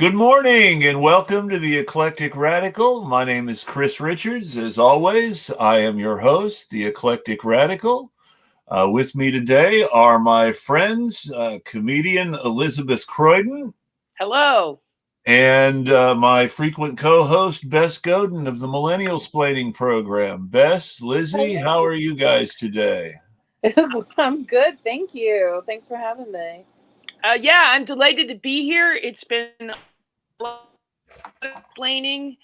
Good morning and welcome to the Eclectic Radical. My name is Chris Richards. As always, I am your host, the Eclectic Radical. With me today are my friends, comedian Elizabeth Croydon. Hello. And my frequent co-host, Bess Goden of the Millennialsplaining program. Bess, Lizzie, how are you guys today? I'm good, thank you. Thanks for having me. Yeah, I'm delighted to be here. It's been a lot of explaining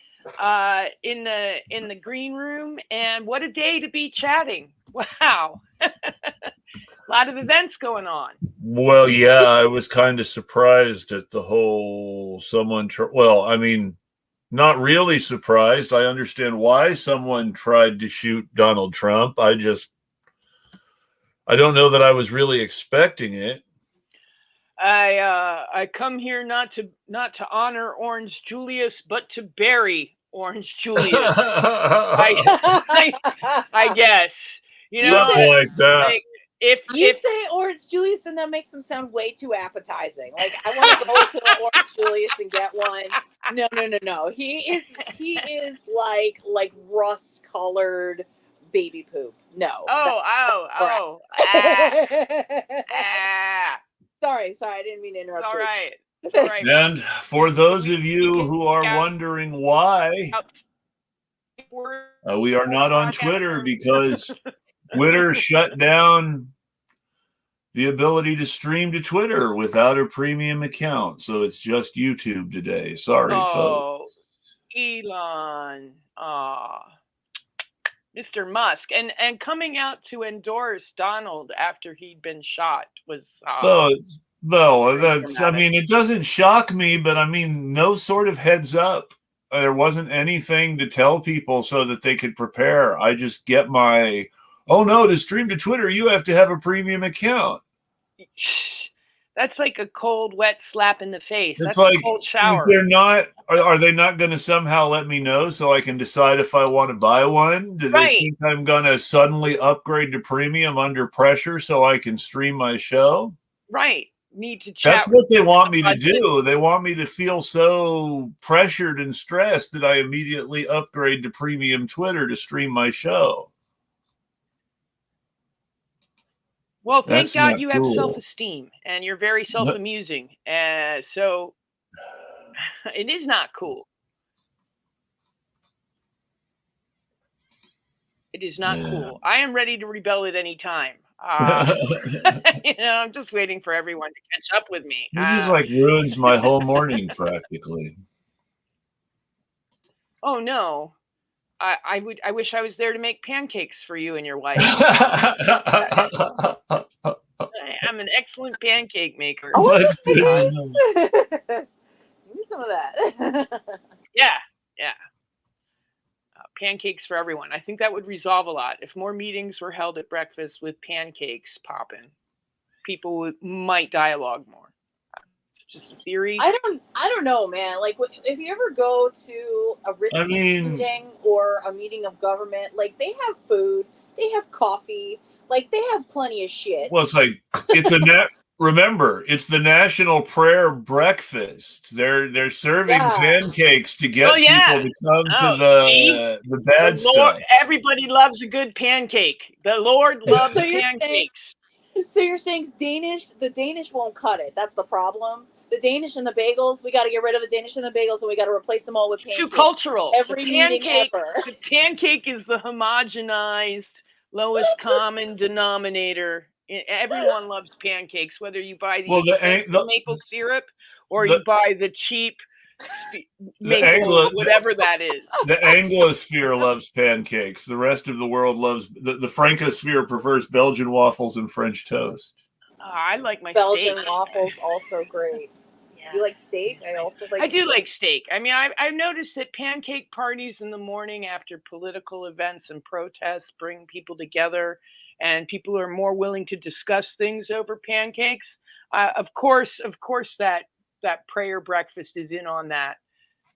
in the green room, and what a day to be chatting. Wow. A lot of events going on. Well, yeah, I was kind of surprised at the whole not really surprised. I understand why someone tried to shoot Donald Trump. I don't know that I was really expecting it. I come here not to honor Orange Julius, but to bury Orange Julius. I guess. You know, like that. Like, if say Orange Julius, and that makes him sound way too appetizing. Like, I want to go to the Orange Julius and get one. No. He is like rust-colored baby poop. No. Sorry, I didn't mean to interrupt you. All right. And for those of you who are wondering why, we are not on Twitter because Twitter shut down the ability to stream to Twitter without a premium account. So it's just YouTube today. Sorry, folks. Elon. Mr. Musk. And coming out to endorse Donald after he'd been shot was... it doesn't shock me, but no sort of heads up. There wasn't anything to tell people so that they could prepare. I just get to stream to Twitter, you have to have a premium account. That's like a cold, wet slap in the face. It's That's like, a cold shower. Are they not going to somehow let me know so I can decide if I want to buy one? Do they think I'm going to suddenly upgrade to premium under pressure so I can stream my show? Right. Need to chat. That's what they want me to do. They want me to feel so pressured and stressed that I immediately upgrade to premium Twitter to stream my show. Well, thank God you have self-esteem, and you're very self-amusing. So it is not cool. It is not cool. I am ready to rebel at any time. I'm just waiting for everyone to catch up with me. It just ruins my whole morning practically. Oh no. I wish I was there to make pancakes for you and your wife. I'm an excellent pancake maker. Give me some of that. Yeah. Pancakes for everyone. I think that would resolve a lot. If more meetings were held at breakfast with pancakes popping, people might dialogue more. It's just a theory. I don't know, man. Like, if you ever go to a rich meeting or a meeting of government, they have food, they have coffee, they have plenty of shit. Well, remember, it's the National Prayer Breakfast. They're serving pancakes to get people to come to the bad stuff. Everybody loves a good pancake. The Lord loves pancakes. So you're saying the Danish won't cut it. That's the problem. The Danish and the bagels, we got to get rid of the Danish and the bagels, and we got to replace them all with pancakes. Too cultural. Every meeting ever. The pancake is the homogenized, lowest common denominator. Everyone loves pancakes, whether you buy the maple syrup or you buy the cheap maple, whatever that is. The Anglosphere loves pancakes. The rest of the world loves the Francosphere prefers Belgian waffles and French toast. I like my Belgian steak. waffles, also great. Yeah. Do you like steak? I do like steak. I've noticed that pancake parties in the morning after political events and protests bring people together, and people are more willing to discuss things over pancakes. Of course, that prayer breakfast is in on that.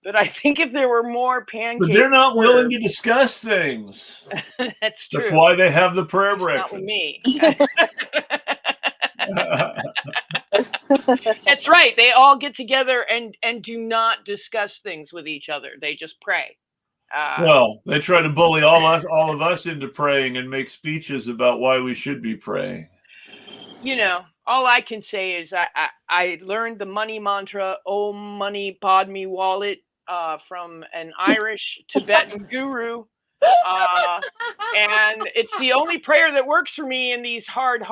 But I think if there were more pancakes... But they're not willing to discuss things. That's true. That's why they have the prayer breakfast. Not with me. That's right. They all get together and do not discuss things with each other. They just pray. Well, they try to bully all of us into praying and make speeches about why we should be praying. You know, all I can say is I learned the money mantra, Om Money Padme Wallet, from an Irish Tibetan guru. And it's the only prayer that works for me in these hard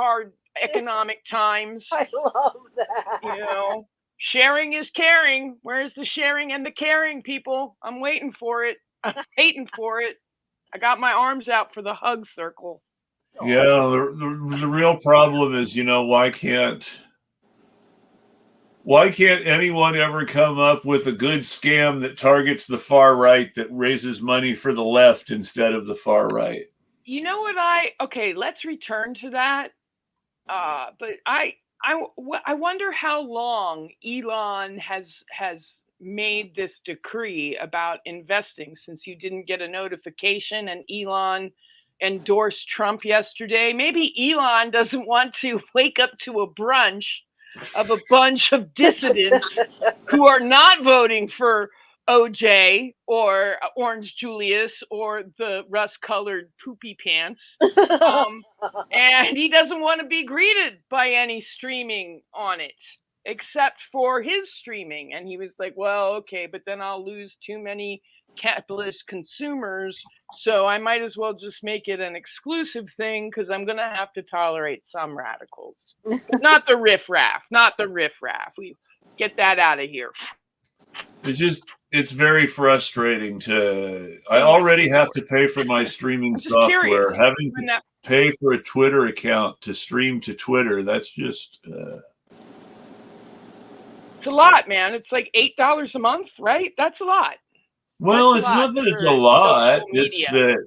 economic times. I love that. You know, sharing is caring. Where's the sharing and the caring, people? I'm waiting for it. I'm waiting for it. I got my arms out for the hug circle. Yeah, the real problem is, why can't anyone ever come up with a good scam that targets the far right, that raises money for the left instead of the far right? You know what okay, let's return to that. But I wonder how long Elon has made this decree about investing, since you didn't get a notification and Elon endorsed Trump yesterday. Maybe Elon doesn't want to wake up to a brunch of a bunch of dissidents who are not voting for OJ or Orange Julius or the rust-colored poopy pants. And he doesn't want to be greeted by any streaming on it, except for his streaming. And he was like, well, okay, but then I'll lose too many capitalist consumers, so I might as well just make it an exclusive thing, because I'm going to have to tolerate some radicals. But not the riffraff, We get that out of here. It's very frustrating I already have to pay for my streaming software. Having to pay for a Twitter account to stream to Twitter, that's just... It's a lot, man. It's like $8 a month, right? That's a lot. Well, it's not that it's a lot. It's that...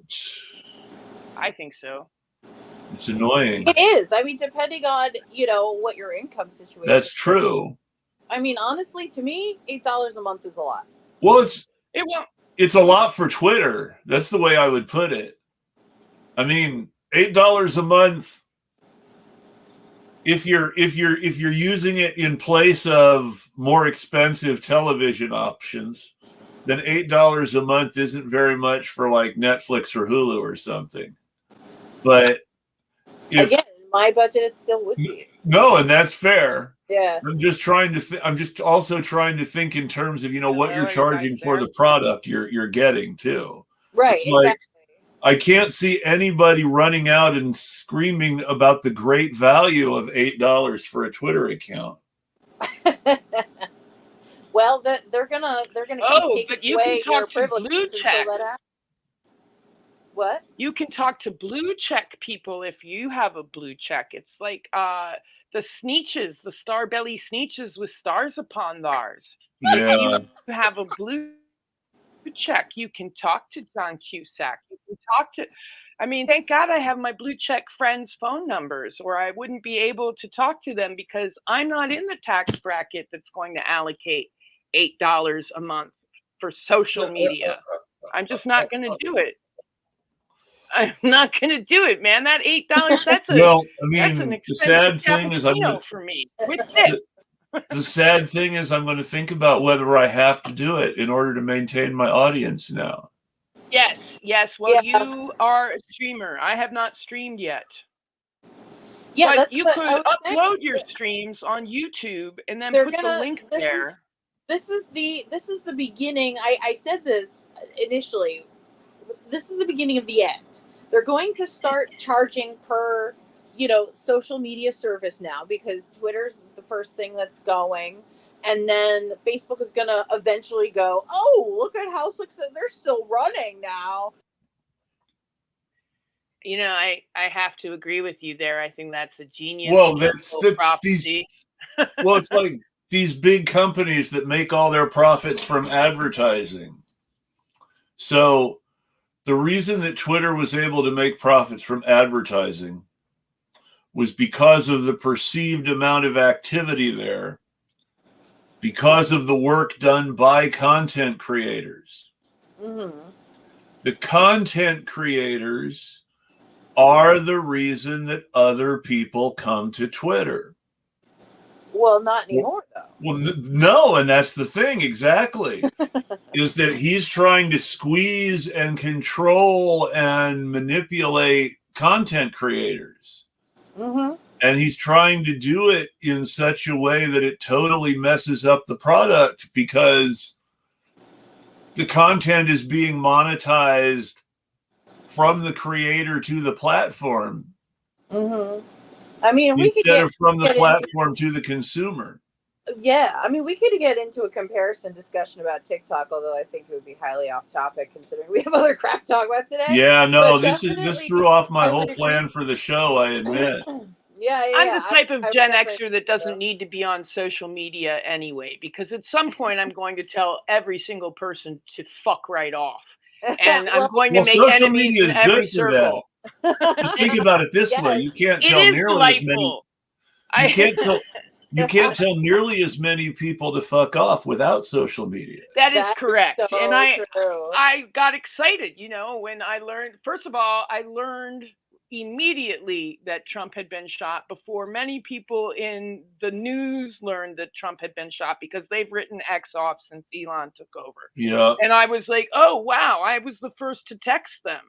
I think so. It's annoying. It is. I mean, depending on, what your income situation is. That's true. I mean, honestly, to me, $8 a month is a lot. Well, it's a lot for Twitter. That's the way I would put it. I mean, $8 a month, if you're using it in place of more expensive television options, then $8 a month isn't very much for like Netflix or Hulu or something. But again, my budget, it still would be. No, and that's fair. Yeah. I'm just also trying to think in terms of, what you're charging for the product you're getting too. Right. It's like, I can't see anybody running out and screaming about the great value of $8 for a Twitter account. Well, they're gonna keep taking away your privileges until that happens. What? You can talk to blue check people if you have a blue check. It's like the Sneetches, the star belly Sneetches with stars upon theirs. Yeah. If you have a blue check, you can talk to John Cusack. You can talk to... I mean, thank God I have my blue check friends' phone numbers, or I wouldn't be able to talk to them, because I'm not in the tax bracket that's going to allocate $8 a month for social media. I'm just not going to do it. I'm not going to do it, man. That $8, that's an expensive cappuccino for me. The sad thing is I'm going to think about whether I have to do it in order to maintain my audience now. Yes. Well, you are a streamer. I have not streamed yet. Yeah, but you could upload your streams on YouTube and then put the link there. This is the beginning. I said this initially. This is the beginning of the end. They're going to start charging per, social media service now, because Twitter's the first thing that's going. And then Facebook is going to eventually go, oh, look at how successful they're still running now. I have to agree with you there. I think that's a genius. Well, that's prophecy. Well, it's like these big companies that make all their profits from advertising. So the reason that Twitter was able to make profits from advertising was because of the perceived amount of activity there, because of the work done by content creators. Mm-hmm. The content creators are the reason that other people come to Twitter. Well, not anymore, though. Well, no, and that's the thing, exactly, is that he's trying to squeeze and control and manipulate content creators. Mm-hmm. And he's trying to do it in such a way that it totally messes up the product because the content is being monetized from the creator to the platform. Mm-hmm. I mean, instead of from the platform to the consumer. Yeah, I mean, we could get into a comparison discussion about TikTok, although I think it would be highly off topic considering we have other crap to talk about today. Yeah, no, this threw off my whole plan for the show, I admit. Yeah. I'm the type of Gen Xer that doesn't need to be on social media anyway, because at some point I'm going to tell every single person to fuck right off. And I'm going to make enemies in every circle. Just think about it this way: you can't tell nearly as many. You can't tell nearly as many people to fuck off without social media. That is correct. So and I true. got excited, when I learned. First of all, I learned immediately that Trump had been shot before many people in the news learned that Trump had been shot, because they've written X off since Elon took over. Yeah. And I was like, oh, wow, I was the first to text them.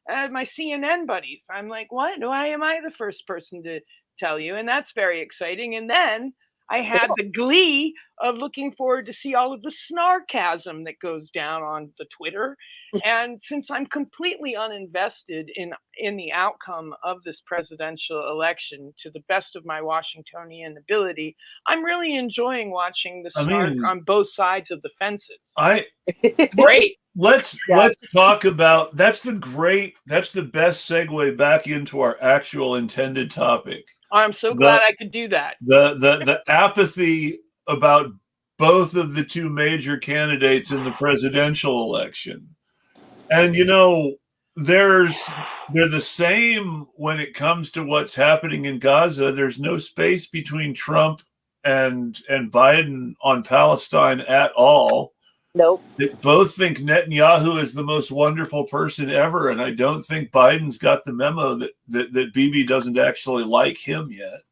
My CNN buddies. I'm like, what? Why am I the first person to tell you? And that's very exciting. And then I had the glee of looking forward to see all of the snarkasm that goes down on the Twitter. And since I'm completely uninvested in the outcome of this presidential election, to the best of my Washingtonian ability, I'm really enjoying watching the snark on both sides of the fences. Great. Let's talk about that's the best segue back into our actual intended topic. I'm so glad I could do that. The apathy about both of the two major candidates in the presidential election. And they're the same when it comes to what's happening in Gaza. There's no space between Trump and Biden on Palestine at all. Nope. They both think Netanyahu is the most wonderful person ever, and I don't think Biden's got the memo that Bibi doesn't actually like him yet.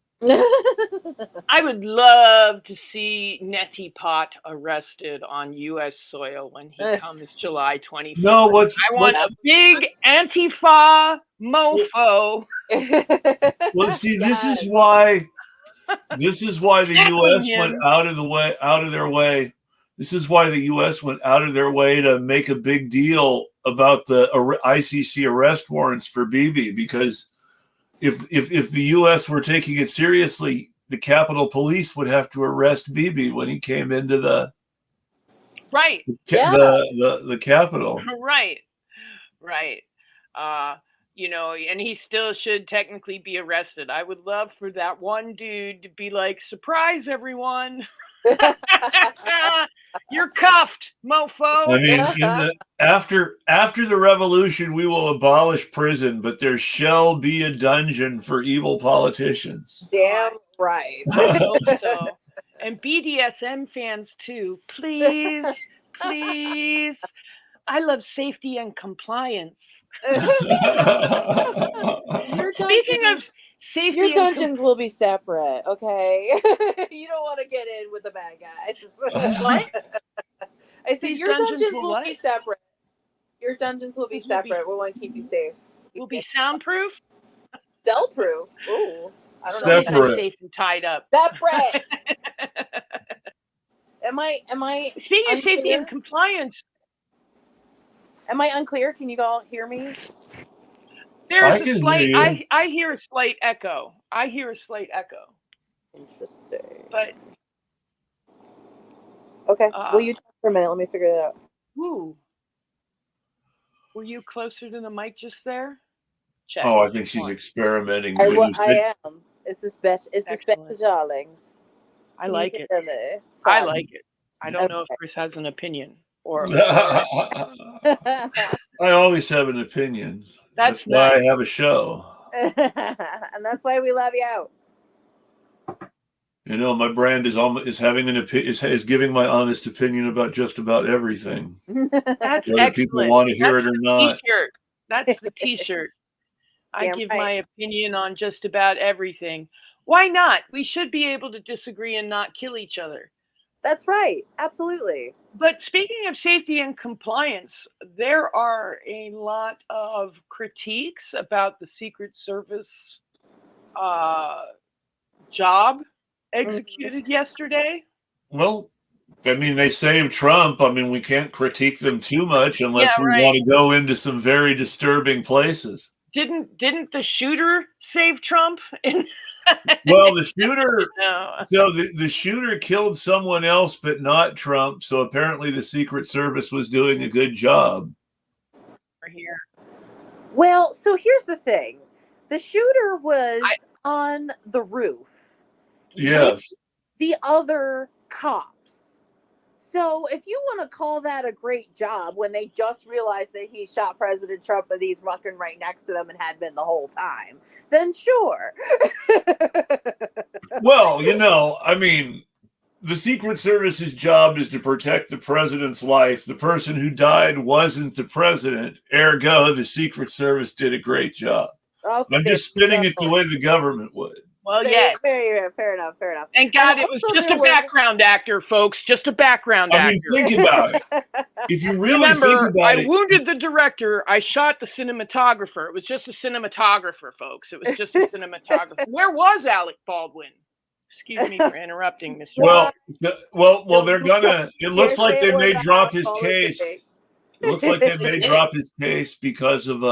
I would love to see Neti Pot arrested on U.S. soil when he comes July 24th. No, I want a big Antifa mofo. Well, see, this is why the U.S. went out of their way. This is why the U.S. went out of their way to make a big deal about the ICC arrest warrants for Bibi, because if the U.S. were taking it seriously, the Capitol Police would have to arrest Bibi when he came into the the Capitol. Right. And he still should technically be arrested. I would love for that one dude to be like, surprise, everyone. You're cuffed, mofo. I mean, after the revolution, we will abolish prison, but there shall be a dungeon for evil politicians. Damn right. I hope so. And BDSM fans too. Please. I love safety and compliance. Speaking of safety, your dungeons will be separate, okay? You don't want to get in with the bad guys. What? I said your dungeons will be separate. Your dungeons will be separate. We want to keep you safe. Will be soundproof? Cell-proof. Ooh. I don't know. Separate. Safe and tied up. Separate. Am I Speaking of safety and compliance. Am I unclear? Can you all hear me? There's a slight. I hear a slight echo. Interesting. But okay. Will you talk for a minute? Let me figure that out. Ooh. Were you closer to the mic just there? Check. Oh, I think she's experimenting. I am. Is this Bess Darlings? I like it. I like it. I don't know if Chris has an opinion or. I always have an opinion. That's why I have a show. And that's why we love you. My brand is having is giving my honest opinion about just about everything. That's whether people want to hear it or not. T-shirt. That's the T-shirt. I give my opinion on just about everything. Why not? We should be able to disagree and not kill each other. That's right. Absolutely. But speaking of safety and compliance, there are a lot of critiques about the Secret Service job executed yesterday. Well, I mean, they saved Trump. I mean, we can't critique them too much unless Yeah, we right. want to go into some very disturbing places. Didn't the shooter save Trump? Well, the shooter, No. so the shooter killed someone else, but not Trump. So apparently the Secret Service was doing a good job. Here. Well, so here's the thing. The shooter was on the roof. Yes. With the other cops. So if you want to call that a great job when they just realized that he shot President Trump and he's mucking right next to them and had been the whole time, then sure. Well, you know, I mean, the Secret Service's job is to protect the president's life. The person who died wasn't the president. Ergo, the Secret Service did a great job. Okay, I'm just spinning it the way the government would. Well, yes. Fair enough. Thank God it was just a background actor, folks. Just a background actor. I mean, think about it. If you really Remember, think about I wounded the director. I shot the cinematographer. It was just a cinematographer, folks. It was just a cinematographer. Where was Alec Baldwin? Excuse me for interrupting, Mr. Well, they're gonna. It looks like they may drop his case. It looks like they may drop his case because of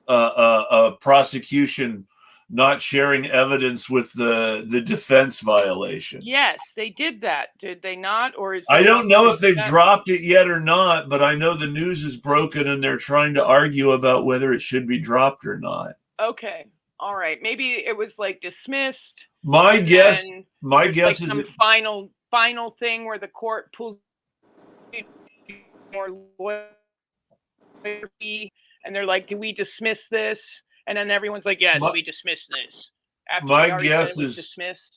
a prosecution not sharing evidence with the defense violation. Yes, they did that. Did they not? Or is I don't know if they've dropped it yet or not, but I know the news is broken and they're trying to argue about whether it should be dropped or not. Okay. All right. Maybe it was like dismissed. My guess is some final thing where the court pulls more loyalty and they're like, do we dismiss this? And then everyone's like, yes, we dismiss this. After my guess is dismissed.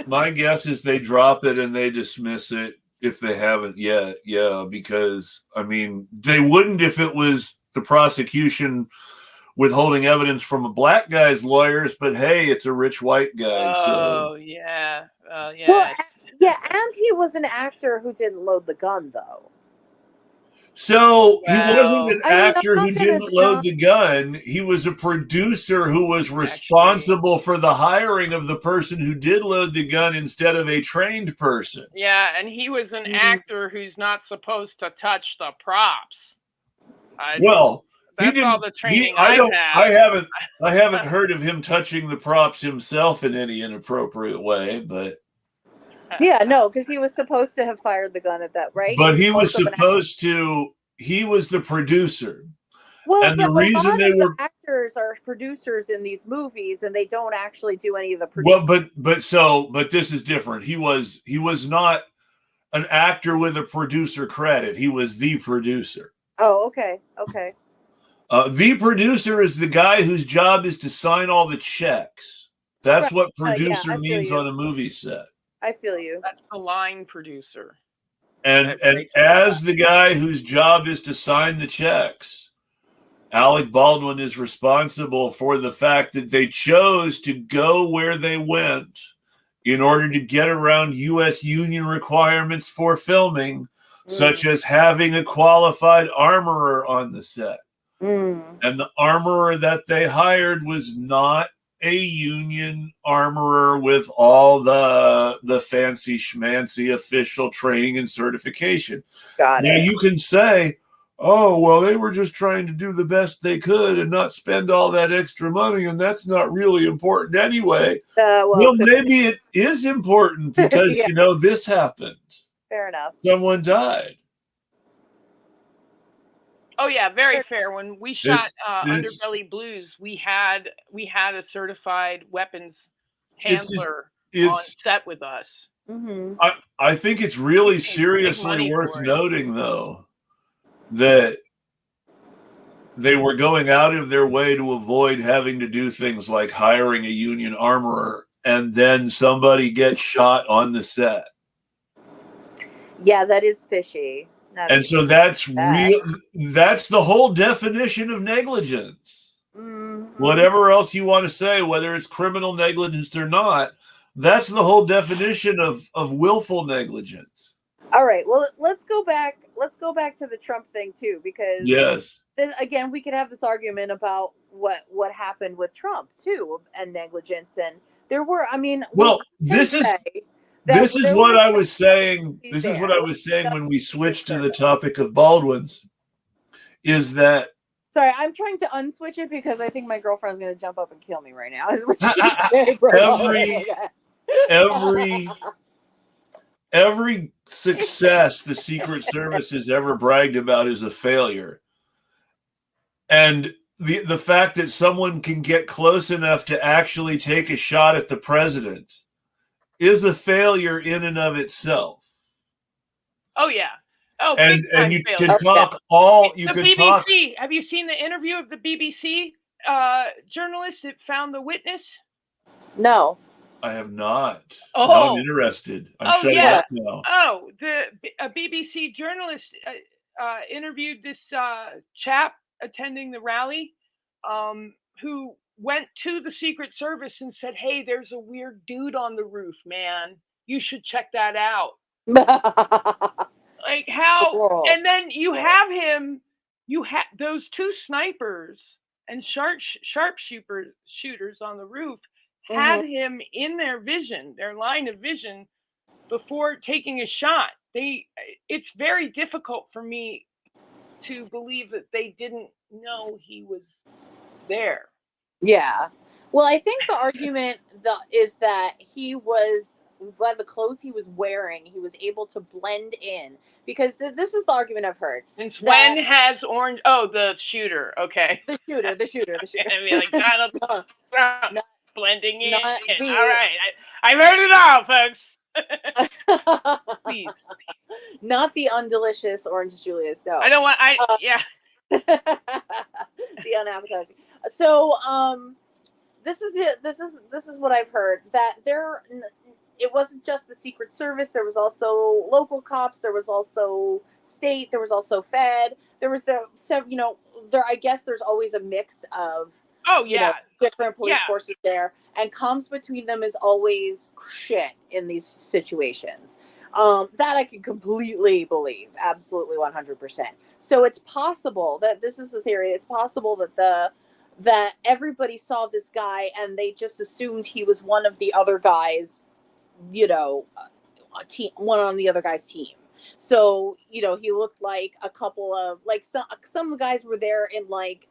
My guess is they drop it and they dismiss it if they haven't yet. Yeah, because I mean, they wouldn't if it was the prosecution withholding evidence from a black guy's lawyers, but hey, it's a rich white guy. Oh, yeah. Yeah. Well, yeah, and he was an actor who didn't load the gun, though. So he wasn't an actor who didn't load the gun. He was a producer who was responsible for the hiring of the person who did load the gun instead of a trained person. Yeah, and he was an actor who's not supposed to touch the props. Well, that's all the training I have. I haven't heard of him touching the props himself in any inappropriate way, but yeah, no, because he was supposed to have fired the gun at that, right? But he was supposed to. He was the producer. Well, and the reason they were actors are producers in these movies, and they don't actually do any of the producing. Well, but this is different. He was not an actor with a producer credit. He was the producer. Oh, okay. The producer is the guy whose job is to sign all the checks. That's what producer means on a movie set. I feel you. That's the line producer. And as the guy whose job is to sign the checks, Alec Baldwin is responsible for the fact that they chose to go where they went in order to get around U.S. union requirements for filming, such as having a qualified armorer on the set. And the armorer that they hired was not a union armorer with all the fancy schmancy official training and certification. Got it. Now you can say, oh, well, they were just trying to do the best they could and not spend all that extra money, and that's not really important anyway. Well, maybe it is important because, this happened. Fair enough. Someone died. Oh yeah, very fair. When we shot Underbelly Blues, we had a certified weapons handler on set with us. Mm-hmm. I think it's really seriously worth noting, though, that they were going out of their way to avoid having to do things like hiring a union armorer, and then somebody gets shot on the set. Yeah, that is fishy. And so that's real. That's the whole definition of negligence. whatever else you want to say, whether it's criminal negligence or not, that's the whole definition of willful negligence. All right. Well, let's go back. Let's go back to the Trump thing too, because Yes. then again, we could have this argument about what happened with Trump too, and negligence, and there were. I mean, well, this is what I was saying. This is what I was saying when we switched to the topic of Baldwin's. Is that? Sorry, I'm trying to unswitch it because I think my girlfriend's going to jump up and kill me right now. Every success the Secret Service has ever bragged about is a failure. And the fact that someone can get close enough to actually take a shot at the president is a failure in and of itself. Oh, yeah. Oh, and you failure. can talk all you the can BBC. talk. Have you seen the interview of the BBC journalist that found the witness? No, I have not. Oh, now I'm interested. I'm shutting up now. Oh, a BBC journalist interviewed this chap attending the rally, who went to the Secret Service and said, "Hey, there's a weird dude on the roof, man. You should check that out." Like how? Whoa. And then you have him. You have those two snipers and sharpshooters on the roof had him in their vision, their line of vision, before taking a shot. It's very difficult for me to believe that they didn't know he was there. Yeah. Well, I think the argument is that he was, by the clothes he was wearing, he was able to blend in. Because this is the argument I've heard. Since when has orange? Oh, the shooter. Okay. The shooter. I mean, like Donald Trump blending in. All right, I've heard it all, folks. Please. Not the undelicious orange Julius. No. I don't want. Yeah. The unappetizing. So, this is what I've heard, that it wasn't just the Secret Service. There was also local cops. There was also state. There was also Fed. There was I guess there's always a mix of different police forces there, and comms between them is always shit in these situations. That I can completely believe, absolutely 100%. So it's possible that this is the theory. It's possible that everybody saw this guy and they just assumed he was one of the other guys. One on the other guy's team. So, he looked like a couple of, like, some of the guys were there in, like,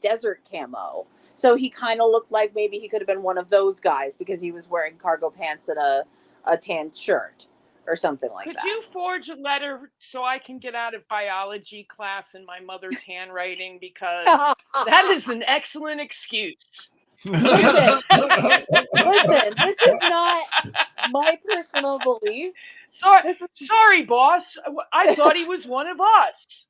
desert camo. So he kind of looked like maybe he could have been one of those guys because he was wearing cargo pants and a tan shirt or something like that. Could you forge a letter so I can get out of biology class in my mother's handwriting? Because that is an excellent excuse. Listen, this is not my personal belief. Sorry, boss. I thought he was one of us.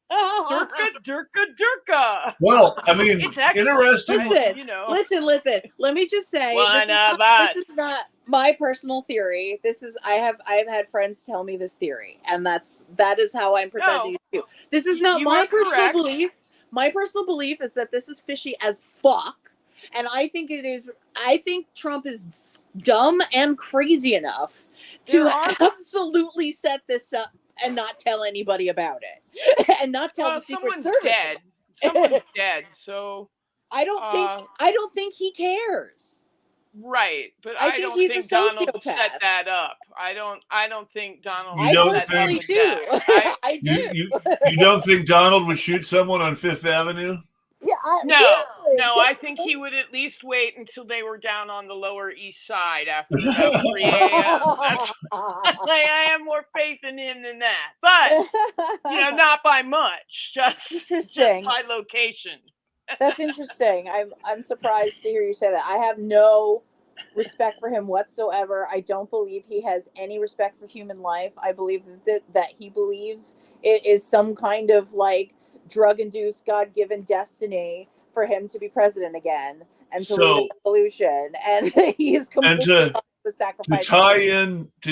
Durka. Well, I mean, interesting. Listen. Let me just say, this is not my personal theory. I've had friends tell me this theory, and that is how I'm presenting it to you. This is not my personal belief. My personal belief is that this is fishy as fuck. And I think Trump is dumb and crazy enough to absolutely set this up and not tell anybody about it. And not tell the Secret Service. Someone's dead, so I don't think he cares. Right, but I don't think Donald set that up. I don't think Donald. You don't think? I do. You don't think Donald would shoot someone on Fifth Avenue? Yeah, no. I think he would at least wait until they were down on the Lower East Side after about 3 a.m. I have more faith in him than that, but not by much. Just by location. That's interesting. I'm surprised to hear you say that. I have no respect for him whatsoever. I don't believe he has any respect for human life. I believe that he believes it is some kind of like drug-induced, God-given destiny for him to be president again and to lead a revolution, and he is completely the sacrifice. To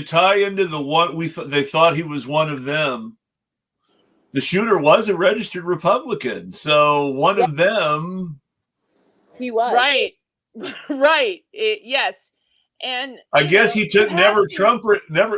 tie into the one they thought he was one of them. The shooter was a registered Republican, so one of them He was. Right. Right. Yes. And I guess he took never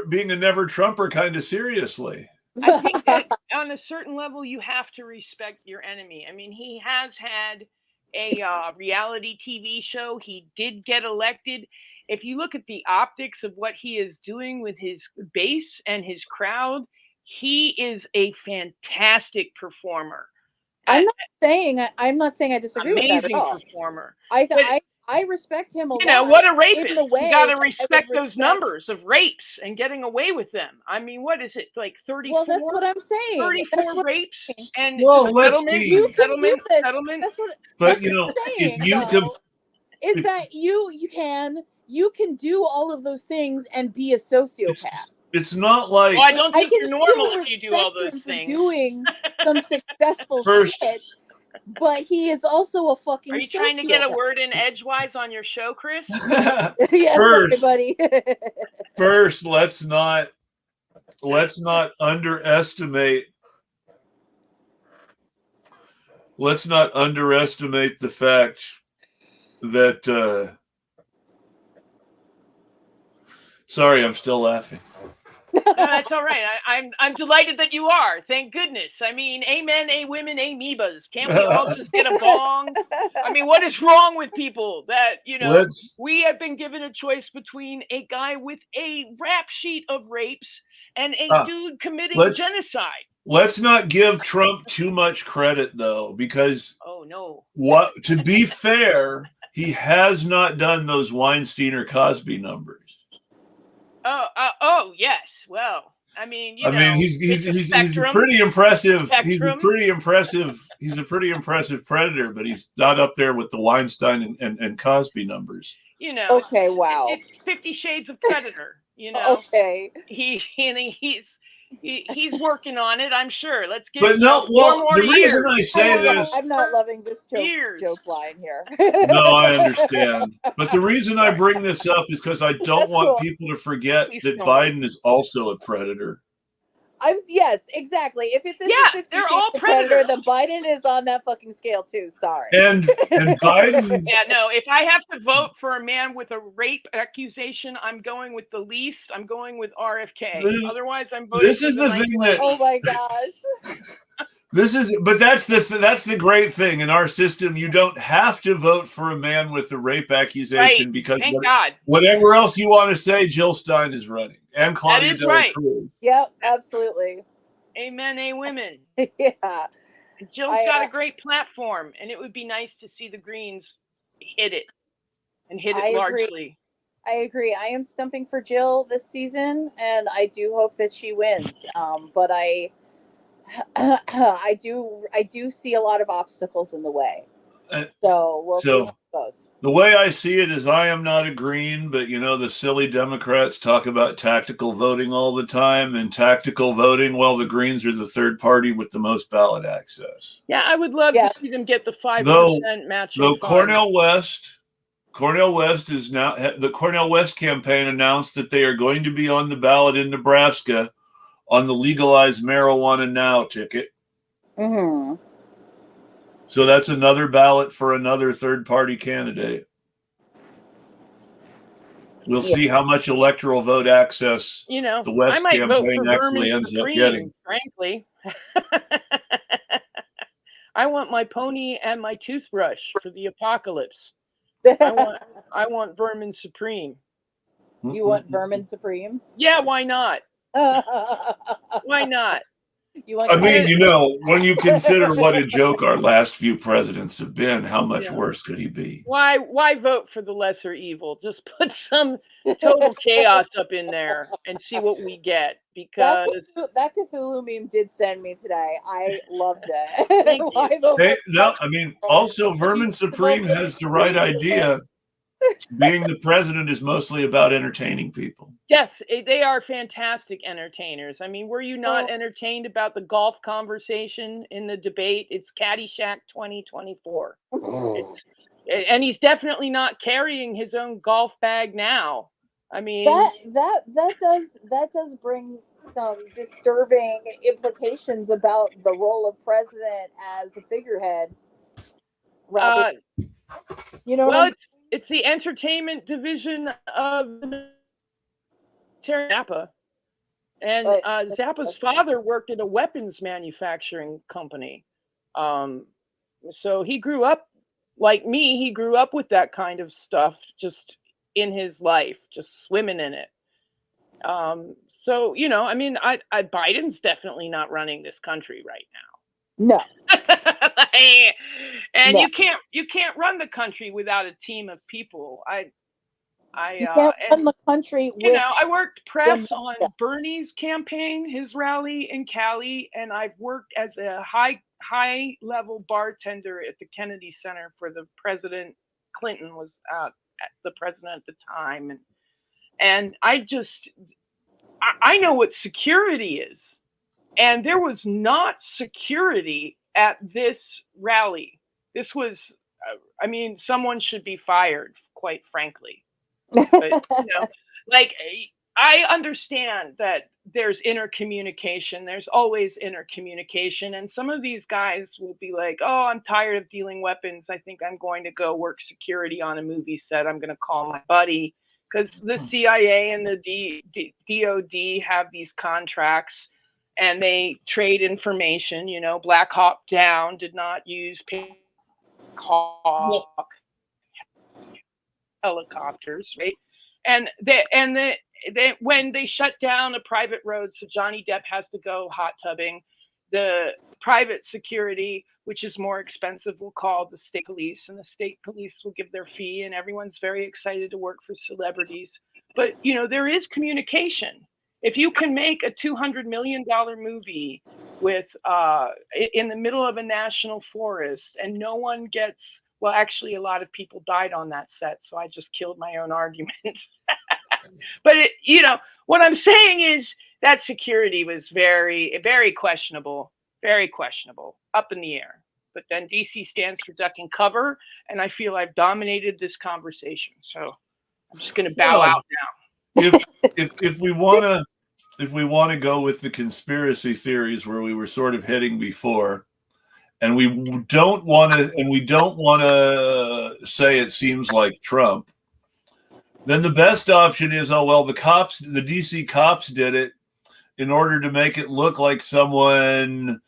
being a never Trumper kind of seriously. I think that on a certain level, you have to respect your enemy. I mean, he has had a reality TV show. He did get elected. If you look at the optics of what he is doing with his base and his crowd, he is a fantastic performer. I'm not saying I disagree with that at Amazing all. performer. I respect him a lot. You know, what a rapist. In the way You got to that I would respect those respect- numbers of rapes and getting away with them. I mean, what is it, like 34? Well, that's what I'm saying. 34 rapes and Well, let's settlement, be- You can settlement, do this. settlement. That's what. But that's you know, what I'm if saying, you though, is that you can do all of those things and be a sociopath. it's not like Well, I don't I think can you're normal still if you do all respect him those for things. doing some successful First- shit, but he is also a fucking. Are you trying to get a word in edgewise on your show, Chris? Yes, First- everybody. first, let's not underestimate. Let's not underestimate the fact that. Sorry, I'm still laughing. No, that's all right. I'm delighted that you are. Thank goodness. I mean, amen, women, amoebas. Can't we all just get a bong? I mean, what is wrong with people that, we have been given a choice between a guy with a rap sheet of rapes and a dude committing genocide. Let's not give Trump too much credit, though, because to be fair, he has not done those Weinstein or Cosby numbers. Oh, yes. Well, I mean, he's a pretty impressive. He's a pretty impressive predator, but he's not up there with the Weinstein and Cosby numbers. Okay, wow. It's 50 Shades of Predator. Okay. He's working on it, I'm sure. Let's get the reason I say this, I'm not loving this joke line here. No, I understand. But the reason I bring this up is because I don't want people to forget that Biden is also a predator. Yes, exactly. If this is 50 they're Shades all of Predator, predators. then Biden is on that fucking scale too. Sorry. And Biden. Yeah, no. If I have to vote for a man with a rape accusation, I'm going with the least. I'm going with RFK. Otherwise, I'm voting. This is the thing that. Oh my gosh. But that's the great thing in our system. You don't have to vote for a man with a rape accusation because whatever else you want to say, Jill Stein is running and Claudia Del Cruz. Yep, absolutely. Amen, women. Yeah. Jill's got a great platform, and it would be nice to see the Greens hit it and hit it largely. I agree. I am stumping for Jill this season, and I do hope that she wins. But I do see a lot of obstacles in the way. So we'll see how it goes. The way I see it is I am not a Green, but the silly Democrats talk about tactical voting all the time, and tactical voting, well, the Greens are the third party with the most ballot access. Yeah, I would love to see them get the 5% matching. Though Cornel West is now, the Cornel West campaign announced that they are going to be on the ballot in Nebraska on the legalized marijuana now ticket. Mm-hmm. So that's another ballot for another third-party candidate. We'll see how much electoral vote access the West campaign actually ends up getting. Frankly, I want my pony and my toothbrush for the apocalypse. I want Vermin Supreme. You want Vermin Supreme? Yeah, why not? Why not? When you consider what a joke our last few presidents have been, how much worse could he be? Why vote for the lesser evil? Just put some total chaos up in there and see what we get. Because that Cthulhu meme did send me today. I loved it. Also Vermin Supreme has the right idea. Being the president is mostly about entertaining people. Yes, they are fantastic entertainers. I mean, were you not entertained about the golf conversation in the debate? It's Caddyshack 2024. And he's definitely not carrying his own golf bag now. I mean, that does bring some disturbing implications about the role of president as a figurehead. You know Well, what it's the entertainment division of Zappa. And Zappa's father worked at a weapons manufacturing company. Um, so he grew up like me. He grew up with that kind of stuff just in his life, just swimming in it. So I mean, Biden's definitely not running this country right No, now. And no. you can't run the country without a team of people. You can't run the country with I worked press dementia. on Bernie's campaign, his rally in Cali, and I've worked as a high level bartender at the Kennedy Center for the president. Clinton was the president at the time, and I know what security is, and there was not security at this rally. This was, I mean, someone should be fired, quite frankly. But like, I understand that there's intercommunication. There's always intercommunication, and some of these guys will be like, "Oh, I'm tired of dealing weapons. I think I'm going to go work security on a movie set. I'm going to call my buddy." Because the CIA and the DOD have these contracts, and they trade information. Black Hawk Down did not use Hawk helicopters, right? And when they shut down a private road, so Johnny Depp has to go hot tubbing, the private security, which is more expensive, will call the state police, and the state police will give their fee, and everyone's very excited to work for celebrities. But there is communication. If you can make a $200 million movie with in the middle of a national forest, and no one gets, well, actually, a lot of people died on that set, so I just killed my own argument. But what I'm saying is that security was very, very questionable, up in the air. But then DC stands for duck and cover, and I feel I've dominated this conversation, so I'm just going to bow out now. If we want to go with the conspiracy theories where we were sort of heading before, and we don't want to say it seems like Trump, then the best option is, oh, well, the DC cops did it in order to make it look like someone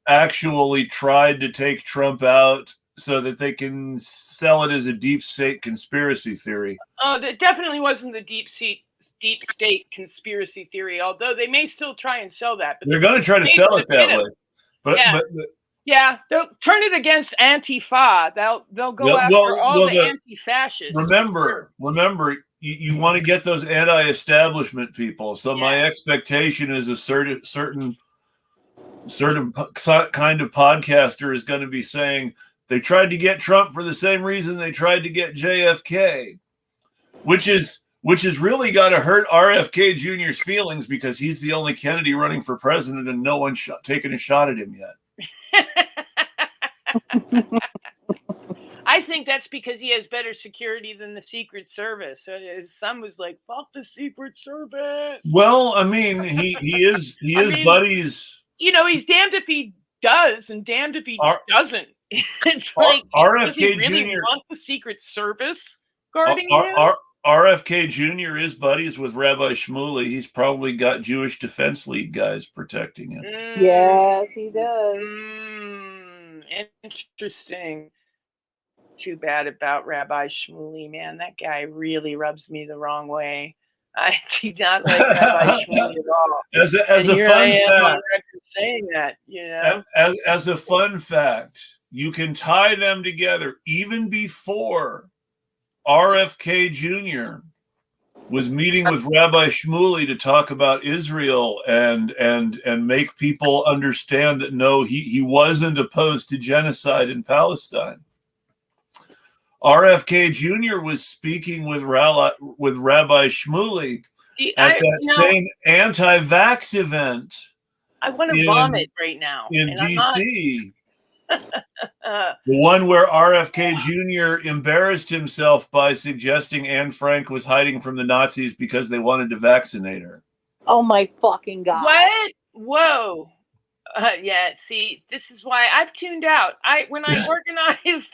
actually tried to take Trump out so that they can sell it as a deep state conspiracy theory. Oh, that definitely wasn't the deep state conspiracy theory, although they may still try and sell that. But they're going to try to sell it that way. But they'll turn it against Antifa. They'll go after all the anti-fascists. Remember, you want to get those anti-establishment people. So my expectation is a certain kind of podcaster is going to be saying they tried to get Trump for the same reason they tried to get JFK, which is really got to hurt RFK Jr.'s feelings because he's the only Kennedy running for president and no one's taken a shot at him yet. I think that's because he has better security than the Secret Service. So his son was like, "Fuck the Secret Service." Well, I mean, he is buddies. He's damned if he does and damned if he doesn't. It's like, RFK does he really Jr. want the Secret Service guarding him? RFK Jr. is buddies with Rabbi Shmuley. He's probably got Jewish Defense League guys protecting him. Yes, he does. Interesting. Too bad about Rabbi Shmuley, man. That guy really rubs me the wrong way. I do not like Rabbi Shmuley at all. As a fun fact, saying that, as a fun fact, you can tie them together even before RFK Jr. was meeting with Rabbi Shmuley to talk about Israel and make people understand that no, he wasn't opposed to genocide in Palestine. RFK Jr. was speaking with Rabbi Shmuley at that same anti-vax event. I want to vomit right now. In D.C. The one where RFK Jr. embarrassed himself by suggesting Anne Frank was hiding from the Nazis because they wanted to vaccinate her. Oh my fucking God. What? Whoa. Yeah, see, this is why I've tuned out. When I organized,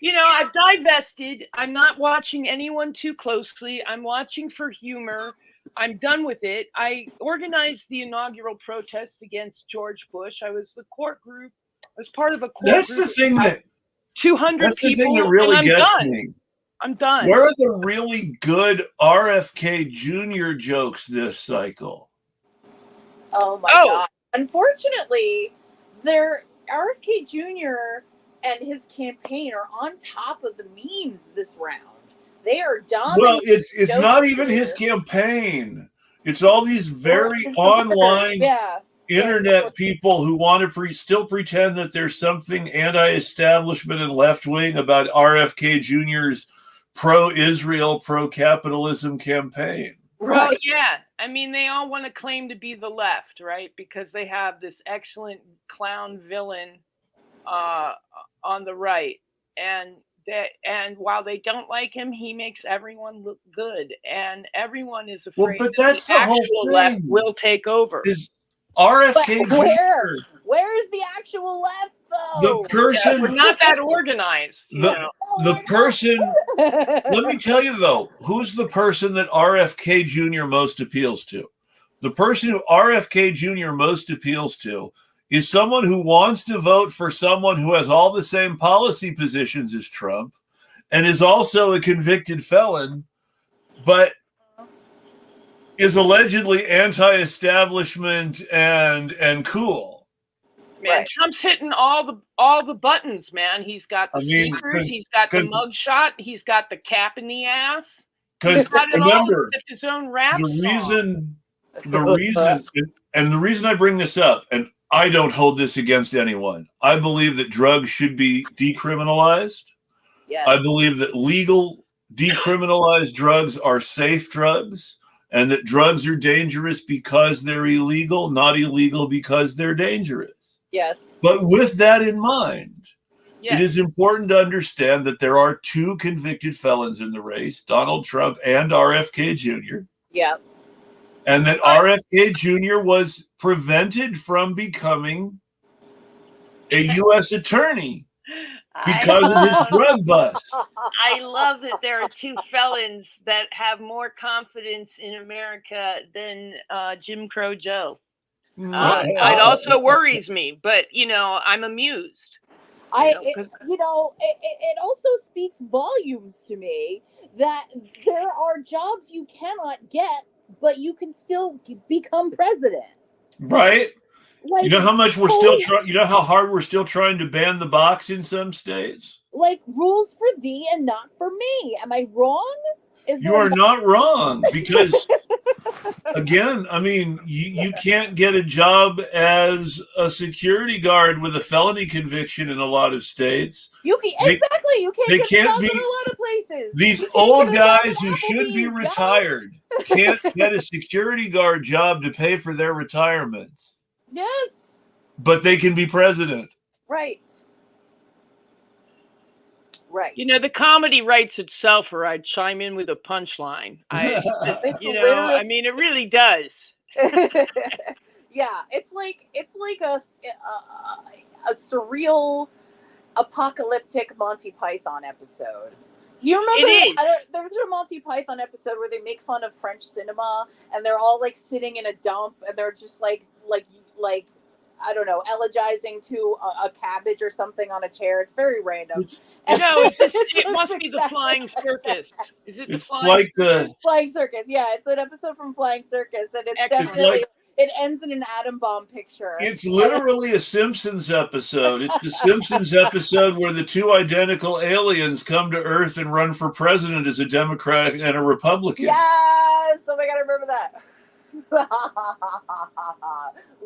I've divested. I'm not watching anyone too closely. I'm watching for humor. I'm done with it. I organized the inaugural protest against George Bush. I was part of a core That's group the thing of that 200 that's the people, thing that and really I'm gets done. me. I'm done. Where are the really good RFK Jr. jokes this cycle? Oh my God. Unfortunately, RFK Jr. and his campaign are on top of the memes this round. They are dominating. Well, it's not even his campaign. It's all these very online internet people who want to still pretend that there's something anti-establishment and left-wing about RFK Jr.'s pro-Israel, pro-capitalism campaign. Right. Well, yeah. I mean, they all want to claim to be the left, right? Because they have this excellent clown villain on the right. And while they don't like him, he makes everyone look good. And everyone is afraid but that's the actual left will take over. Is RFK Jr. Where's the actual left, though? The person... we're not that organized. The person... Let me tell you, though, who's the person that RFK Jr. most appeals to? The person who RFK Jr. most appeals to is someone who wants to vote for someone who has all the same policy positions as Trump and is also a convicted felon, but is allegedly anti-establishment and cool. Man, right. Trump's hitting all the buttons, man. He's got the sneakers, he's got the mugshot, he's got the cap in the ass. Because remember, his own rap the reason I bring this up, and I don't hold this against anyone. I believe that drugs should be decriminalized. Yes. I believe that legal decriminalized drugs are safe drugs, and that drugs are dangerous because they're illegal, not illegal because they're dangerous. Yes. But with that in mind, it is important to understand that there are two convicted felons in the race, Donald Trump and RFK Jr. Yeah. And that RFK Jr. was prevented from becoming a U.S. attorney because of his drug bust. I love that there are two felons that have more confidence in America than Jim Crow Joe. It also worries me, but I'm amused. It also speaks volumes to me that there are jobs you cannot get, but you can still become president. Right. Like, you know how much we're still trying. You know how hard we're still trying to ban the box in some states. Like rules for thee and not for me. Am I wrong? You are not wrong, because again, I mean, you can't get a job as a security guard with a felony conviction in a lot of states. You can't get jobs in a lot of places. These old guys who should be retired can't get a security guard job to pay for their retirement. Yes. But they can be president. Right. Right. The comedy writes itself, or I'd chime in with a punchline. I mean, it really does. Yeah, it's like a surreal, apocalyptic Monty Python episode. You remember there's a Monty Python episode where they make fun of French cinema, and they're all like sitting in a dump, and they're just like I don't know, elegizing to a cabbage or something on a chair. It's very random. It must be the Flying Circus. Is it the Flying Circus? Yeah, it's an episode from Flying Circus, and it's definitely it ends in an atom bomb picture. It's literally a Simpsons episode. It's the Simpsons episode where the two identical aliens come to Earth and run for president as a Democrat and a Republican. Yes! Oh my God, I remember that.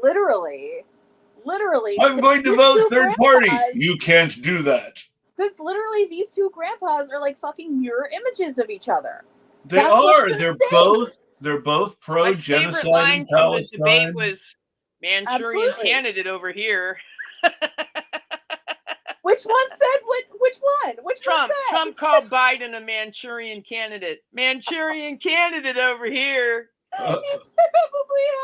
Literally. I'm going to vote third party. You can't do that. Because literally these two grandpas are like fucking mirror images of each other. They are. They're both pro genocide in Palestine. The debate was Manchurian candidate over here. Which one said which one? Trump called Biden a Manchurian candidate. Manchurian candidate over here. Well,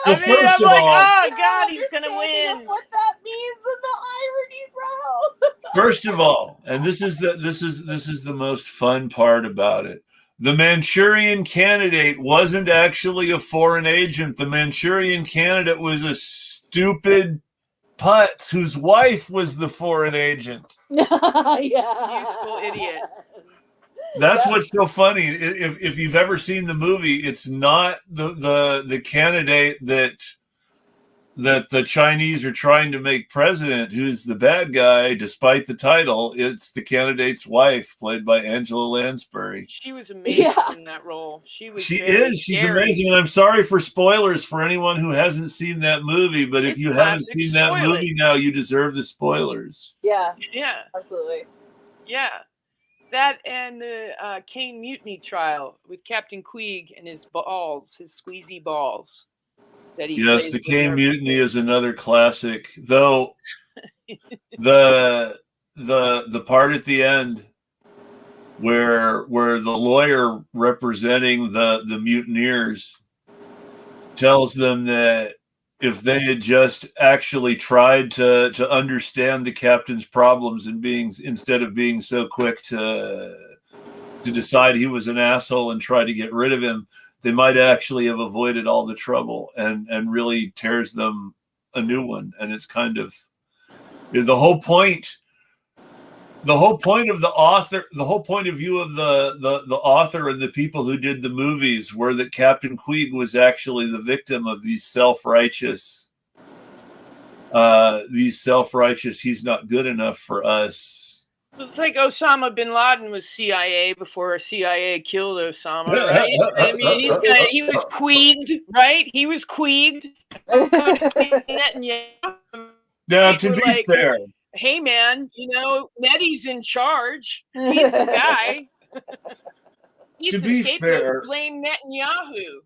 I'm like, oh God, he's gonna win. What that means in the irony, bro. First of all, And this is the most fun part about it. The Manchurian Candidate wasn't actually a foreign agent. The Manchurian Candidate was a stupid putz whose wife was the foreign agent. Yeah. Useful idiot. That's what's so funny. If you've ever seen the movie, it's not the candidate that the Chinese are trying to make president who's the bad guy, despite the title. It's the candidate's wife, played by Angela Lansbury. She was amazing in that role. She's amazing. And I'm sorry for spoilers for anyone who hasn't seen that movie, but if you haven't seen that movie now, you deserve the spoilers. Yeah, absolutely. Yeah, that and the Kane Mutiny trial with Captain Queeg and his squeezy balls. Yes, the Kane Mutiny is another classic, though. the part at the end where the lawyer representing the mutineers tells them that if they had just actually tried to understand the captain's problems and instead of being so quick to decide he was an asshole and try to get rid of him, they might actually have avoided all the trouble, and really tears them a new one. And it's kind of the whole point of the author, the whole point of view of the author and the people who did the movies were that Captain Queeg was actually the victim of these self-righteous, he's not good enough for us. It's like Osama bin Laden was CIA before CIA killed Osama, right? I mean, he was queeged, right? He was queeged. Now, to be fair, hey man, Nettie's in charge. He's the guy. He's to be fair, blame Netanyahu.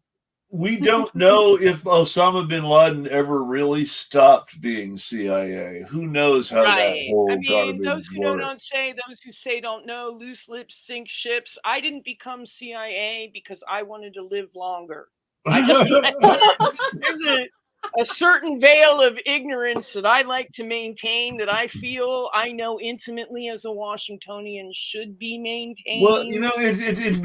We don't know if Osama bin Laden ever really stopped being CIA. Who knows how that whole garbage those who works. those who say don't know, loose lips sink ships. I didn't become CIA because I wanted to live longer. There's a certain veil of ignorance that I like to maintain, that I feel I know intimately as a Washingtonian should be maintained. Well, it's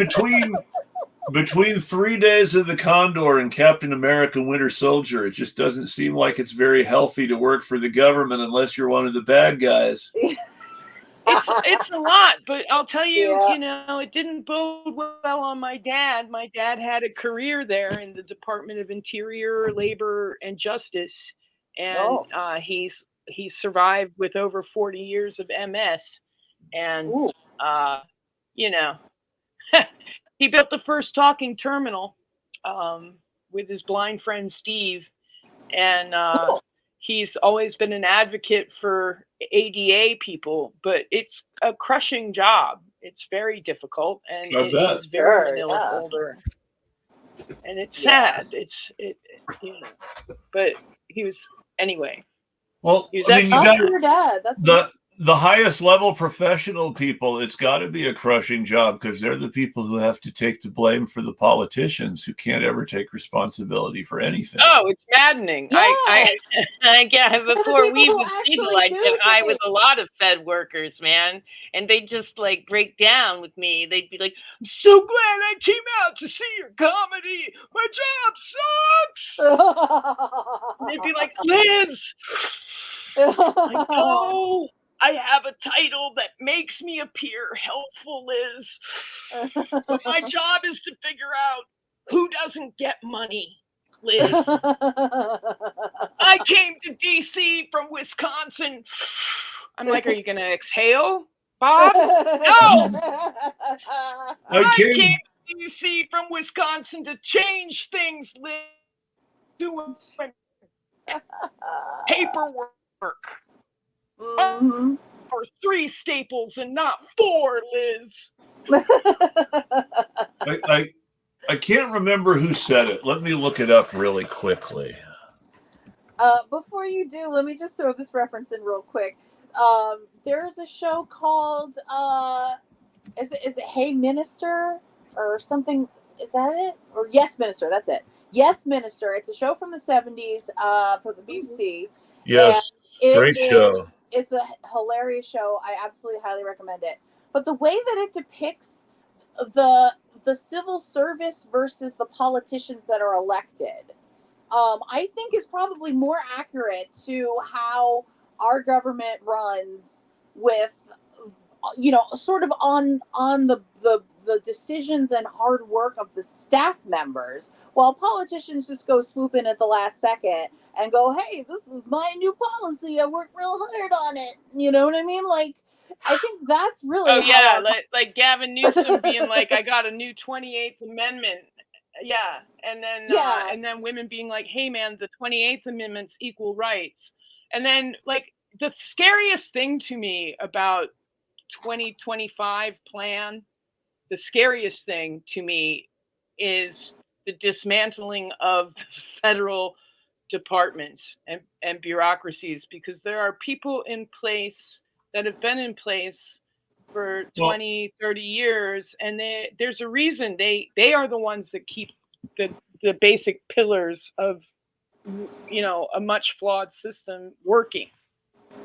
between 3 Days of the Condor and Captain America Winter Soldier. It just doesn't seem like it's very healthy to work for the government unless you're one of the bad guys. It's a lot, but I'll tell you, it didn't bode well on my dad. My dad had a career there in the Department of Interior, Labor, and Justice, and he survived with over 40 years of MS, and he built the first talking terminal with his blind friend Steve, and he's always been an advocate for ADA people, but it's a crushing job. It's very difficult, and he's very manila older, and it's sad. But he was anyway. Well, he was your dad. That's the highest level professional people, it's got to be a crushing job because they're the people who have to take the blame for the politicians who can't ever take responsibility for anything. Oh, it's maddening. Yes. Before we was people, I with a lot of Fed workers, man, and they just like break down with me. They'd be like, "I'm so glad I came out to see your comedy. My job sucks." And they'd be like, "Liz, I know I have a title that makes me appear helpful, Liz. But my job is to figure out who doesn't get money, Liz. I came to D.C. from Wisconsin." I'm like, "Are you going to exhale, Bob?" "No! I came to D.C. from Wisconsin to change things, Liz. Doing paperwork. Mm-hmm. Or 3 staples and not 4, Liz." I can't remember who said it. Let me look it up really quickly. Before you do, let me just throw this reference in real quick. There's a show called is it Hey Minister or something? Is that it? Or Yes Minister? That's it. Yes Minister. It's a show from the 70s for the BBC. Yes, great show. It's a hilarious show. I absolutely highly recommend it. But the way that it depicts the civil service versus the politicians that are elected, I think is probably more accurate to how our government runs with, sort of on the decisions and hard work of the staff members, while politicians just go swoop in at the last second and go, hey, this is my new policy, I worked real hard on it, you know what I mean? Like, I think that's really like Gavin Newsom being like, I got a new 28th Amendment. Yeah. And then women being like, hey man, the 28th Amendment's equal rights. And then like the scariest thing to me about 2025 plan, the scariest thing to me is the dismantling of the federal departments and bureaucracies, because there are people in place that have been in place for 20, 30 years, and there's a reason they are the ones that keep the basic pillars of, a much flawed system working.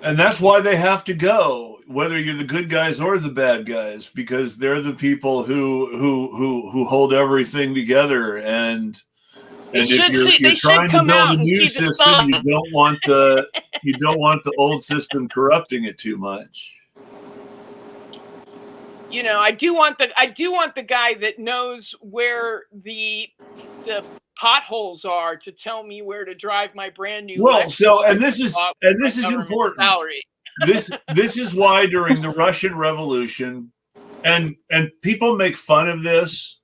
And that's why they have to go, whether you're the good guys or the bad guys, because they're the people who hold everything together. And if you're trying to build a new system, you don't want the old system corrupting it too much. I do want the guy that knows where the potholes are to tell me where to drive my brand new. Well, this is important. Salary. This is why during the Russian Revolution, and people make fun of this.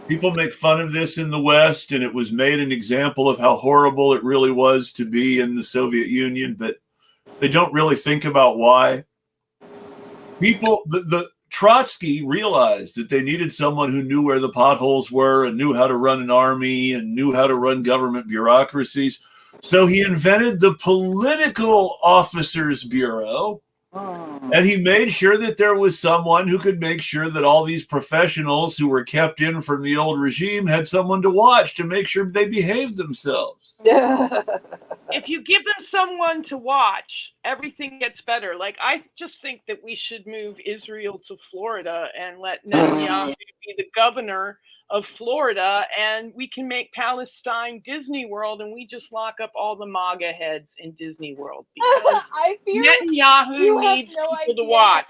People make fun of this in the West, and it was made an example of how horrible it really was to be in the Soviet Union, but they don't really think about why. The Trotsky realized that they needed someone who knew where the potholes were and knew how to run an army and knew how to run government bureaucracies. So he invented the Political Officers Bureau, and he made sure that there was someone who could make sure that all these professionals who were kept in from the old regime had someone to watch to make sure they behaved themselves. If you give them someone to watch, everything gets better. Like, I just think that we should move Israel to Florida and let Netanyahu be the governor of Florida, and we can make Palestine Disney World, and we just lock up all the MAGA heads in Disney World. Because I fear Netanyahu needs people to watch.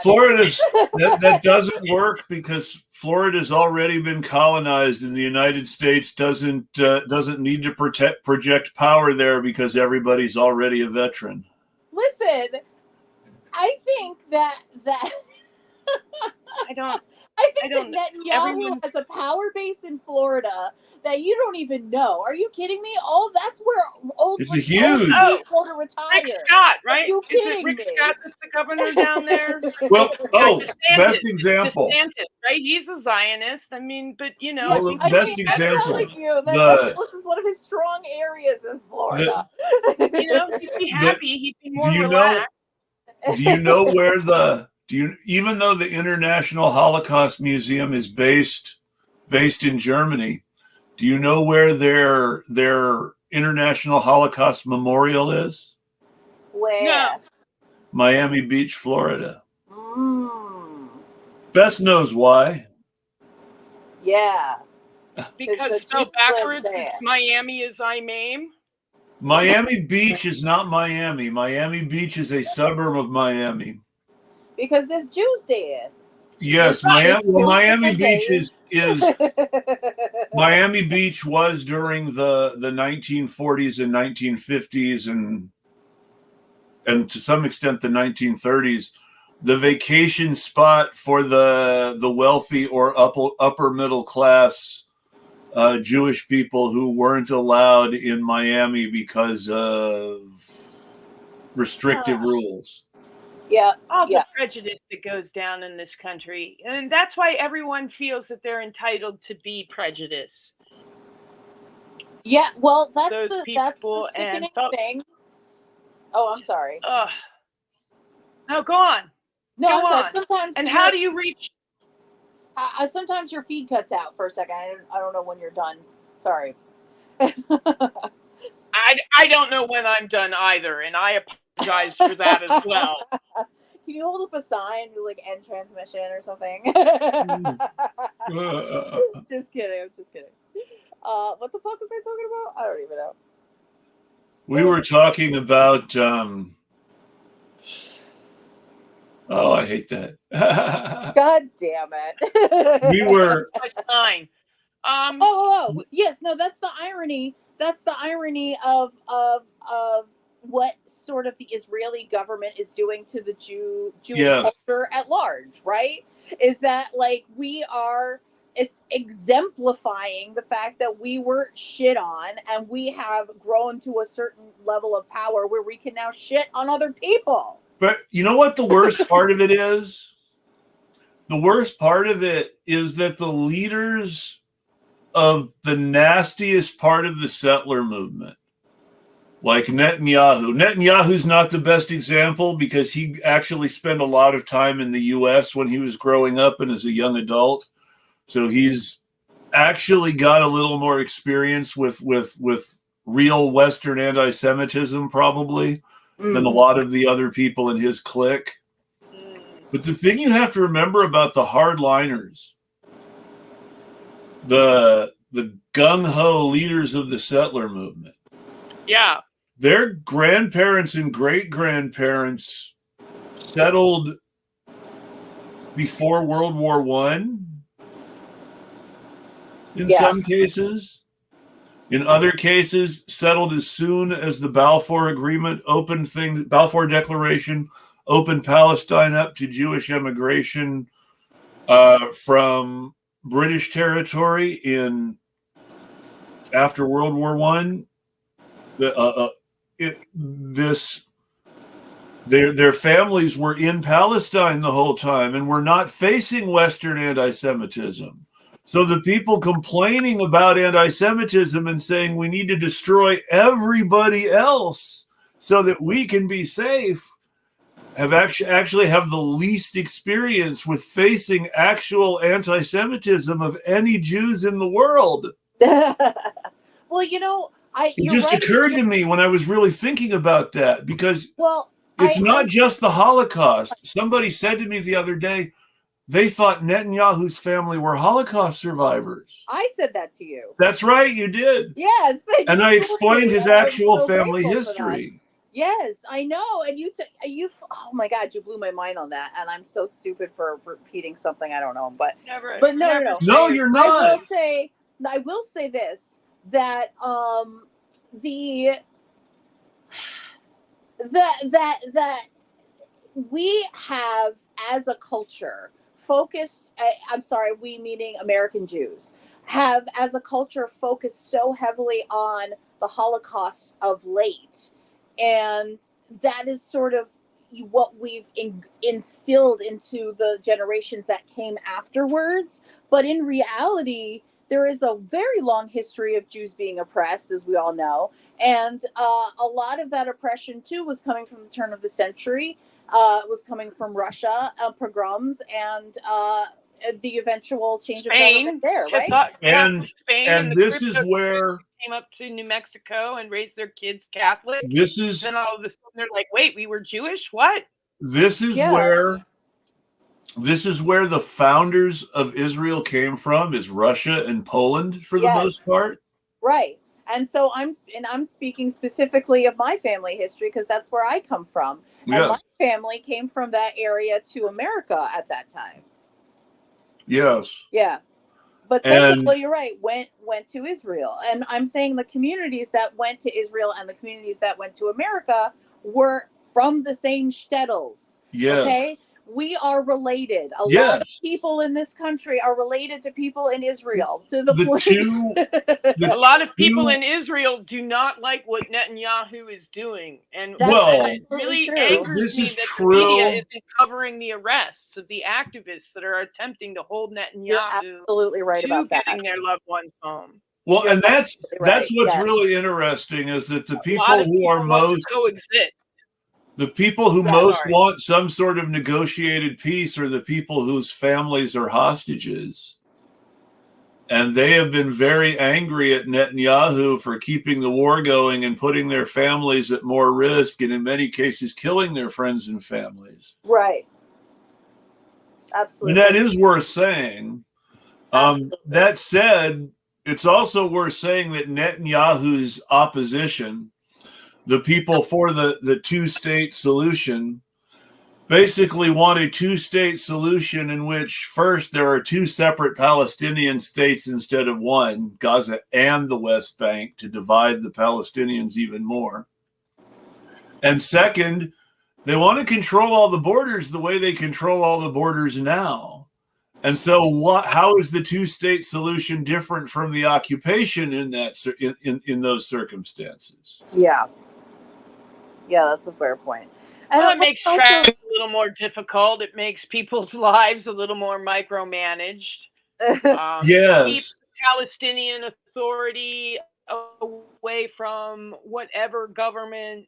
Florida's that doesn't work because Florida's already been colonized, and the United States doesn't need to project power there because everybody's already a veteran. Listen, I think that I think that Netanyahu has a power base in Florida that you don't even know. Are you kidding me? That's where old it's huge. Go to retire. Rick Scott, right? Are you kidding Rick me? Scott that's the governor down there? Well, best example. DeSantis, right? He's a Zionist. I mean, but best example. I'm telling you that this is one of his strong areas is Florida. He'd be happy. He'd be more relaxed. Do you know where even though the International Holocaust Museum is based in Germany, do you know where their International Holocaust Memorial is? Where? No. Miami Beach, Florida. Bess knows why. Yeah. Because spelled backwards, Miami is IMAME. Miami Beach is not Miami. Miami Beach is a suburb of Miami. Because there's Jews there. Yes, Miami Beach is Miami Beach was during the 1940s and 1950s and to some extent the 1930s, the vacation spot for the wealthy or upper middle class Jewish people who weren't allowed in Miami because of restrictive rules. Yeah. All the prejudice that goes down in this country. And that's why everyone feels that they're entitled to be prejudiced. Yeah, well, that's the sickening thing. Oh, I'm sorry. No, go on. No, go I'm sorry. on. Sometimes. And how do you reach? Sometimes your feed cuts out for a second. I don't know when you're done. Sorry. I I don't know when I'm done either, and I apologize for that as well. Can you hold up a sign to like end transmission or something? Just kidding. I'm just kidding. What the fuck was I talking about? I don't even know. We were talking about. Oh, I hate that. God damn it. We were. Fine. Oh, yes. No, that's the irony. That's the irony of what sort of the Israeli government is doing to the Jewish culture at large, right? Is that like we are exemplifying the fact that we were shit on and we have grown to a certain level of power where we can now shit on other people. But you know what the worst part of it is? The worst part of it is that the leaders of the nastiest part of the settler movement, like Netanyahu's not the best example because he actually spent a lot of time in the U.S. when he was growing up and as a young adult. So he's actually got a little more experience with real Western anti-Semitism probably than a lot of the other people in his clique. But the thing you have to remember about the hardliners, the gung-ho leaders of the settler movement, their grandparents and great-grandparents settled before World War I in some cases. In other cases, settled as soon as the Balfour Agreement Balfour Declaration opened Palestine up to Jewish immigration from British territory after World War I. Their families were in Palestine the whole time and were not facing Western anti-Semitism. So the people complaining about anti-Semitism and saying we need to destroy everybody else so that we can be safe have actually have the least experience with facing actual anti-Semitism of any Jews in the world. Well, you know, it just occurred to me when I was really thinking about that because it's not just the Holocaust. Somebody said to me the other day, they thought Netanyahu's family were Holocaust survivors. I said that to you. That's right, you did. Yes. And I explained his actual family history. Yes, I know. And you, oh my God, you blew my mind on that. And I'm so stupid for repeating something I don't know. But no. No, you're not. I will say this, that that we have as a culture focused, we meaning American Jews, have as a culture focused so heavily on the Holocaust of late. And that is sort of what we've instilled into the generations that came afterwards. But in reality, there is a very long history of Jews being oppressed, as we all know. And a lot of that oppression, too, was coming from the turn of the century. It was coming from Russia, pogroms, and the eventual change of government there, right? And this is where came up to New Mexico and raised their kids Catholic. Then all of a sudden they're like, "Wait, we were Jewish? What?" This is where the founders of Israel came from, is Russia and Poland for the most part. Right. And so I'm speaking specifically of my family history because that's where I come from. And my family came from that area to America at that time. Yes. Yeah. But some people, you're right, went to Israel. And I'm saying the communities that went to Israel and the communities that went to America were from the same shtetls. Yeah. Okay? We are related. A lot of people in this country are related to people in Israel. To the point. A lot of people in Israel do not like what Netanyahu is doing, and it really angers me that the media isn't covering the arrests of the activists that are attempting to hold Netanyahu. You're absolutely right about that. Getting their loved ones home. Well, and that's what's really interesting is that the people who are most coexist. The people who most want some sort of negotiated peace are the people whose families are hostages. And they have been very angry at Netanyahu for keeping the war going and putting their families at more risk, and in many cases killing their friends and families. Right. Absolutely. And that is worth saying. That said, it's also worth saying that Netanyahu's opposition, the people for the two-state solution, basically want a two-state solution in which first there are two separate Palestinian states instead of one, Gaza and the West Bank, to divide the Palestinians even more. And second, they want to control all the borders the way they control all the borders now. And so how is the two-state solution different from the occupation in those circumstances? Yeah. Yeah, that's a fair point. Well, it makes travel a little more difficult. It makes people's lives a little more micromanaged. Yes. Keeps the Palestinian Authority away from whatever government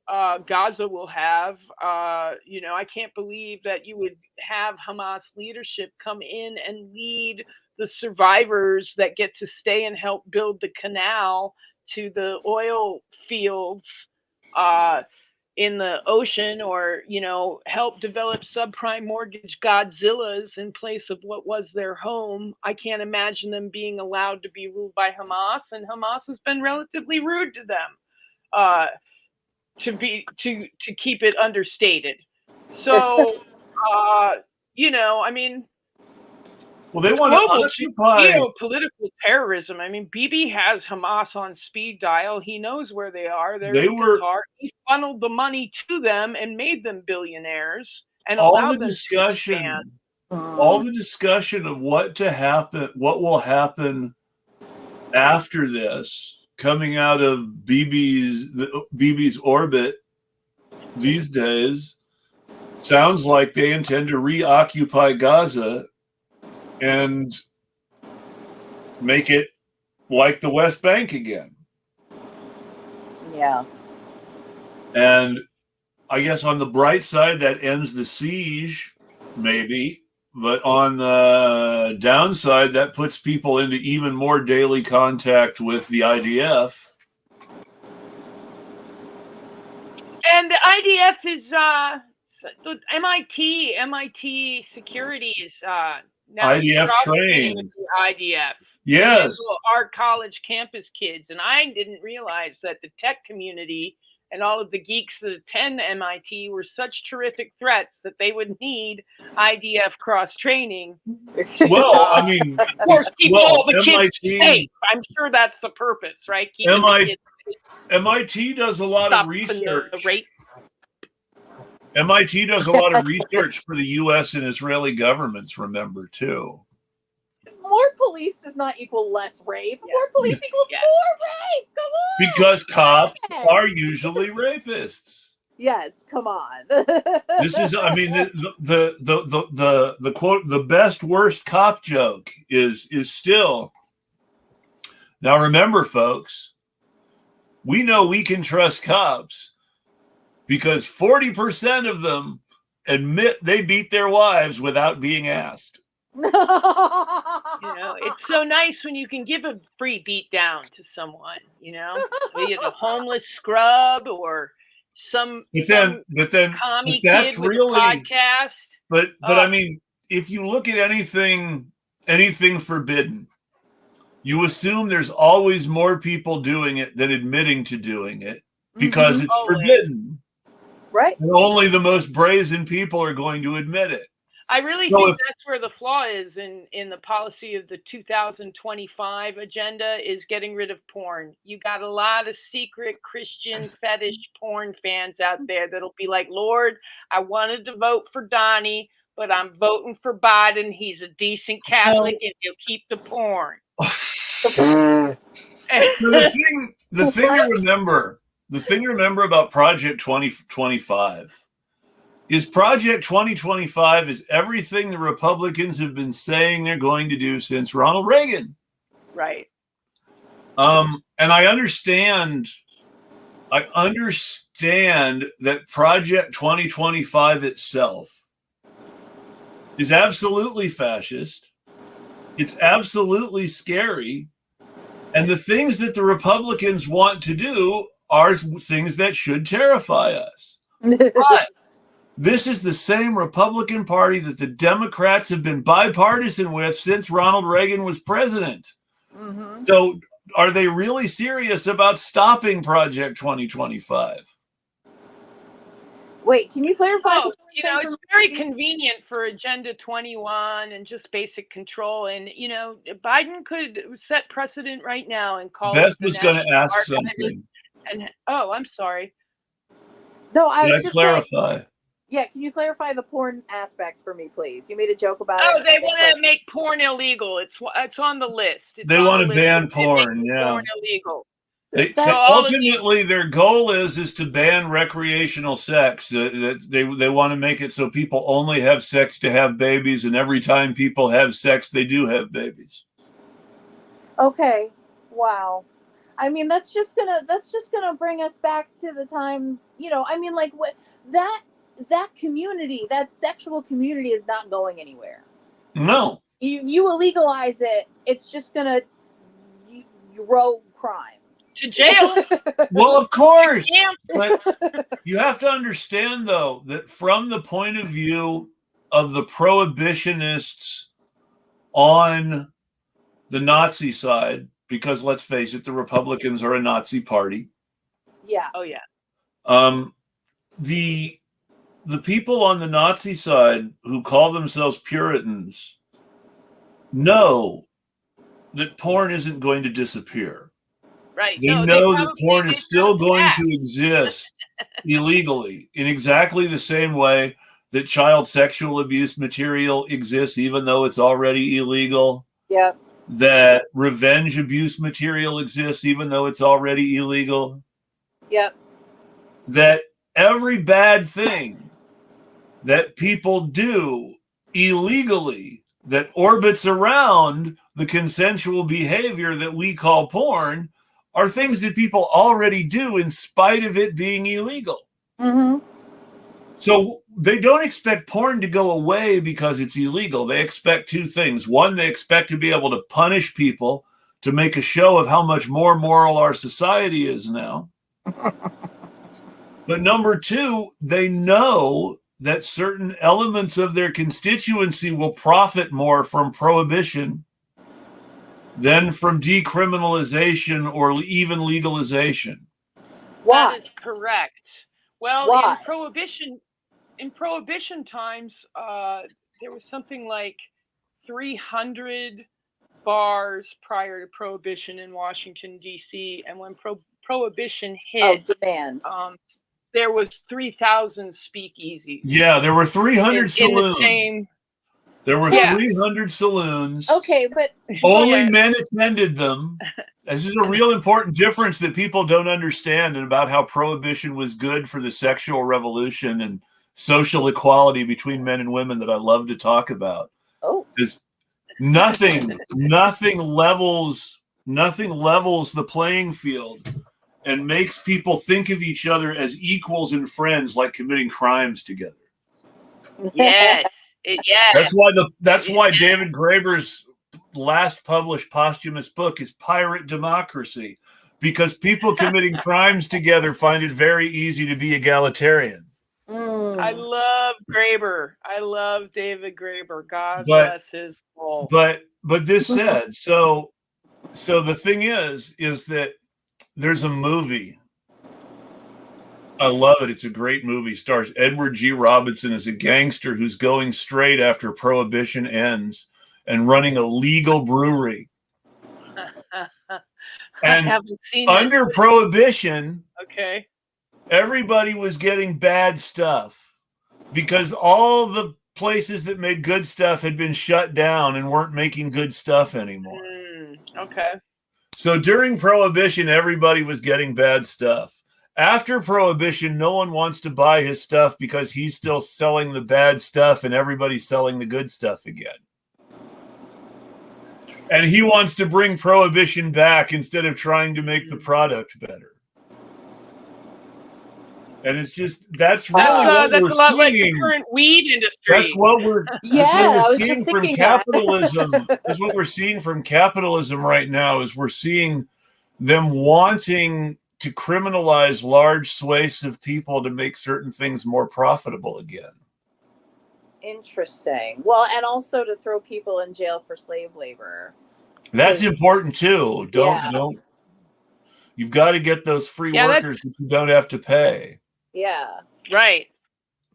Gaza will have. I can't believe that you would have Hamas leadership come in and lead the survivors that get to stay and help build the canal to the oil fields in the ocean, or help develop subprime mortgage Godzillas in place of what was their home. I can't imagine them being allowed to be ruled by Hamas, and Hamas has been relatively rude to them, to keep it understated. So well, they want to occupy geopolitical terrorism. I mean, Bibi has Hamas on speed dial. He knows where they are. He funneled the money to them and made them billionaires. And all the discussion of what will happen after this, coming out of Bibi's orbit these days, sounds like they intend to reoccupy Gaza and make it like the West Bank again. Yeah. And I guess on the bright side, that ends the siege, maybe. But on the downside, that puts people into even more daily contact with the IDF. And the IDF is MIT security is now IDF trained. IDF. Yes. Our college campus kids. And I didn't realize that the tech community and all of the geeks that attend MIT were such terrific threats that they would need IDF cross training. Well, I mean, of course, keep all the kids safe. I'm sure that's the purpose, right? MIT does a lot of research. MIT does a lot of research for the U.S. and Israeli governments, remember, too. More police does not equal less rape. Yeah. More police equals more rape. Come on. Because cops are usually rapists. Yes, come on. This is, I mean, the quote, the best worst cop joke is still. Now remember, folks, we know we can trust cops because 40% of them admit they beat their wives without being asked. It's so nice when you can give a free beat down to someone, be it a homeless scrub or some commie that's kid with really a podcast. But I mean, if you look at anything forbidden, you assume there's always more people doing it than admitting to doing it because it's forbidden. Right. And only the most brazen people are going to admit it. I really think that's where the flaw is in the policy of the 2025 agenda is getting rid of porn. You got a lot of secret Christian fetish porn fans out there that'll be like, Lord, I wanted to vote for Donnie, but I'm voting for Biden. He's a decent Catholic and he'll keep the porn. So the thing to remember about Project 2025 is Project 2025 is everything the Republicans have been saying they're going to do since Ronald Reagan. Right. And I understand that Project 2025 itself is absolutely fascist. It's absolutely scary. And the things that the Republicans want to do are things that should terrify us. But this is the same Republican Party that the Democrats have been bipartisan with since Ronald Reagan was president. Mm-hmm. So are they really serious about stopping Project 2025? Wait, can you clarify? Oh, it's very convenient for Agenda 21 and just basic control. And, Biden could set precedent right now and call Bess it the was going to National ask Archives. something. And I'm sorry. No, I Can was I just clarify? yeah, can you clarify the porn aspect for me, please? You made a joke about Oh, it. they want to make porn illegal. It's on the list. They want to ban porn, Porn illegal. Ultimately, their goal is to ban recreational sex. They want to make it so people only have sex to have babies, and every time people have sex, they do have babies. Okay, wow. I mean, that's just gonna bring us back to the time. Like what that community, that sexual community, is not going anywhere. No. You illegalize it, it's just gonna grow crime. To jail. Well, of course. But you have to understand, though, that from the point of view of the prohibitionists on the Nazi side, because let's face it, the Republicans are a Nazi party. Yeah. Oh, yeah. The people on the Nazi side who call themselves Puritans know that porn isn't going to disappear. Right. They know that porn is still going to exist illegally in exactly the same way that child sexual abuse material exists, even though it's already illegal. Yeah. That revenge abuse material exists, even though it's already illegal. Yep. That every bad thing that people do illegally that orbits around the consensual behavior that we call porn are things that people already do in spite of it being illegal. Mm-hmm. So they don't expect porn to go away because it's illegal. They expect two things. One, they expect to be able to punish people to make a show of how much more moral our society is now. But number two, they know that certain elements of their constituency will profit more from prohibition than from decriminalization or even legalization. Why? That is correct. Well, Why? in prohibition times, there was something like 300 bars prior to prohibition in Washington, D.C. And when prohibition hit, demand. There was 3,000 speakeasies. Yeah, there were 300 saloons. There were 300 saloons. Okay, but only men attended them. This is a real important difference that people don't understand about how prohibition was good for the sexual revolution and social equality between men and women that I love to talk about. Oh, because nothing levels the playing field and makes people think of each other as equals and friends, like committing crimes together. Yes. That's why David Graeber's last published posthumous book is Pirate Democracy, because people committing crimes together find it very easy to be egalitarian. I love Graeber. I love David Graeber. God bless his soul. But this said, so the thing is that there's a movie. I love it. It's a great movie. Stars Edward G. Robinson as a gangster who's going straight after Prohibition ends and running a legal brewery. And I haven't seen under Prohibition, everybody was getting bad stuff because all the places that made good stuff had been shut down and weren't making good stuff anymore. So during Prohibition, everybody was getting bad stuff. After Prohibition, no one wants to buy his stuff because he's still selling the bad stuff and everybody's selling the good stuff again. And he wants to bring Prohibition back instead of trying to make the product better. And it's just that's really what that's we're a lot like the seeing. current weed industry. That's what we're Yeah, I was seeing just from thinking that. capitalism. That's what we're seeing from capitalism right now. Is we're seeing them wanting to criminalize large swathes of people to make certain things more profitable again. Interesting. Well, and also to throw people in jail for slave labor. That's important too. Don't. You've got to get those free workers that you don't have to pay. Yeah. Right.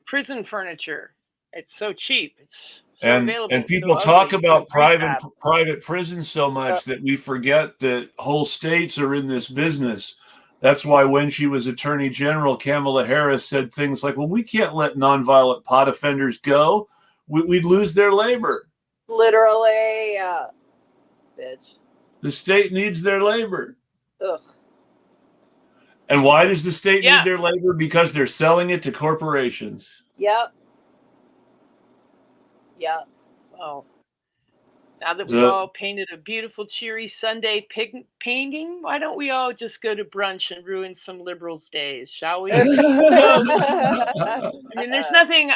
Prison furniture. It's so cheap. It's so available. And people talk about private prisons so much that we forget that whole states are in this business. That's why when she was Attorney General, Kamala Harris said things like, well, we can't let nonviolent pot offenders go. We'd lose their labor. Literally. Bitch. The state needs their labor. Ugh. And why does the state need their labor? Because they're selling it to corporations. Yep. Well, now that we've all painted a beautiful, cheery Sunday painting, why don't we all just go to brunch and ruin some liberals' days, shall we? I mean, there's nothing.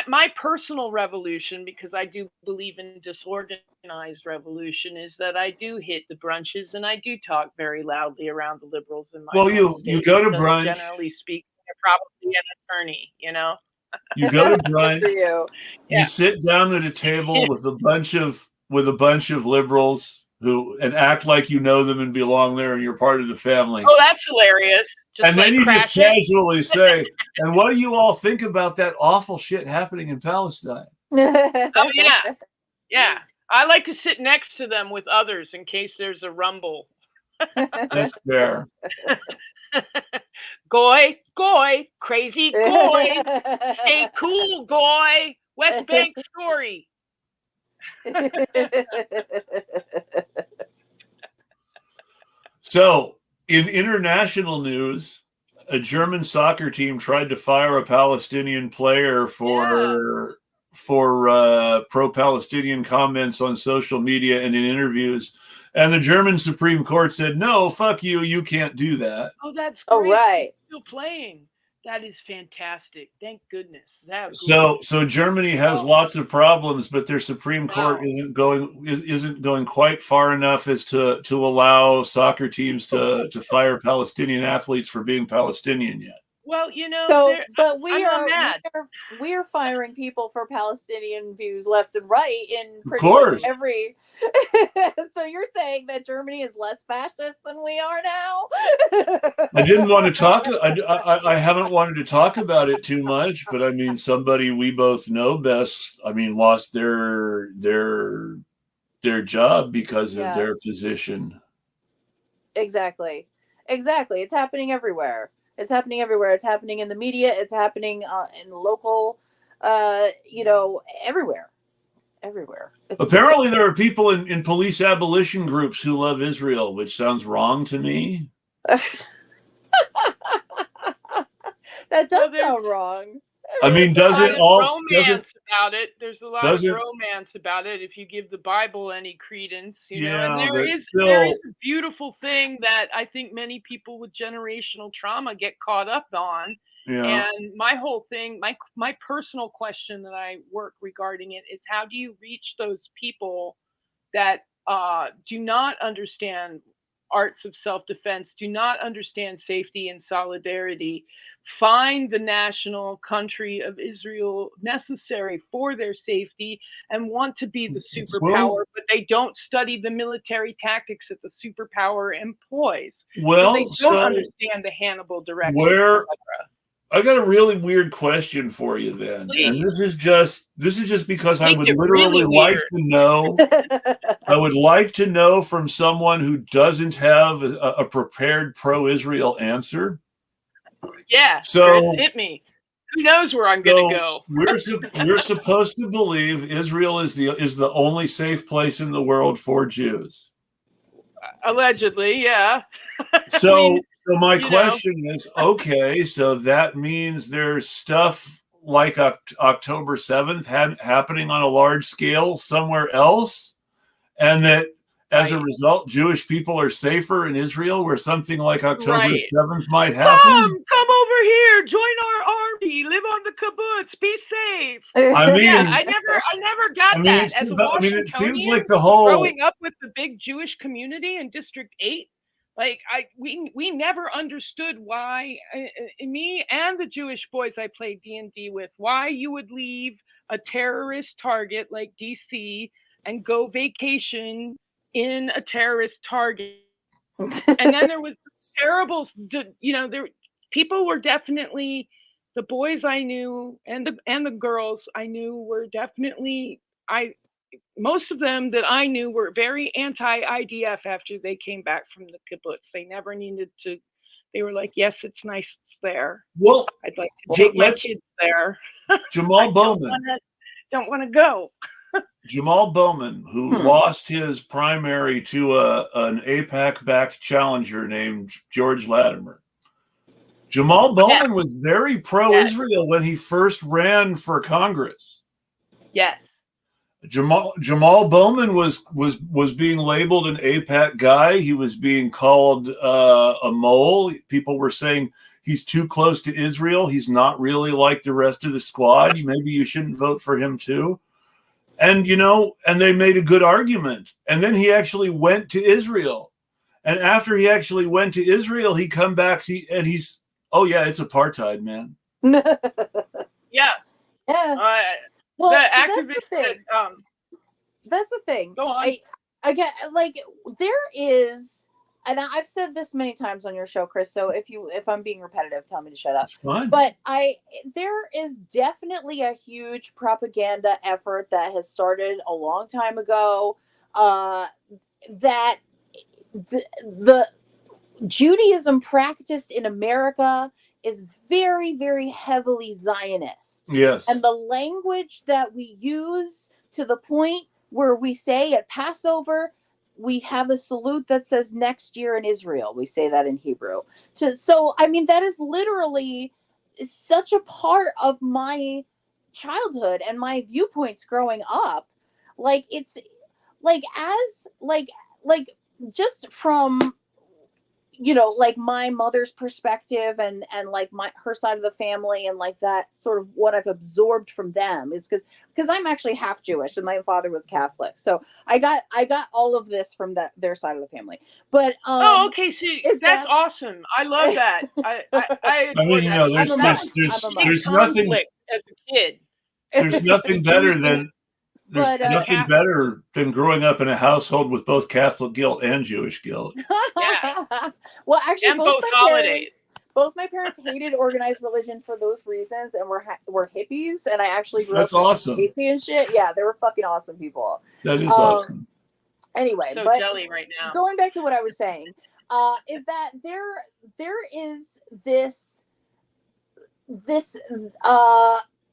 My personal revolution, because I do believe in disorganized revolution, is that I do hit the brunches and I do talk very loudly around the liberals in my. Well, you go to brunch. Generally speaking, they're probably an attorney, You go to brunch. You sit down at a table with a bunch of liberals and act like you know them and belong there and you're part of the family. Oh, that's hilarious. And then you just casually say, and what do you all think about that awful shit happening in Palestine? Oh, yeah. Yeah. I like to sit next to them with others in case there's a rumble. That's fair. Goy, crazy goy. Stay cool, goy. West Bank story. So, in international news, a German soccer team tried to fire a Palestinian player for pro-Palestinian comments on social media and in interviews. And the German Supreme Court said, no, fuck you. You can't do that. Oh, that's great. Oh, right. Still playing. That is fantastic. Thank goodness. So Germany has lots of problems, but their Supreme Court isn't going quite far enough as to allow soccer teams to fire Palestinian athletes for being Palestinian yet. Well, but we are firing people for Palestinian views left and right in pretty much every. So you're saying that Germany is less fascist than we are now? I didn't want to talk. I haven't wanted to talk about it too much, but I mean, somebody we both know, Bess, lost their job because of their position. Exactly. It's happening everywhere. It's happening everywhere. It's happening in the media. It's happening in local, everywhere. Apparently, there are people in police abolition groups who love Israel, which sounds wrong to me. That does sound wrong. I mean, There's a lot of romance about it if you give the Bible any credence, And there is a beautiful thing that I think many people with generational trauma get caught up on. Yeah. And my whole thing, my personal question that I work regarding it is, how do you reach those people that do not understand arts of self-defense, do not understand safety and solidarity, find the national country of Israel necessary for their safety, and want to be the superpower, but they don't study the military tactics that the superpower employs. So they don't understand the Hannibal directive. I got a really weird question for you then. Please. And this is just because I would literally like to know. I would like to know from someone who doesn't have a prepared pro-Israel answer. Yeah. So Chris, hit me. Who knows where I'm going to go? We're supposed to believe Israel is the only safe place in the world for Jews. Allegedly, yeah. So my question is, okay, so that means there's stuff like October 7th happening on a large scale somewhere else, and that as a result, Jewish people are safer in Israel where something like October 7th might happen? Come over join our army, live on the kibbutz, be safe. I mean, Yeah, I never got that. As a it seems Washingtonian, like the whole growing up with the big Jewish community in District 8, like we never understood why me and the Jewish boys I played D&D with, why you would leave a terrorist target like DC and go vacation in a terrorist target. And then there was terrible, there people were definitely, the boys I knew and the girls I knew were definitely, most of them that I knew were very anti-IDF after they came back from the kibbutz. They never needed to. They were like, yes, it's nice it's there. Well, I'd like to take my kids there. Jamal Bowman. Don't want to go. Jamal Bowman, who lost his primary to an AIPAC-backed challenger named George Latimer. Jamal Bowman was very pro-Israel when he first ran for Congress. Yes. Jamal Bowman was being labeled an AIPAC guy. He was being called a mole. People were saying he's too close to Israel. He's not really like the rest of the squad. Maybe you shouldn't vote for him too. And, and they made a good argument. And then he actually went to Israel. And after he actually went to Israel, he come back and he's, oh yeah, it's apartheid, man. Yeah. Yeah. Well, the activist that's the thing. Go on. I get, like, there is, and I've said this many times on your show, Chris, so if I'm being repetitive, tell me to shut up. It's fine. But there is definitely a huge propaganda effort that has started a long time ago, that the Judaism practiced in America is very, very heavily Zionist. Yes. And the language that we use, to the point where we say at Passover, we have a salute that says next year in Israel. We say that in Hebrew. So, I mean, that is literally such a part of my childhood and my viewpoints growing up. Like, it's like, just from, like my mother's perspective and like her side of the family, and like that sort of what I've absorbed from them is because I'm actually half Jewish and my father was Catholic. So I got all of this from their side of the family. But okay, see, that's awesome. I love that. I mean, there's nothing as a kid. There's nothing better than nothing better than growing up in a household with both Catholic guilt and Jewish guilt. Yeah. Well, actually, and both holidays. Both my parents hated organized religion for those reasons, and were hippies. And I actually grew That's up awesome. Atheist and shit. Yeah, they were fucking awesome people. That is awesome. Anyway, so but jelly right now. Going back to what I was saying, is that there is this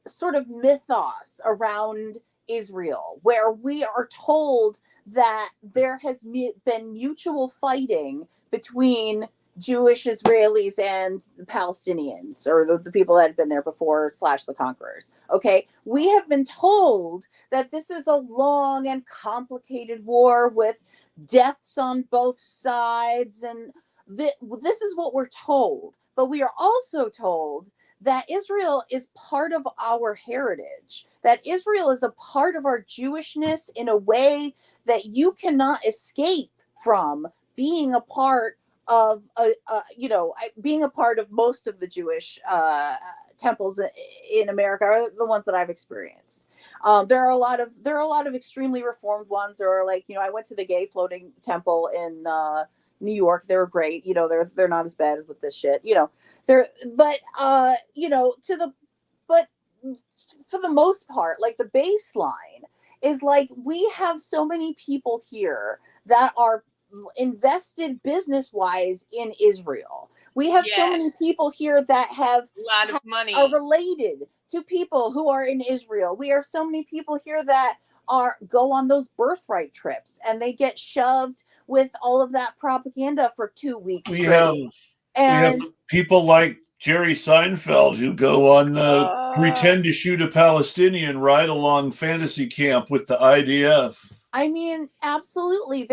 sort of mythos around Israel, where we are told that there has been mutual fighting between Jewish Israelis and the Palestinians, or the people that had been there before / the conquerors. Okay, we have been told that this is a long and complicated war with deaths on both sides, and this is what we're told. But we are also told that Israel is part of our heritage, that Israel is a part of our Jewishness in a way that you cannot escape from being a part of, being a part of most of the Jewish temples in America, are the ones that I've experienced. There are a lot of extremely reformed ones. There are, like, I went to the gay floating temple in New York. They were great. They're not as bad as with this shit. But for the most part, like, the baseline is like, we have so many people here that are invested business-wise in Israel. We have so many people here that have a lot of money, are related to people who are in Israel. We have so many people here that go on those birthright trips, and they get shoved with all of that propaganda for 2 weeks. We have people like Jerry Seinfeld who go on pretend to shoot a Palestinian right along fantasy camp with the IDF. I mean, absolutely.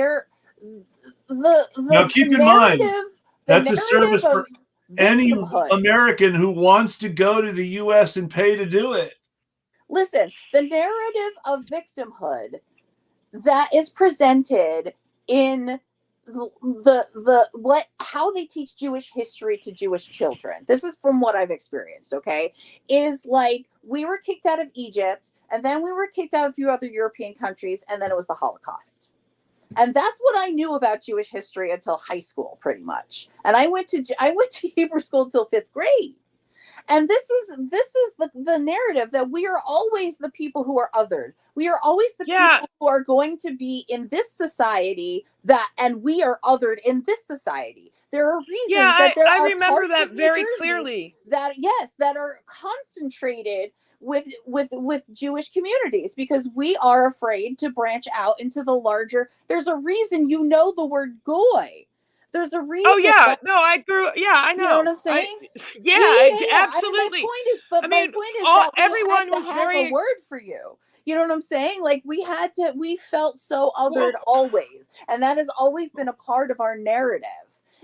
Now keep in mind, that's a service for any victimhood. American who wants to go to the U.S. and pay to do it. Listen, the narrative of victimhood that is presented in how they teach Jewish history to Jewish children. This is from what I've experienced, okay? Is like we were kicked out of Egypt, and then we were kicked out of a few other European countries, and then it was the Holocaust. And that's what I knew about Jewish history until high school, pretty much. And I went to Hebrew school until 5th grade. And this is the narrative that we are always the people who are othered. We are always the people who are going to be in this society and we are othered in this society. There are reasons that there are remember parts that of New very Jersey clearly. that are concentrated with Jewish communities because we are afraid to branch out into the larger. There's a reason the word goy. There's a reason. Oh yeah, no, I grew. Yeah, I know. You know what I'm saying? Absolutely. My point is that everyone had to have a word for you. You know what I'm saying? Like we felt so othered always, and that has always been a part of our narrative.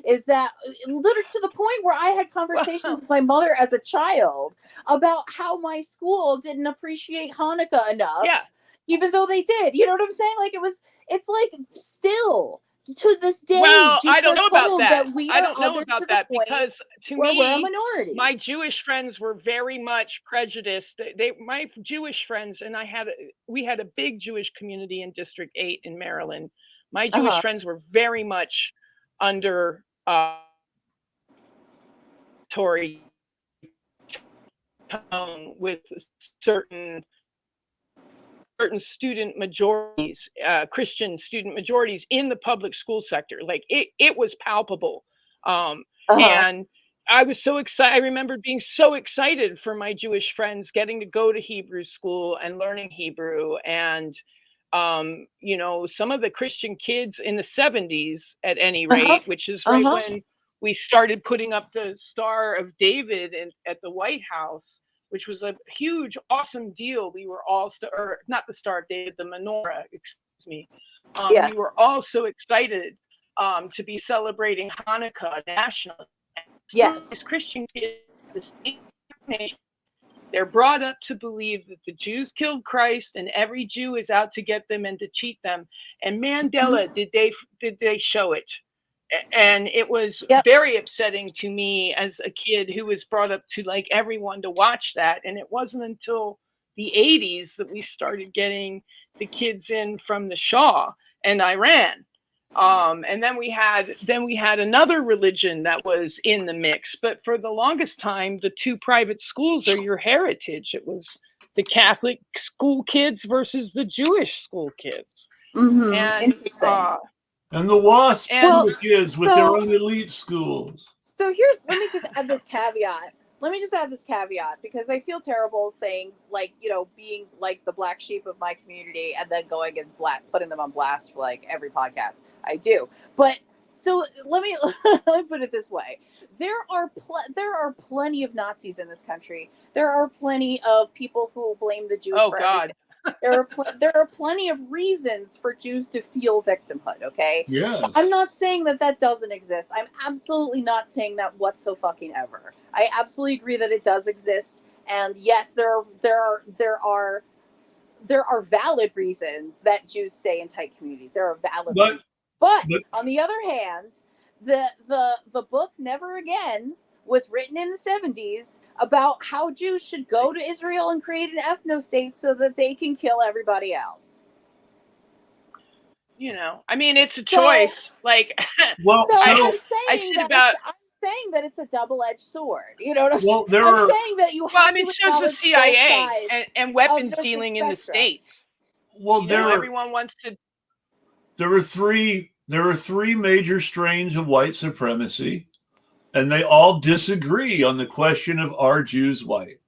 Is that literally to the point where I had conversations with my mother as a child about how my school didn't appreciate Hanukkah enough. Yeah. Even though they did. You know what I'm saying? Like it's like still to this day. Well, I don't know about that. I don't know about that because to me, we're a minority. My Jewish friends were very much prejudiced. My Jewish friends, and we had a big Jewish community in District 8 in Maryland. My Jewish friends were very much under Tory tone with certain student majorities, Christian student majorities in the public school sector. Like it was palpable. And I was so excited. I remember being so excited for my Jewish friends getting to go to Hebrew school and learning Hebrew. And, some of the Christian kids in the 70s at any rate, which is right when we started putting up the Star of David at the White House, which was a huge, awesome deal. We were all, or not the Star of David, the menorah, excuse me. We were all so excited to be celebrating Hanukkah nationally. Yes. These Christian kids, this nation, they're brought up to believe that the Jews killed Christ and every Jew is out to get them and to cheat them. And Mandela, did they show it? And it was very upsetting to me as a kid who was brought up to like everyone to watch that. And it wasn't until the 80s that we started getting the kids in from the Shah and Iran. And then we had another religion that was in the mix. But for the longest time, the two private schools are your heritage. It was the Catholic school kids versus the Jewish school kids. And the WASP kids with their own elite schools. So let me just add this caveat because I feel terrible saying being like the black sheep of my community and then going and putting them on blast for like every podcast I do. But so let me put it this way. There are plenty of Nazis in this country. There are plenty of people who blame the Jews for everything. There are plenty of reasons for Jews to feel victimhood, okay? Yes. I'm not saying that doesn't exist. I'm absolutely not saying that whatsoever. I absolutely agree that it does exist. And yes, there are valid reasons that Jews stay in tight communities. There are valid reasons. But on the other hand, the book Never Again was written in the 70s about how Jews should go to Israel and create an ethno-state so that they can kill everybody else. I mean, it's a choice. I'm saying that it's a double-edged sword. You know what I'm saying? I'm saying that you have to so does the CIA and weapons dealing in the States. Well, everyone wants to. There are three major strains of white supremacy. And they all disagree on the question of are Jews white.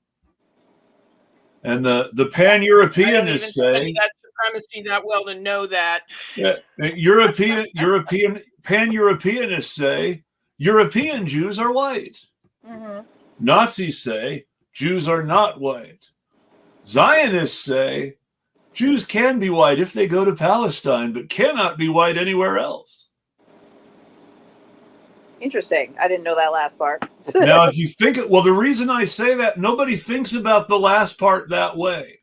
And the pan-Europeanists say that supremacy that well to know that. Yeah, pan-Europeanists say European Jews are white. Mm-hmm. Nazis say Jews are not white. Zionists say Jews can be white if they go to Palestine, but cannot be white anywhere else. Interesting. I didn't know that last part. Now, if you think it, well, the reason I say that, nobody thinks about the last part that way.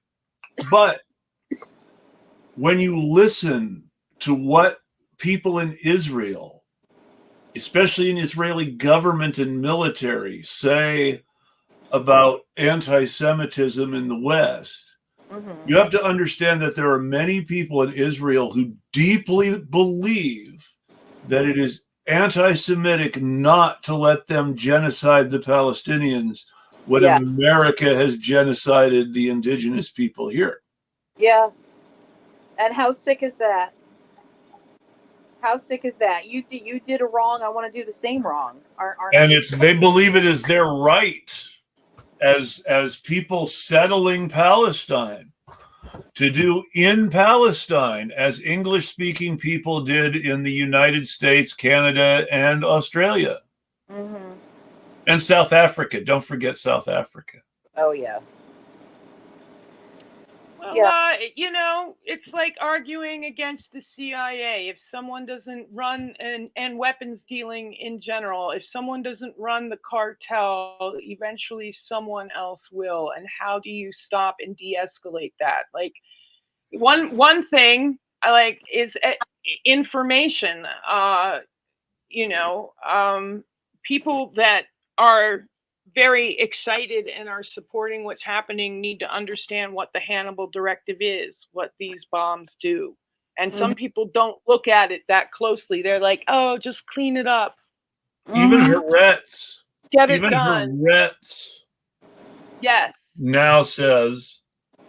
But when you listen to what people in Israel, especially in Israeli government and military, say about anti-Semitism in the West, you have to understand that there are many people in Israel who deeply believe that it is anti-Semitic not to let them genocide the Palestinians when America has genocided the indigenous people here. Yeah. And how sick is that? How sick is that? You did a wrong. I want to do the same wrong. And they believe it is their right as people settling Palestine to do in Palestine as English-speaking people did in the United States, Canada, and Australia. And South Africa. Don't forget South Africa. Oh, yeah. Well, it's like arguing against the CIA. If someone doesn't run and weapons dealing in general, if someone doesn't run the cartel, eventually someone else will. And how do you stop and de-escalate that? Like one thing I like is information. People that are very excited and are supporting what's happening need to understand what the Hannibal Directive is, what these bombs do. And some people don't look at it that closely. They're like, oh, just clean it up. Even Haaretz. Get it done. Haaretz yes. now says,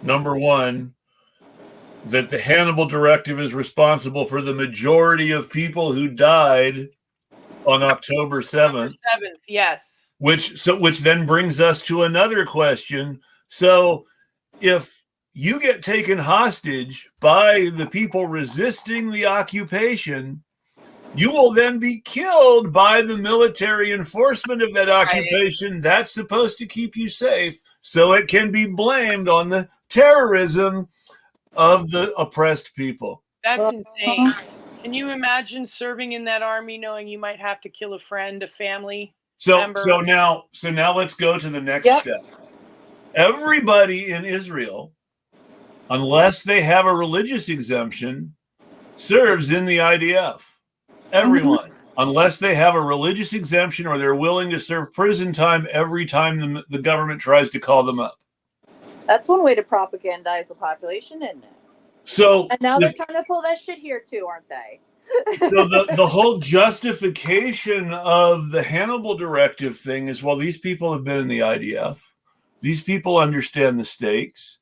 number one, that the Hannibal Directive is responsible for the majority of people who died on October 7th. Yes. Which then brings us to another question. So if you get taken hostage by the people resisting the occupation, you will then be killed by the military enforcement of that occupation. That's supposed to keep you safe, so it can be blamed on the terrorism of the oppressed people. That's insane. Can you imagine serving in that army knowing you might have to kill a friend, a family? So now let's go to the next step. Everybody in Israel, unless they have a religious exemption, serves in the IDF. Everyone, unless they have a religious exemption or they're willing to serve prison time every time the government tries to call them up. That's one way to propagandize the population, isn't it? So, and now they're trying to pull that shit here too, aren't they? So the whole justification of the Hannibal Directive thing is, well, these people have been in the IDF. These people understand the stakes.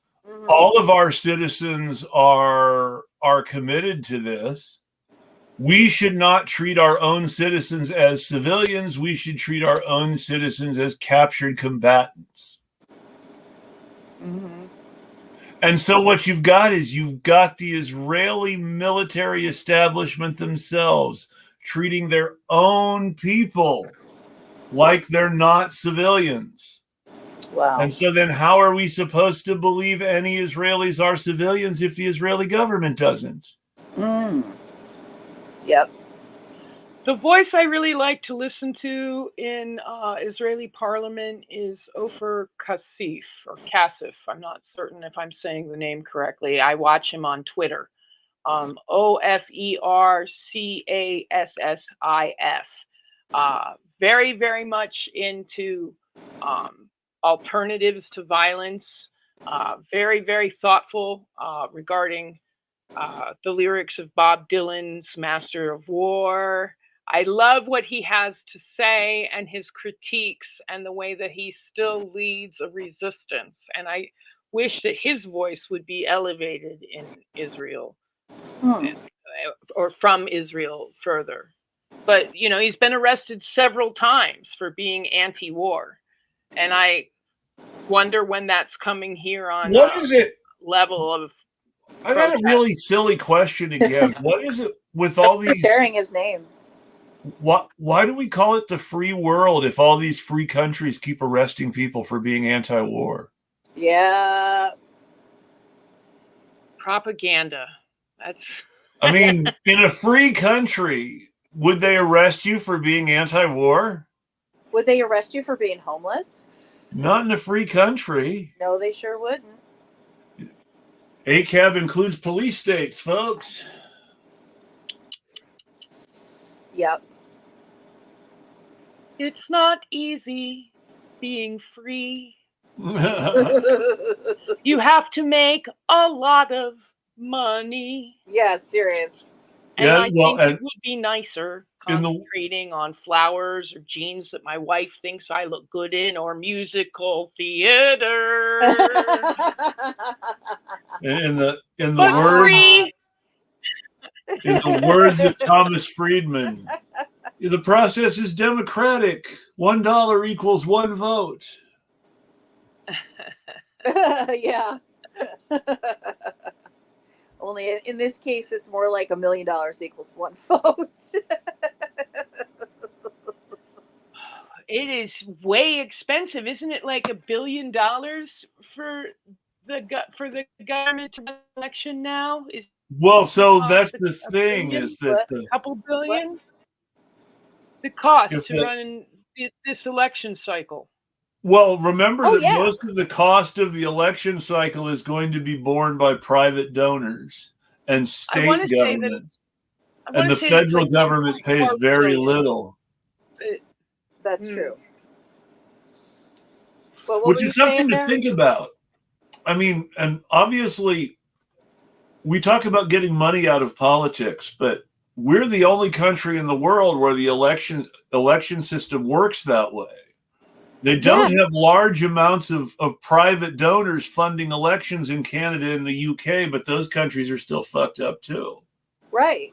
All of our citizens are committed to this. We should not treat our own citizens as civilians. We should treat our own citizens as captured combatants. And so what you've got the Israeli military establishment themselves treating their own people like they're not civilians. Wow. And so then how are we supposed to believe any Israelis are civilians if the Israeli government doesn't? Yep. The voice I really like to listen to in Israeli parliament is Ofer Kassif, or Kassif. I'm not certain if I'm saying the name correctly. I watch him on Twitter. OferCassif. Very, very much into alternatives to violence. Very, very thoughtful regarding the lyrics of Bob Dylan's Master of War. I love what he has to say and his critiques and the way that he still leads a resistance. And I wish that his voice would be elevated in Israel or from Israel further. But, he's been arrested several times for being anti-war. And I wonder when that's coming here on what is it level of I got a really silly question again. What is it with all these sharing his name? Why do we call it the free world if all these free countries keep arresting people for being anti-war? Yeah. Propaganda. I mean, in a free country, would they arrest you for being anti-war? Would they arrest you for being homeless? Not in a free country. No, they sure wouldn't. ACAB includes police states, folks. Yep. It's not easy being free. You have to make a lot of money. Yeah, serious. And Yeah, I well, think it would be nicer in the- concentrating on flowers or jeans that my wife thinks I look good in, or musical theater. in the But words free. in the words of Thomas Friedman, the process is democratic. $1 equals 1 vote. Yeah. Only in this case, it's more like $1 million equals 1 vote. It is way expensive, isn't it? Like $1 billion for the government election now? Is Well, so cost that's a the thing billion? is that A couple billion? The cost If to the- run this election cycle. well, remember Oh, that yeah. most of the cost of the election cycle is going to be borne by private donors and state wanna say that- governments. I And wanna the say it's federal like government pays 1.4 very billion. little. That's Hmm. true. But what Which were you is something saying to there? think about. I mean, and obviously, we talk about getting money out of politics, but we're the only country in the world where the election system works that way. They don't have large amounts of private donors funding elections in Canada and the UK, but those countries are still fucked up too. Right.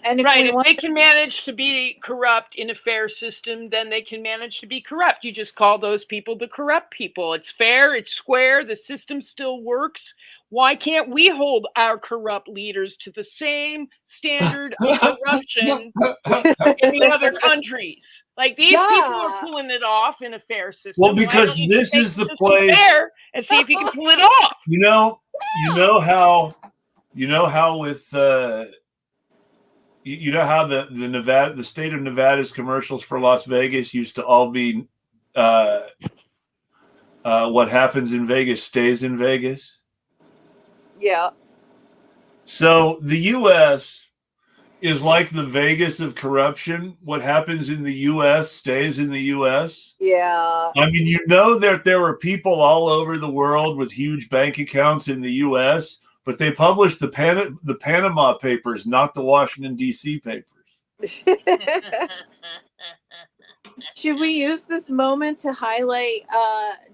And if Right, we if want they can manage to be corrupt in a fair system, then they can manage to be corrupt. You just call those people the corrupt people. It's fair, it's square, the system still works. Why can't we hold our corrupt leaders to the same standard of corruption in the other countries? Like, these people are pulling it off in a fair system. Well, Why because don't you this make is the system place. fair and see if you can pull it off. You know how with you know how the state of Nevada's commercials for Las Vegas used to all be what happens in Vegas stays in Vegas. Yeah. So the U.S. is like the Vegas of corruption. What happens in the U.S. stays in the U.S. Yeah. I mean, you know that there are people all over the world with huge bank accounts in the U.S., but they publish the Panama Papers, not the Washington, D.C. papers. Should we use this moment to highlight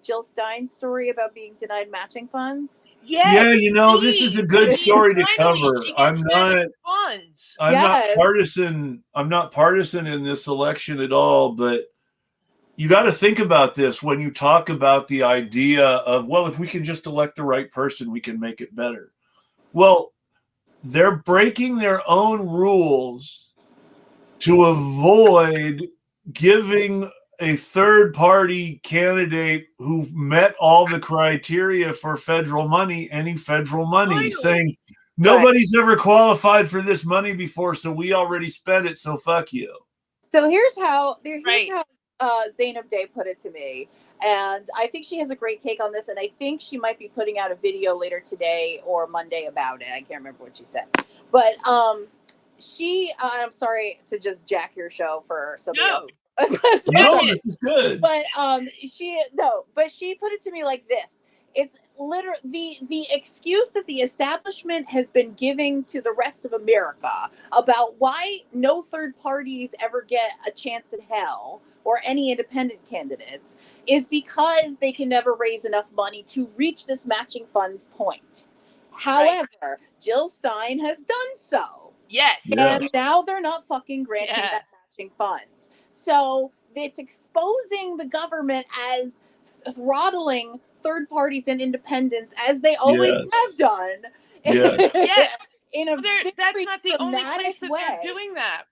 Jill Stein's story about being denied matching funds? Yes, Yeah, you know, this is a good story to finally, cover. she I'm gets not matching funds. not partisan. I'm not partisan in this election at all, but you got to think about this when you talk about the idea of, well, if we can just elect the right person, we can make it better. Well, they're breaking their own rules to avoid giving a third party candidate who met all the criteria for federal money any federal money, Finally. saying nobody's ever qualified for this money before, so we already spent it, so fuck you. So here's how Right. Zainab Day put it to me, and I think she has a great take on this, and I think she might be putting out a video later today or Monday about it. I can't remember what she said, but I'm sorry to just jack your show for somebody else. No, this is good. But she put it to me like this. It's literally the excuse that the establishment has been giving to the rest of America about why no third parties ever get a chance in hell, or any independent candidates, is because they can never raise enough money to reach this matching funds point. However, Jill Stein has done so. Yes. And now they're not fucking granting that matching funds. So it's exposing the government as throttling third parties and independents, as they always have done. Yes. In a that's not the only place that way. they're doing that.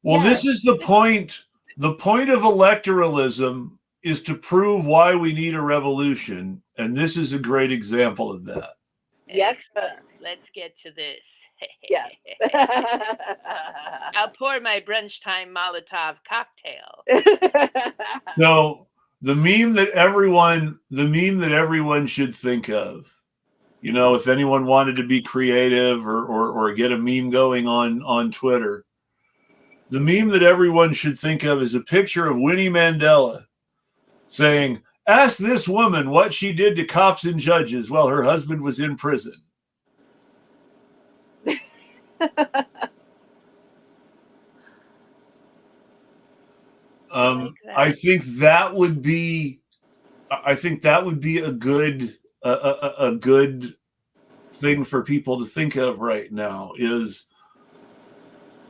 Well, this is the point. The point of electoralism is to prove why we need a revolution, and this is a great example of that. Yes, let's get to this. Yes. I'll pour my brunch time Molotov cocktail. So the meme that everyone should think of, if anyone wanted to be creative or get a meme going on Twitter, the meme that everyone should think of is a picture of Winnie Mandela saying, "Ask this woman what she did to cops and judges while her husband was in prison." I think that would be a good thing for people to think of right now, is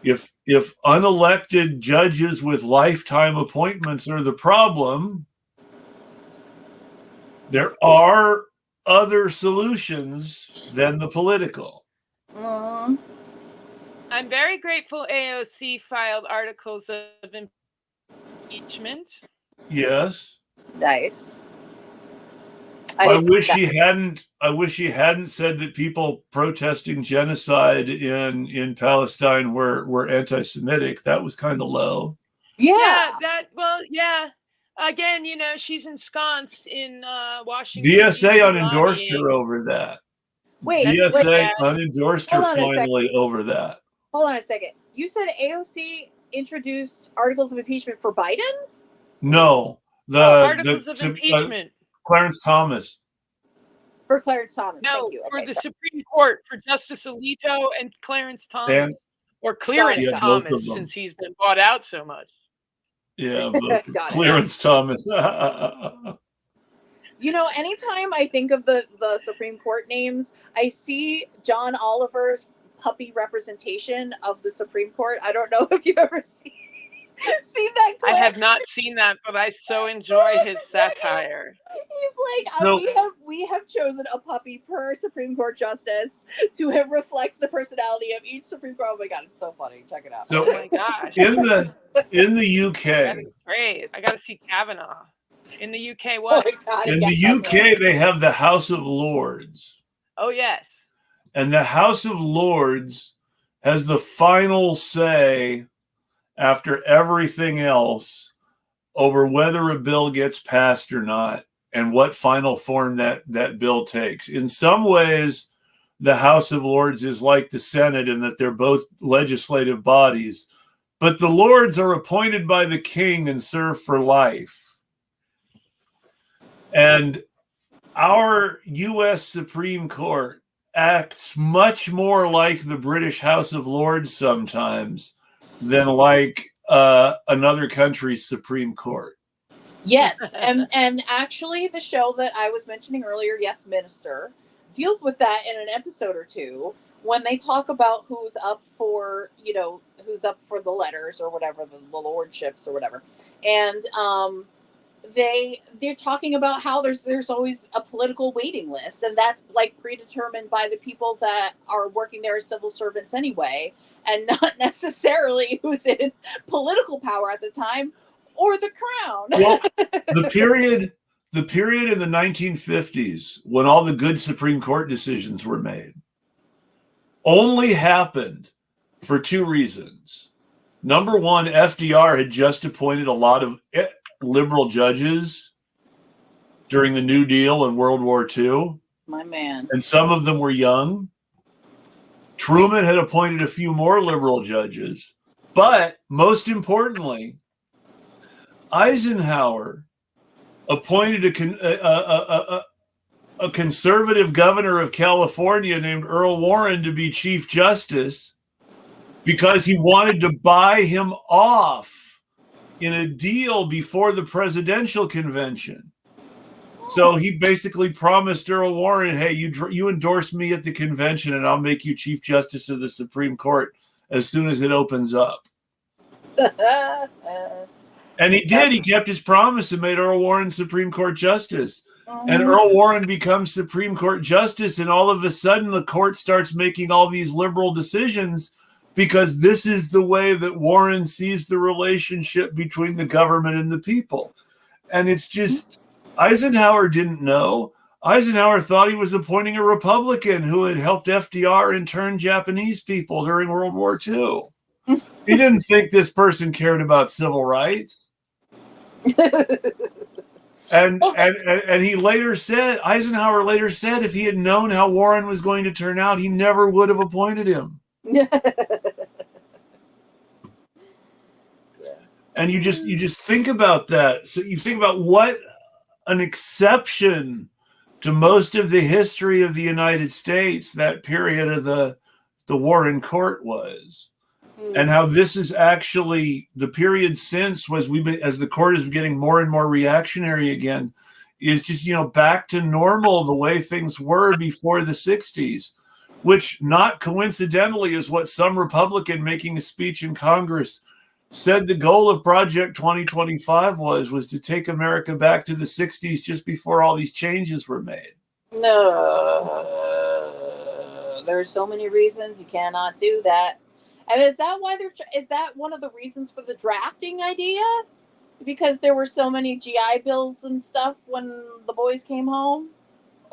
if unelected judges with lifetime appointments are the problem, there are other solutions than the political. Aww. I'm very grateful AOC filed articles of impeachment. Yes. Nice. I wish she hadn't said that people protesting genocide in Palestine were anti-Semitic. That was kind of low. Yeah. Again, she's ensconced in Washington. DSA unendorsed her over that. Wait, DSA unendorsed her finally over that. Hold on a second. You said AOC introduced articles of impeachment for Biden? No, articles of impeachment. Clarence Thomas. For Clarence Thomas. No, thank you. for Okay, the Supreme Court, for Justice Alito and Clarence Thomas. And, or Clarence Thomas, since he's been bought out so much. Yeah, Clarence Thomas. Anytime I think of the Supreme Court names, I see John Oliver's puppy representation of the Supreme Court. I don't know if you've ever seen that clip. I have not seen that, but I so enjoy his satire. He's like, we have chosen a puppy per Supreme Court justice to reflect the personality of each Supreme Court. Oh my God, it's so funny. Check it out. So, oh my gosh. In the UK. That is great. I got to see Kavanaugh. In the UK, what? Oh God, in the UK, they have the House of Lords. Oh, yes. And the House of Lords has the final say after everything else over whether a bill gets passed or not and what final form that bill takes. In some ways, the House of Lords is like the Senate in that they're both legislative bodies, but the Lords are appointed by the king and serve for life. And our U.S. Supreme Court acts much more like the British House of Lords sometimes than like another country's Supreme Court. Yes, and actually the show that I was mentioning earlier, Yes Minister, deals with that in an episode or two when they talk about who's up for the letters or whatever, the lordships or whatever. And they're talking about how there's always a political waiting list, and that's like predetermined by the people that are working there as civil servants anyway, and not necessarily who's in political power at the time or the crown. Well, the period in the 1950s when all the good Supreme Court decisions were made only happened for two reasons. Number one, FDR had just appointed a lot of liberal judges during the New Deal and World War II. My man. And some of them were young. Truman had appointed a few more liberal judges. But most importantly, Eisenhower appointed a conservative governor of California named Earl Warren to be Chief Justice because he wanted to buy him off in a deal before the presidential convention. So he basically promised Earl Warren, hey, you endorse me at the convention and I'll make you Chief Justice of the Supreme Court as soon as it opens up. And he did. He kept his promise and made Earl Warren Supreme Court Justice. And Earl Warren becomes Supreme Court Justice, and all of a sudden the court starts making all these liberal decisions because this is the way that Warren sees the relationship between the government and the people. And it's just, Eisenhower didn't know. Eisenhower thought he was appointing a Republican who had helped FDR intern Japanese people during World War II. He didn't think this person cared about civil rights. And he later said, Eisenhower later said, if he had known how Warren was going to turn out, he never would have appointed him. And you just think about that. So you think about what an exception to most of the history of the United States that period of the Warren Court was. And how this is actually the period since as the court is getting more and more reactionary again, is just, back to normal the way things were before the 60s, which not coincidentally is what some Republican making a speech in Congress said the goal of Project 2025 was to take America back to the 60s just before all these changes were made. No, there's so many reasons you cannot do that. And is that one of the reasons for the drafting idea? Because there were so many GI Bills and stuff when the boys came home?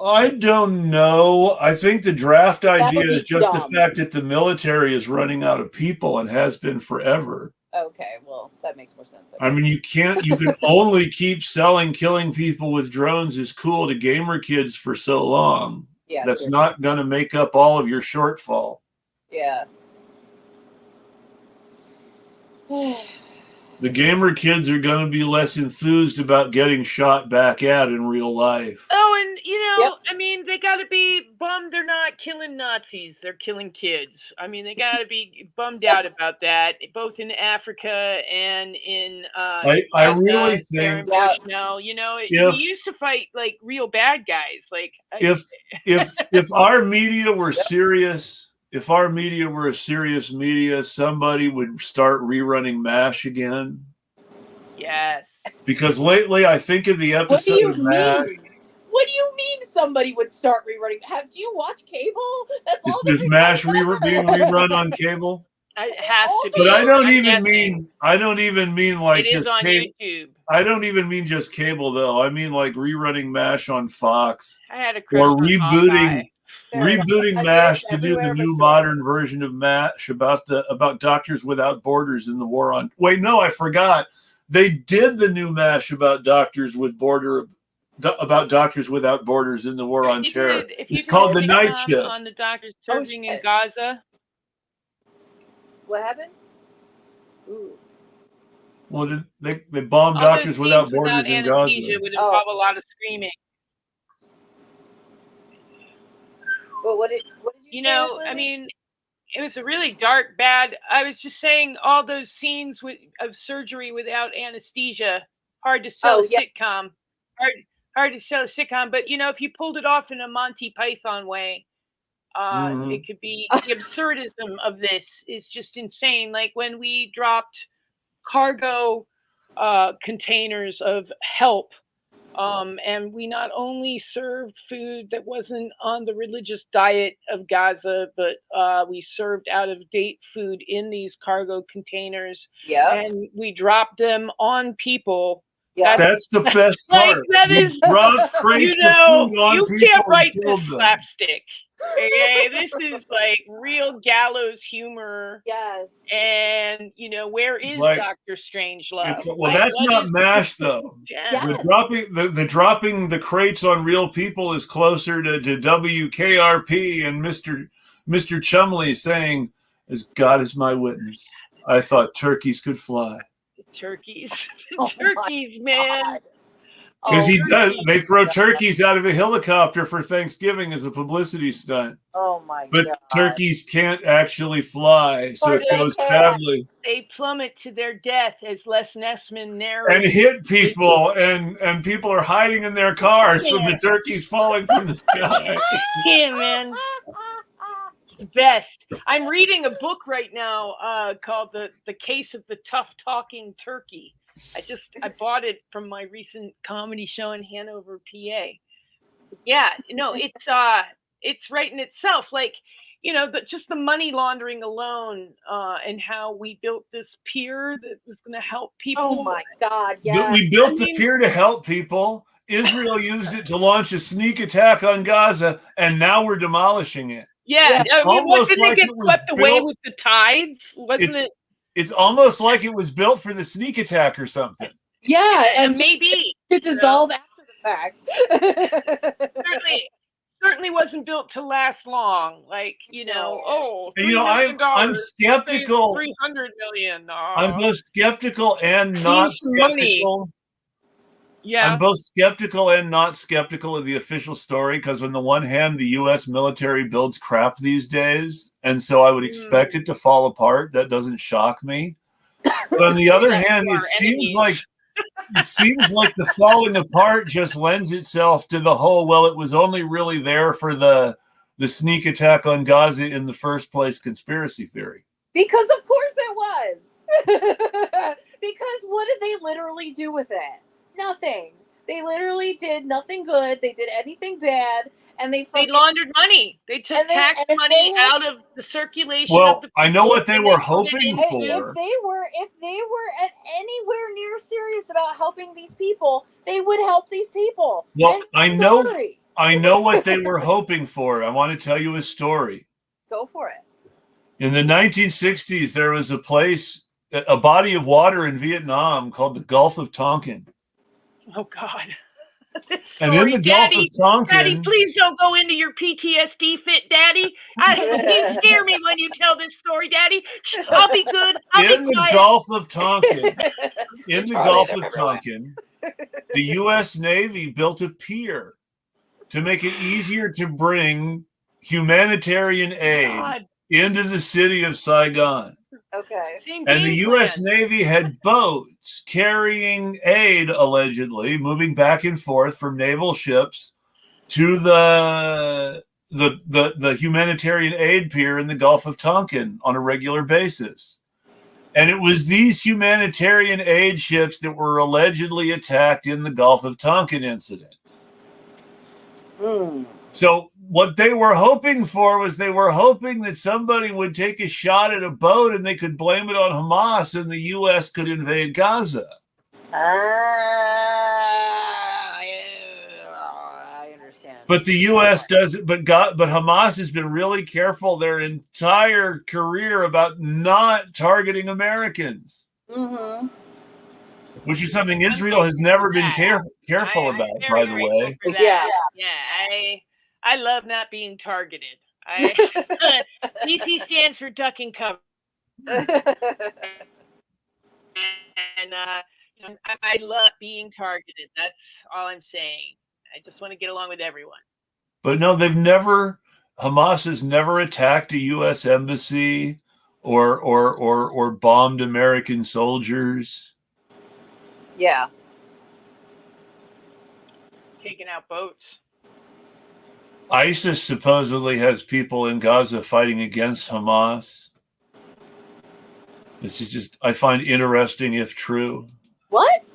I don't know. I think the draft idea is just the fact that the military is running out of people and has been forever. Okay, well, that makes more sense. I mean, you can only keep selling killing people with drones is cool to gamer kids for so long. Yeah, that's not going to make up all of your shortfall. Yeah. The gamer kids are going to be less enthused about getting shot back at in real life. Oh, and I mean, they got to be bummed they're not killing Nazis. They're killing kids. I mean, they got to be bummed out about that, both in Africa and in. I really think. We used to fight like real bad guys. Like if our media were serious. If our media were a serious media, somebody would start rerunning MASH again. Yes. Because lately, I think of the episode of MASH. What do you mean somebody would start rerunning? Do you watch cable? That's all. Is MASH being rerun on cable? It has to be. But I don't even mean like it just is on cable. YouTube. I don't even mean just cable though. I mean like rerunning MASH on Fox. I had a crush or on rebooting MASH to do the new modern version of MASH about Doctors Without Borders in the war on. Wait, no, I forgot. They did the new MASH about Doctors Without Borders in the war on terror. It's called The Night Shift. On the doctors serving in Gaza. What happened? Ooh. Well, they bombed Doctors Without Borders in Gaza. It would involve a lot of screaming. Well, what did you say? I mean, it was a really dark, bad. I was just saying all those scenes of surgery without anesthesia, hard to sell sitcom. Hard to sell a sitcom, but if you pulled it off in a Monty Python way, it could be. The absurdism of this is just insane. Like when we dropped cargo containers of help. And we not only served food that wasn't on the religious diet of Gaza, but we served out-of-date food in these cargo containers. Yeah. And we dropped them on people. Yeah. That's the best part. That is, you can't write this slapstick. Okay, this is like real gallows humor. Yes. And where is Dr. Strangelove? Well, that's not MASH though. Yes. The dropping the crates on real people is closer to WKRP and Mr. Chumley saying, "As God is my witness, I thought turkeys could fly." Turkeys, turkeys, man. Because he does. They throw turkeys out of a helicopter for Thanksgiving as a publicity stunt. Oh my god! But turkeys can't actually fly, so it goes badly. They plummet to their death, as Les Nessman narrates, and hit people, and people are hiding in their cars from the turkeys falling from the sky. Yeah, man. Best. I'm reading a book right now called the Case of the Tough Talking Turkey. I bought it from my recent comedy show in Hanover, PA. Yeah, it's writing itself. Like, just the money laundering alone, and how we built this pier that was going to help people. Oh my God! Yeah, We built the pier to help people. Israel used it to launch a sneak attack on Gaza, and now we're demolishing it. Yeah, I mean, almost wasn't like it get it was swept away built- with the tides? Wasn't it? It's almost like it was built for the sneak attack or something. Yeah, and maybe it dissolved after the fact. certainly wasn't built to last long. Like, $3 million, I'm skeptical. 300 million. I'm both skeptical and not skeptical. Yeah. I'm both skeptical and not skeptical of the official story, because on the one hand, the U.S. military builds crap these days, and so I would expect it to fall apart. That doesn't shock me. But on the other hand, it seems like the falling apart just lends itself to the whole, well, it was only really there for the sneak attack on Gaza in the first place conspiracy theory. Because of course it was. Because what did they literally do with it? Nothing. They literally did nothing good. They did anything bad, and they laundered money. They took tax money out of the circulation. Well, I know what they were hoping for. If they were at anywhere near serious about helping these people, they would help these people. Well, I know what they were hoping for. I want to tell you a story. Go for it. In the 1960s, there was a body of water in Vietnam called the Gulf of Tonkin. Oh, God. And in the Gulf of Tonkin... Daddy, please don't go into your PTSD fit, Daddy. You scare me when you tell this story, Daddy. I'll be good. In the Gulf of Tonkin, the U.S. Navy built a pier to make it easier to bring humanitarian aid into the city of Saigon. Okay. And the U.S. Navy had boats carrying aid, allegedly, moving back and forth from naval ships to the humanitarian aid pier in the Gulf of Tonkin on a regular basis. And it was these humanitarian aid ships that were allegedly attacked in the Gulf of Tonkin incident. So what they were hoping for was that somebody would take a shot at a boat and they could blame it on Hamas and the U.S. could invade Gaza. I understand. But the U.S. doesn't. But Hamas has been really careful their entire career about not targeting Americans, which is something Israel has never been careful about. By the way, yeah. I love not being targeted. DC stands for duck and cover. And I love being targeted. That's all I'm saying. I just want to get along with everyone. But no, Hamas has never attacked a U.S. embassy or bombed American soldiers. Yeah. Taking out boats. ISIS supposedly has people in Gaza fighting against Hamas. This is just, I find interesting if true. What?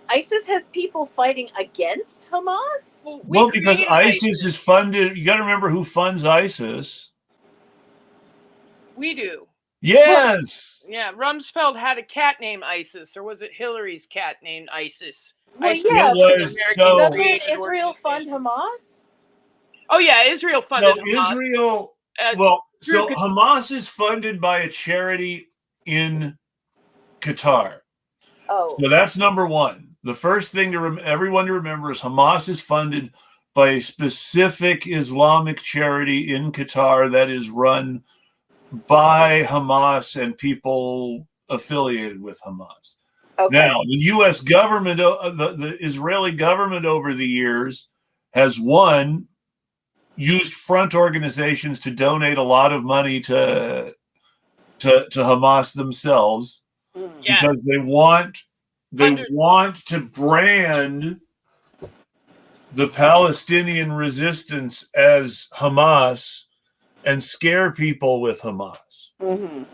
ISIS has people fighting against Hamas? Well, because ISIS is funded. You got to remember who funds ISIS. We do. Yes. Well, yeah, Rumsfeld had a cat named Isis, or was it Hillary's cat named Isis? Well, yeah. Doesn't Israel fund Hamas? Oh yeah, Israel funded Hamas. Israel. So Hamas is funded by a charity in Qatar. Oh. So that's number one. The first thing everyone to remember is Hamas is funded by a specific Islamic charity in Qatar that is run by Hamas and people affiliated with Hamas. Okay. Now, the U.S. government, the Israeli government over the years has used front organizations to donate a lot of money to Hamas themselves because they want to brand the Palestinian resistance as Hamas and scare people with Hamas. And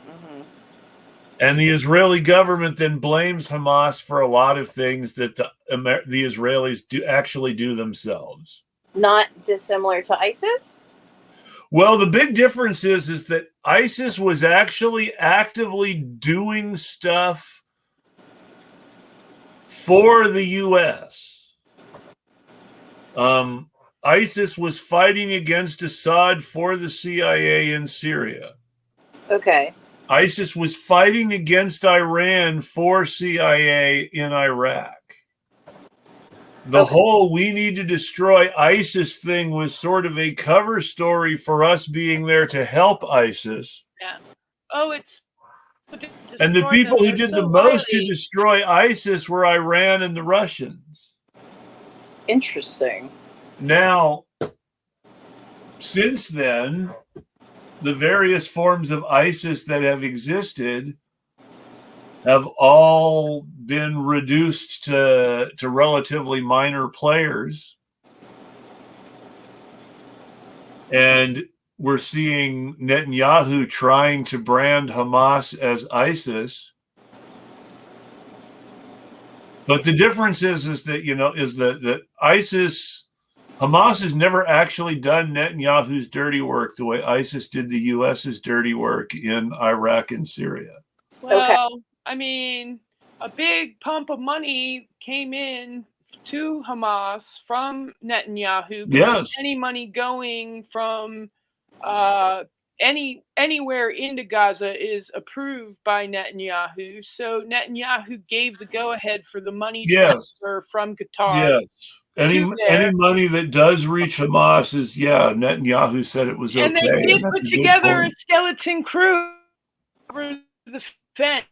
the Israeli government then blames Hamas for a lot of things that the Israelis actually do themselves. Not dissimilar to ISIS? Well, the big difference is that ISIS was actually actively doing stuff for the U.S. ISIS was fighting against Assad for the CIA in Syria. Okay. ISIS was fighting against Iran for CIA in Iraq. The whole "we need to destroy ISIS" thing was sort of a cover story for us being there to help ISIS. Yeah. Oh, And the people who did the most to destroy ISIS were Iran and the Russians. Interesting. Now, since then, the various forms of ISIS that have existed have all been reduced to relatively minor players. And we're seeing Netanyahu trying to brand Hamas as ISIS. But the difference is that ISIS, Hamas has never actually done Netanyahu's dirty work the way ISIS did the U.S.'s dirty work in Iraq and Syria. Well, I mean, a big pump of money came in to Hamas from Netanyahu. Yes. Any money going from anywhere into Gaza is approved by Netanyahu. So Netanyahu gave the go-ahead for the money transfer from Qatar. Yes. Any money that does reach Hamas is, Netanyahu said it was okay. And they did put together a skeleton crew over the fence.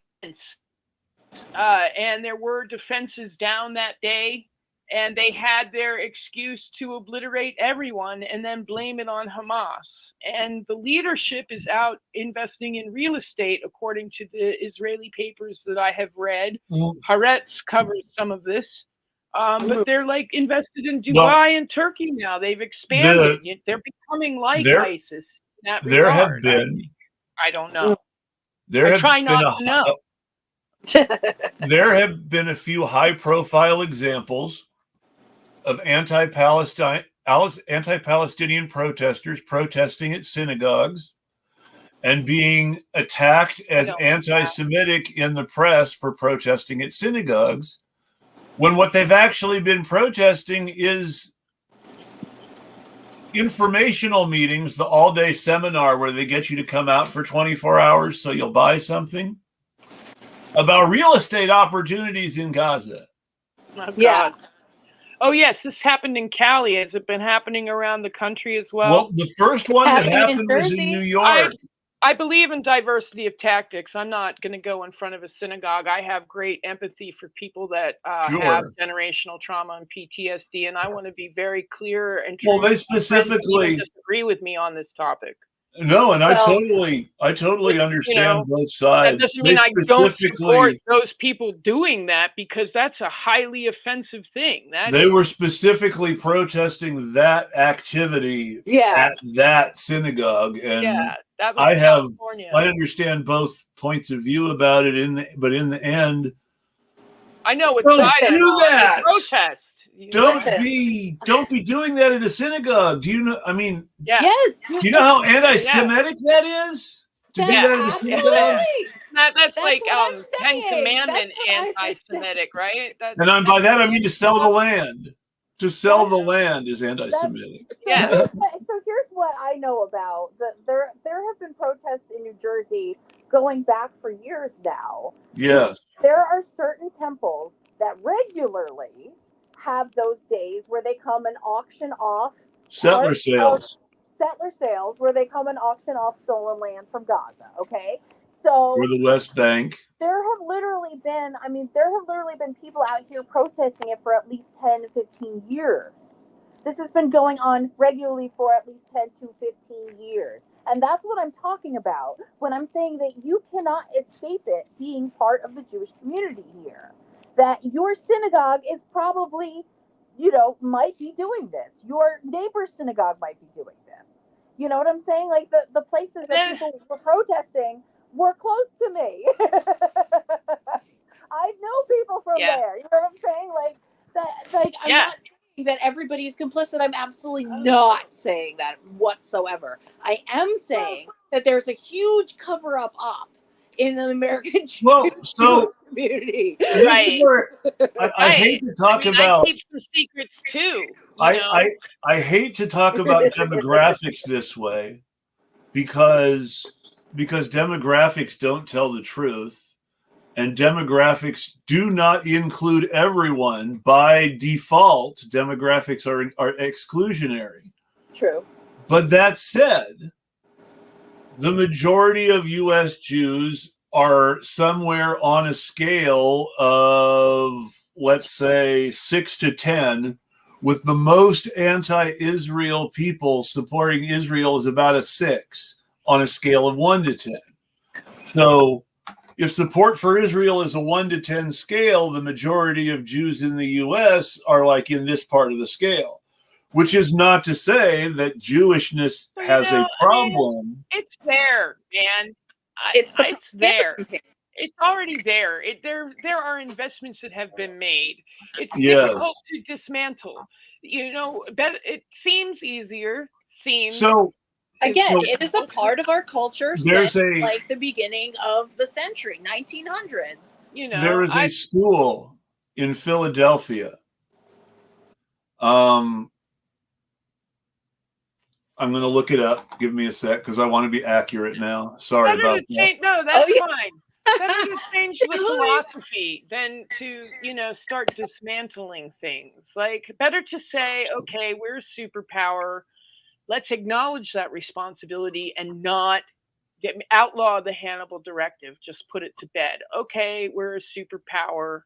And there were defenses down that day. And they had their excuse to obliterate everyone and then blame it on Hamas. And the leadership is out investing in real estate, according to the Israeli papers that I have read. Haaretz covers some of this. But they're like invested in Dubai and Turkey now. They've expanded. They're becoming like ISIS in that there regard. Have been. I don't know. I try not to know. There have been a few high-profile examples of anti-Palestinian protesters protesting at synagogues and being attacked as anti-Semitic in the press for protesting at synagogues, when what they've actually been protesting is informational meetings, the all-day seminar where they get you to come out for 24 hours so you'll buy something, about real estate opportunities in Gaza. Oh, God. Oh, yes, this happened in Cali. Has it been happening around the country as well? Well, the first one that happened was in New York. I believe in diversity of tactics. I'm not going to go in front of a synagogue. I have great empathy for people that have generational trauma and PTSD, and I want to be very clear and true. Well, they specifically disagree with me on this topic. No, and I totally understand both sides. That doesn't mean I don't support those people doing that, because that's a highly offensive thing. They were specifically protesting that activity at that synagogue, and that was California. I understand both points of view about it. But in the end, I know what side that protest. Don't be doing that at a synagogue. Do you know? I mean, yes. Do you know how anti-Semitic that is? To do that at a synagogue? That's like Ten Commandment anti-Semitic, right? And by that I mean to sell the land. To sell the land is anti-Semitic. So here's what I know about there have been protests in New Jersey going back for years now. Yes. There are certain temples that regularly have those days where they come and auction off settler sales where they come and auction off stolen land from Gaza. Okay, so or the West Bank. There have literally been people out here protesting it for at least 10 to 15 years. This has been going on regularly for at least 10 to 15 years. And that's what I'm talking about when I'm saying that you cannot escape it being part of the Jewish community here. That your synagogue is probably, might be doing this. Your neighbor's synagogue might be doing this. You know what I'm saying? Like the places that people were protesting were close to me. I know people from there. You know what I'm saying? Like that. Like I'm not saying that everybody is complicit. I'm absolutely not saying that whatsoever. I am saying that there's a huge cover up in the American Well, so community. this is Right. where I hate to talk I about. keep some secrets too. I hate to talk about demographics this way because demographics don't tell the truth, and demographics do not include everyone. By default, demographics are exclusionary. True. But that said, the majority of U.S. Jews are somewhere on a scale of, let's say, 6 to 10, with the most anti-Israel people supporting Israel is about a 6 on a scale of 1 to 10. So if support for Israel is a 1 to 10 scale, the majority of Jews in the U.S. are like in this part of the scale, which is not to say that Jewishness has a problem. It's there, man. It's there. It's already there. There are investments that have been made. It's Yes. difficult to dismantle. It seems easier. So again, it is a part of our culture there's since like the beginning of the century, 1900s. There is a school in Philadelphia. I'm going to look it up. Give me a sec because I want to be accurate now. Sorry about that. No, that's fine. Better to change the philosophy than to, start dismantling things. Like, better to say, okay, we're a superpower. Let's acknowledge that responsibility and not outlaw the Hannibal Directive. Just put it to bed. Okay, we're a superpower,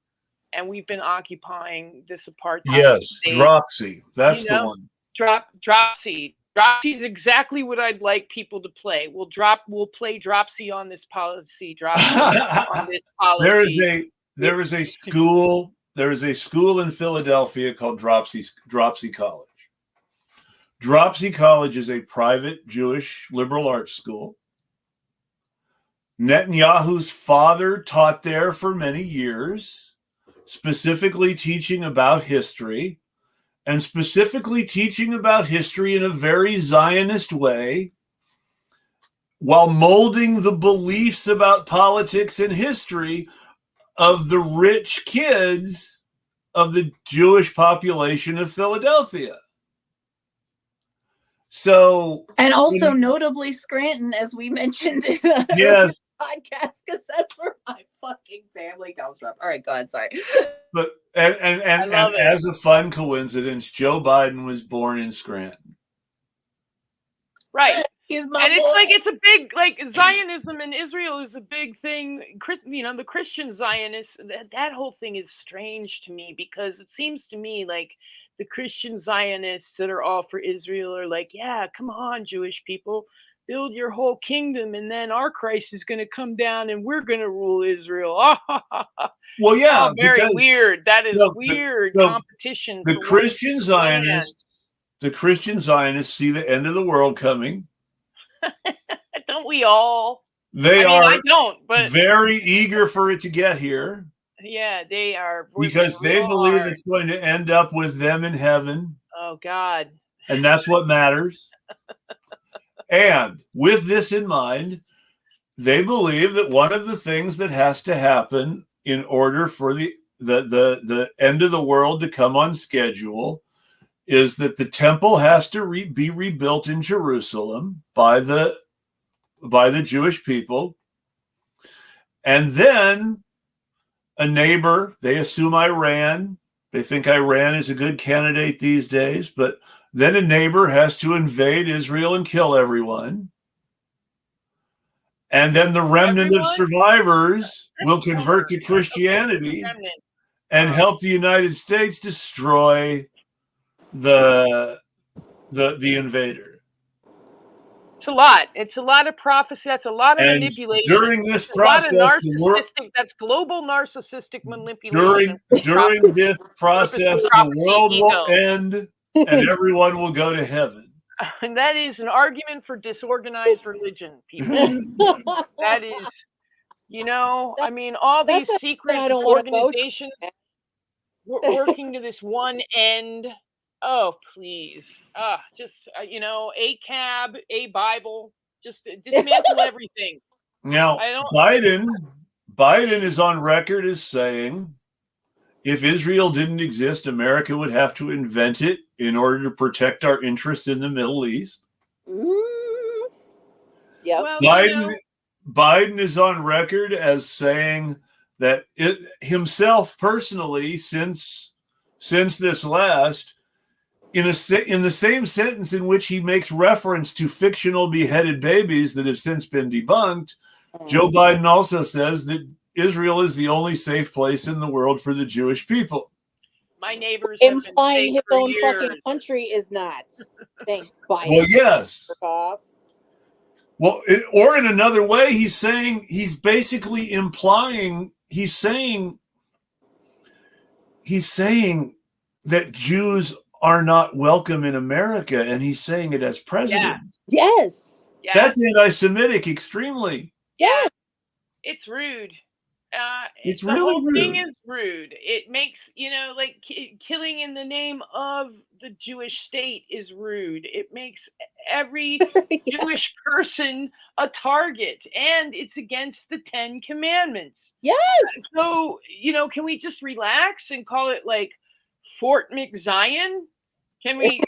and we've been occupying this apartheid. Yes, state. Dropsy. That's the one. Dropsy. Dropsy is exactly what I'd like people to play. We'll play Dropsy on this policy. Dropsy on this policy. There is a school. There is a school in Philadelphia called Dropsy College. Dropsy College is a private Jewish liberal arts school. Netanyahu's father taught there for many years, specifically teaching about history. And specifically teaching about history in a very Zionist way, while molding the beliefs about politics and history of the rich kids of the Jewish population of Philadelphia. So, and also notably Scranton, as we mentioned in the podcast, because that's where my fucking family comes from. All right, go ahead. Sorry. But and as a fun coincidence, Joe Biden was born in Scranton. Right. It's a big, Zionism in Israel is a big thing. The Christian Zionists, that whole thing is strange to me, because it seems to me like the Christian Zionists that are all for Israel are like, yeah, come on, Jewish people, build your whole kingdom, and then our Christ is going to come down and we're going to rule Israel. Well, yeah, very weird. That is weird competition. The Christian Zionists see the end of the world coming. Don't we all? I don't, but very eager for it to get here. Yeah, they are. Because they believe it's going to end up with them in heaven. Oh, God. And that's what matters. And with this in mind, they believe that one of the things that has to happen in order for the end of the world to come on schedule is that the temple has to be rebuilt in Jerusalem by the Jewish people. And then a neighbor, they assume Iran, they think Iran is a good candidate these days, but then a neighbor has to invade Israel and kill everyone. And then the remnant of survivors will convert to Christianity and help the United States destroy the invader. It's a lot of prophecy. That's a lot of manipulation. During this process, that's global narcissistic manipulation. During this process, the world will end and everyone will go to heaven. And that is an argument for disorganized religion, people. That is, all these secret organizations working to this one end. Oh, please. A cab, a Bible, just dismantle everything. Now, I don't. Biden is on record as saying if Israel didn't exist, America would have to invent it in order to protect our interests in the Middle East. Yep. Well, Biden is on record as saying that himself personally, since this last, in the same sentence in which he makes reference to fictional beheaded babies that have since been debunked, Joe Biden also says that Israel is the only safe place in the world for the Jewish people. my neighbors implying his own years. fucking country is not. Thanks, Biden. Well, yes. Well, or in another way, he's basically implying, he's saying that Jews are not welcome in America, and he's saying it as president. Yeah. Yes. Yeah. That's anti-Semitic, extremely. Yeah. It's rude. It's the really whole rude. thing is rude. It makes, like killing in the name of the Jewish state is rude. It makes every Jewish person a target, and it's against the 10 Commandments. Yes. So, can we just relax and call it like Fort McZion? Can we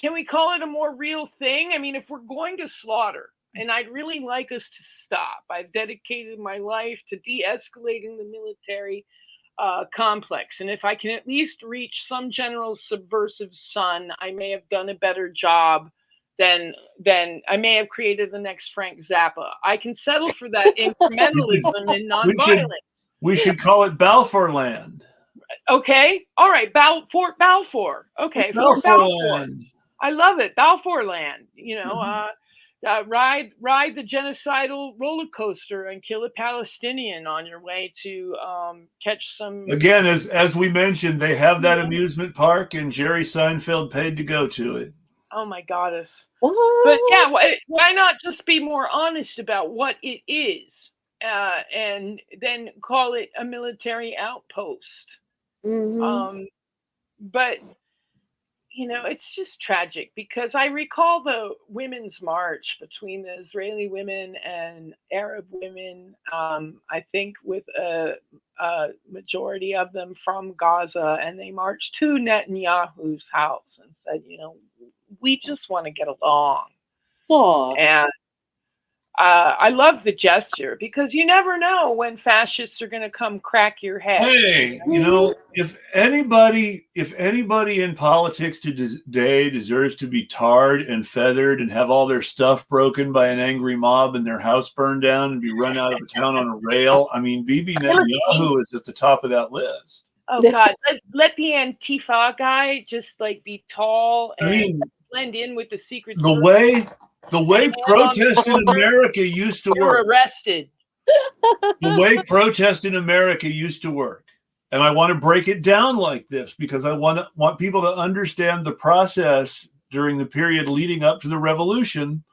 can we call it a more real thing? I mean, if we're going to slaughter, and I'd really like us to stop. I've dedicated my life to de-escalating the military complex. And if I can at least reach some general's subversive son, I may have done a better job than I may have created the next Frank Zappa. I can settle for that incrementalism and nonviolence. We should call it Balfour Land. Okay. All right. Fort Balfour. Okay. Fort Balfour. I love it. Balfour Land. Ride the genocidal roller coaster and kill a Palestinian on your way to catch some. Again, as we mentioned, they have that amusement park, and Jerry Seinfeld paid to go to it. Oh my goddess! What? But yeah, why not just be more honest about what it is, and then call it a military outpost? Mm-hmm. But it's just tragic, because I recall the women's march between the Israeli women and Arab women, I think with a majority of them from Gaza, and they marched to Netanyahu's house and said, we just want to get along. Aww. And I love the gesture, because you never know when fascists are going to come crack your head. Hey, if anybody in politics today deserves to be tarred and feathered and have all their stuff broken by an angry mob and their house burned down and be run out of town on a rail, I mean, Bibi Netanyahu is at the top of that list. Oh God, let the Antifa guy just be tall and blend in with the Secret Service. The way protest in America used to work. You're arrested. The way protest in America used to work. And I want to break it down like this, because I want people to understand the process during the period leading up to the revolution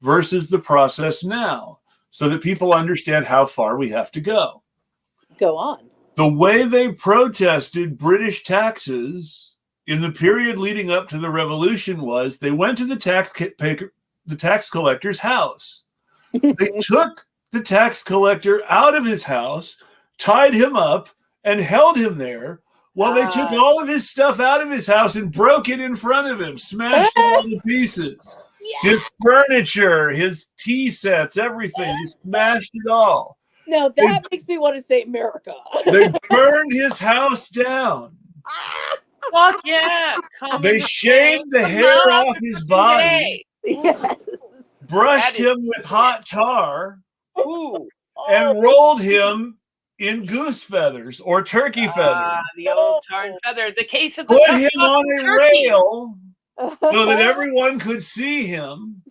versus the process now, so that people understand how far we have to go. Go on. The way they protested British taxes in the period leading up to the revolution was they went to the tax collector's house. They took the tax collector out of his house, tied him up, and held him there while they took all of his stuff out of his house and broke it in front of him, smashed it all to pieces. Yes. His furniture, his tea sets, everything. He smashed it all. Now that makes me want to say America. They burned his house down. Fuck yeah. They shaved the hair off his body. Yes. Brushed him with hot tar. Ooh. And rolled him in goose feathers or turkey feathers. The old tar and feather. The case of the put him on a rail so that everyone could see him.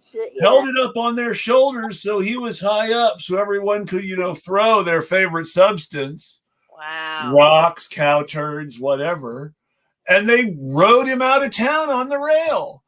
Held it up on their shoulders so he was high up, so everyone could, throw their favorite substance. Wow. Rocks, cow turds, whatever. And they rode him out of town on the rail.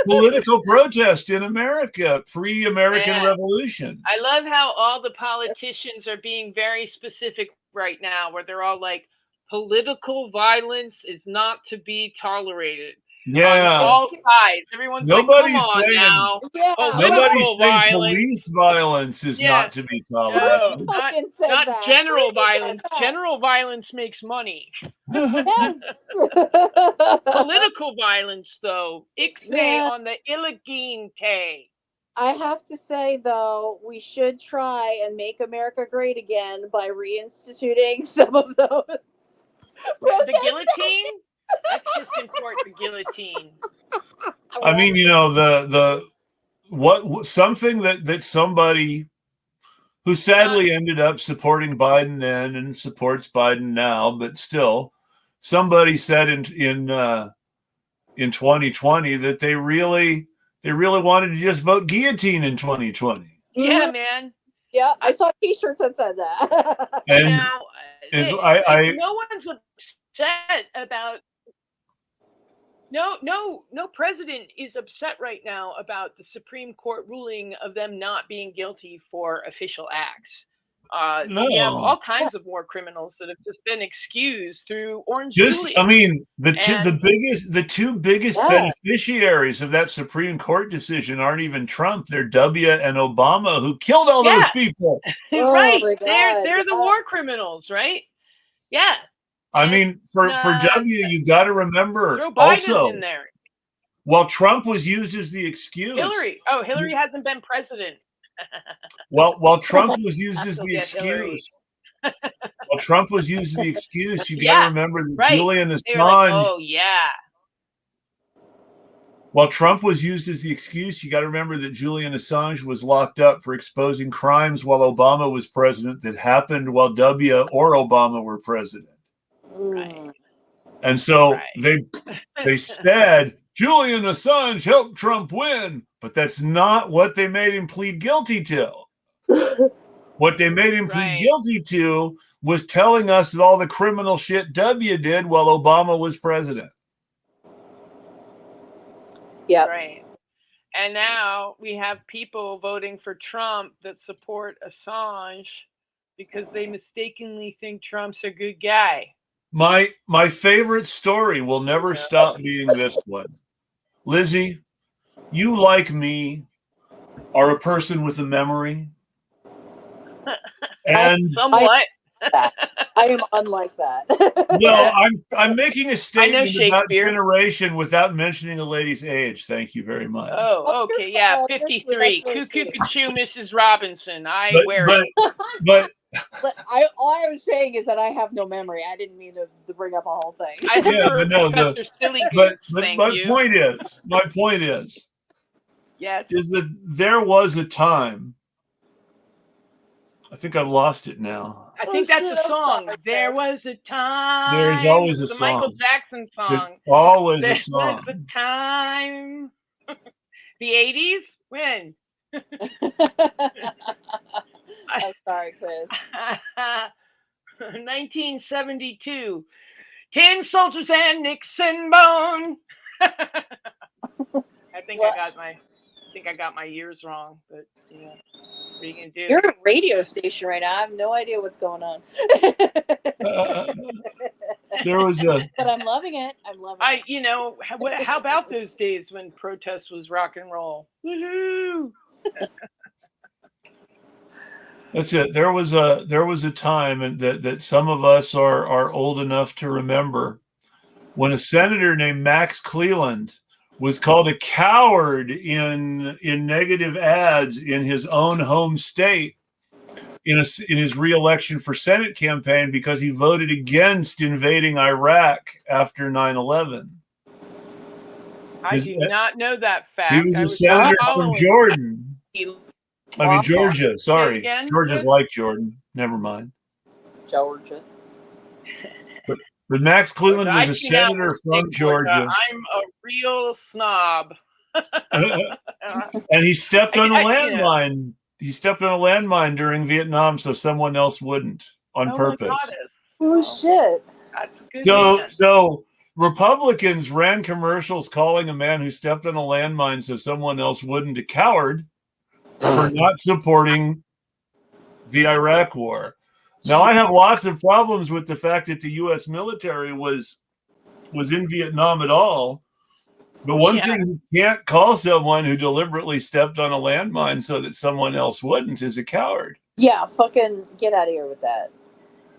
Political protest in America, pre-American Revolution. I love how all the politicians are being very specific right now, where they're all like, political violence is not to be tolerated. Yeah. On all sides. Everyone's Nobody's like, come on saying- now. Yeah, Nobody's Political saying violence. police violence is Yeah. not to be No, tolerated. fucking said not that. general Who said violence. that? General violence makes money. Yes. Political violence, though. Ixnay Yeah. on the Illeginte. I have to say, though, we should try and make America great again by reinstituting some of those. The guillotine? Let's just import the guillotine. I mean, you know, something that somebody who sadly ended up supporting Biden then and supports Biden now, but still, somebody said in 2020 that they really wanted to just vote guillotine in 2020. Yeah, man. Yeah, I saw T-shirts that said that. And Now, no one's upset about. No president is upset right now about the Supreme Court ruling of them not being guilty for official acts. No. We have all kinds of war criminals that have just been excused through Orange Just, Julius. I mean, the two biggest Yeah. beneficiaries of that Supreme Court decision aren't even Trump. They're W and Obama, who killed all those people. Right. my They're God, the war criminals, right? Yeah. I mean, for W, you got to remember Joe Biden's also, in there. while Trump was used as the excuse. Hillary hasn't been president. While Trump was used as I'll the get Hillary. excuse. While Trump was used as the excuse, you got to remember that Julian They were like, Assange. oh yeah. While Trump was used as the excuse, you got to remember that Julian Assange was locked up for exposing crimes while Obama was president that happened while W or Obama were president. Right. And so they said Julian Assange helped Trump win, but that's not what they made him plead guilty to. What they made him plead guilty to was telling us all the criminal shit W did while Obama was president. Yeah. Right. And now we have people voting for Trump that support Assange because they mistakenly think Trump's a good guy. My favorite story will never stop being this one. Lizzie, you, like me, are a person with a memory. And somewhat. I am unlike that. No, I'm making a statement about Shakespeare. generation without mentioning a lady's age. Thank you very much. Oh, okay, yeah, 53. Cuckoo, Mrs. Robinson. I wear it. But all I was saying is that I have no memory. I didn't mean to bring up a whole thing. My point is, yes, is that there was a time. I think I've lost it now. I think that's a song. There was a time. There's always a the song. Michael Jackson song. There's always there a song. was a time. The 80s? When? I'm sorry, Chris. 1972. 10 soldiers and Nixon bone. I think I got my years wrong, but yeah. What are you gonna do? You're a radio station right now. I have no idea what's going on. There was a. But I'm loving it. I'm loving it. You know, how about those days when protest was rock and roll? Woohoo! That's it. There was a time that some of us are old enough to remember when a senator named Max Cleland was called a coward in negative ads in his own home state in his re-election for Senate campaign because he voted against invading Iraq after 9/11. I do not know that fact. He was a senator from Jordan. Georgia. Sorry. Georgia's like Jordan. Never mind. Georgia. But Max Cleland was a senator from Georgia. I'm a real snob. And he stepped on a landmine. He stepped on a landmine during Vietnam so someone else wouldn't on purpose. Oh, shit. That's good. So Republicans ran commercials calling a man who stepped on a landmine so someone else wouldn't a coward for not supporting the Iraq war. Now, I have lots of problems with the fact that the U.S. military was in Vietnam at all, The one thing you can't call someone who deliberately stepped on a landmine so that someone else wouldn't is a coward. Yeah, fucking get out of here with that.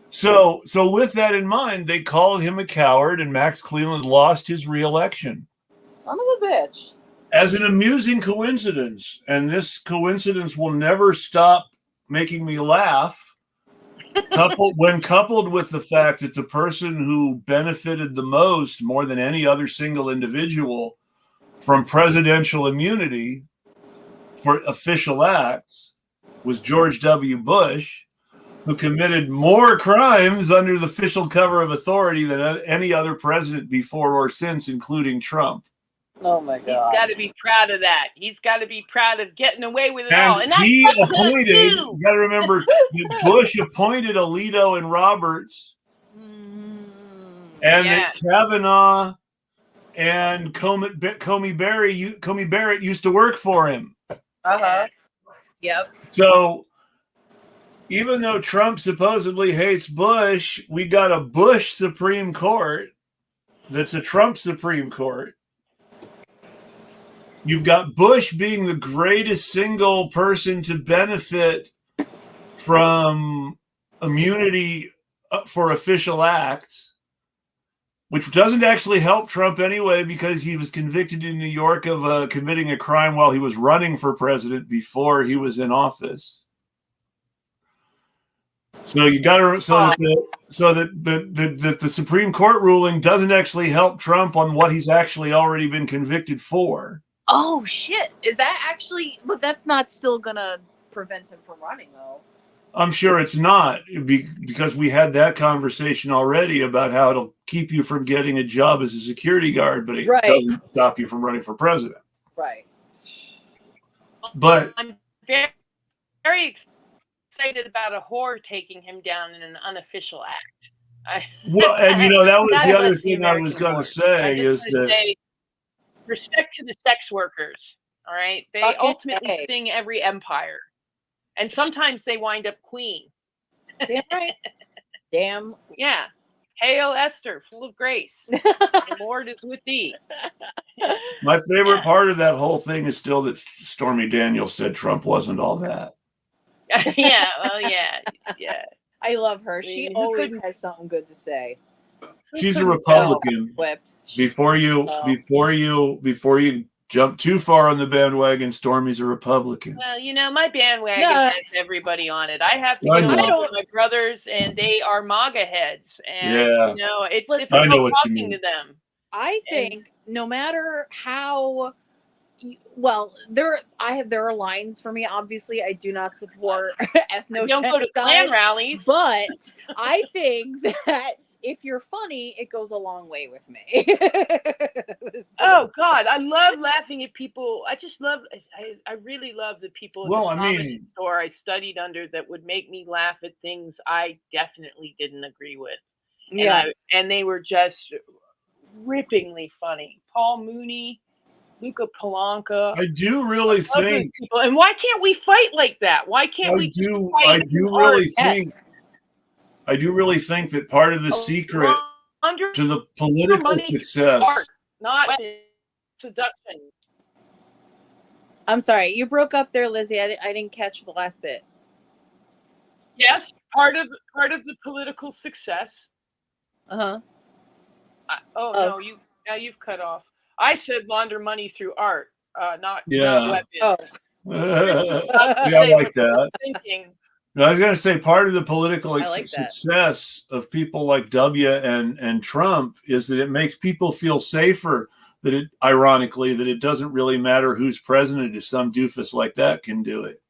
So with that in mind, they called him a coward, and Max Cleland lost his re-election. Son of a bitch. As an amusing coincidence, and this coincidence will never stop making me laugh, when coupled with the fact that the person who benefited the most, more than any other single individual, from presidential immunity for official acts was George W. Bush, who committed more crimes under the official cover of authority than any other president before or since, including Trump. Oh my God. He's got to be proud of that. He's got to be proud of getting away with it And all. And that's he what's appointed, good, you too. got to remember, that Bush appointed Alito and Roberts, and that Kavanaugh and Comey Barrett used to work for him. Uh-huh. Yep. So even though Trump supposedly hates Bush, we got a Bush Supreme Court that's a Trump Supreme Court. You've got Bush being the greatest single person to benefit from immunity for official acts, which doesn't actually help Trump anyway, because he was convicted in New York of committing a crime while he was running for president before he was in office. So you got to that the Supreme Court ruling doesn't actually help Trump on what he's actually already been convicted for. Oh shit! Is that actually? But that's not still gonna prevent him from running, though. I'm sure it's not, because we had that conversation already about how it'll keep you from getting a job as a security guard, but it doesn't stop you from running for president. Right. But I'm very, very excited about a whore taking him down in an unofficial act. Well, and that was God the other bless the thing I was American going to whore. say I is just wanna that say, respect to the sex workers. All right, they Fucking ultimately A. sting every empire, and sometimes they wind up queen. Damn right. Damn. Yeah. Hail Esther, full of grace. The Lord is with thee. my favorite part of that whole thing is still that Stormy Daniels said Trump wasn't all that. Yeah. Well, yeah. I love her. She Who always couldn't- has something good to say. She's a Republican. Whip. Before you jump too far on the bandwagon, Stormy's a Republican. Well, my bandwagon No. has everybody on it. I have to I get know. along with my brothers, and they are MAGA heads. And, Yeah. it's Listen, I know difficult what you talking mean. to them. I think no matter how well there are lines for me. Obviously, I do not support ethno. Don't go to Klan rallies. But I think that if you're funny, it goes a long way with me. Oh God, I love laughing at people. I really love the people Well, at the I mean- comedy store I studied under that would make me laugh at things I definitely didn't agree with. And they were just rippingly funny. Paul Mooney, Luca Palanca. I do really love those think people. And why can't we fight like that? Why can't we just fight I in do art? really think that part of the secret to the political money success. art, not seduction. I'm sorry, you broke up there, Lizzie. I didn't catch the last bit. Yes, part of the political success. Uh-huh. No, you've cut off. I said launder money through art, not weapons. Oh. Yeah, I like that. Thinking. No, I was going to say part of the political I like that. success of people like W and Trump is that it makes people feel safer. Ironically, that it doesn't really matter who's president if some doofus like that can do it.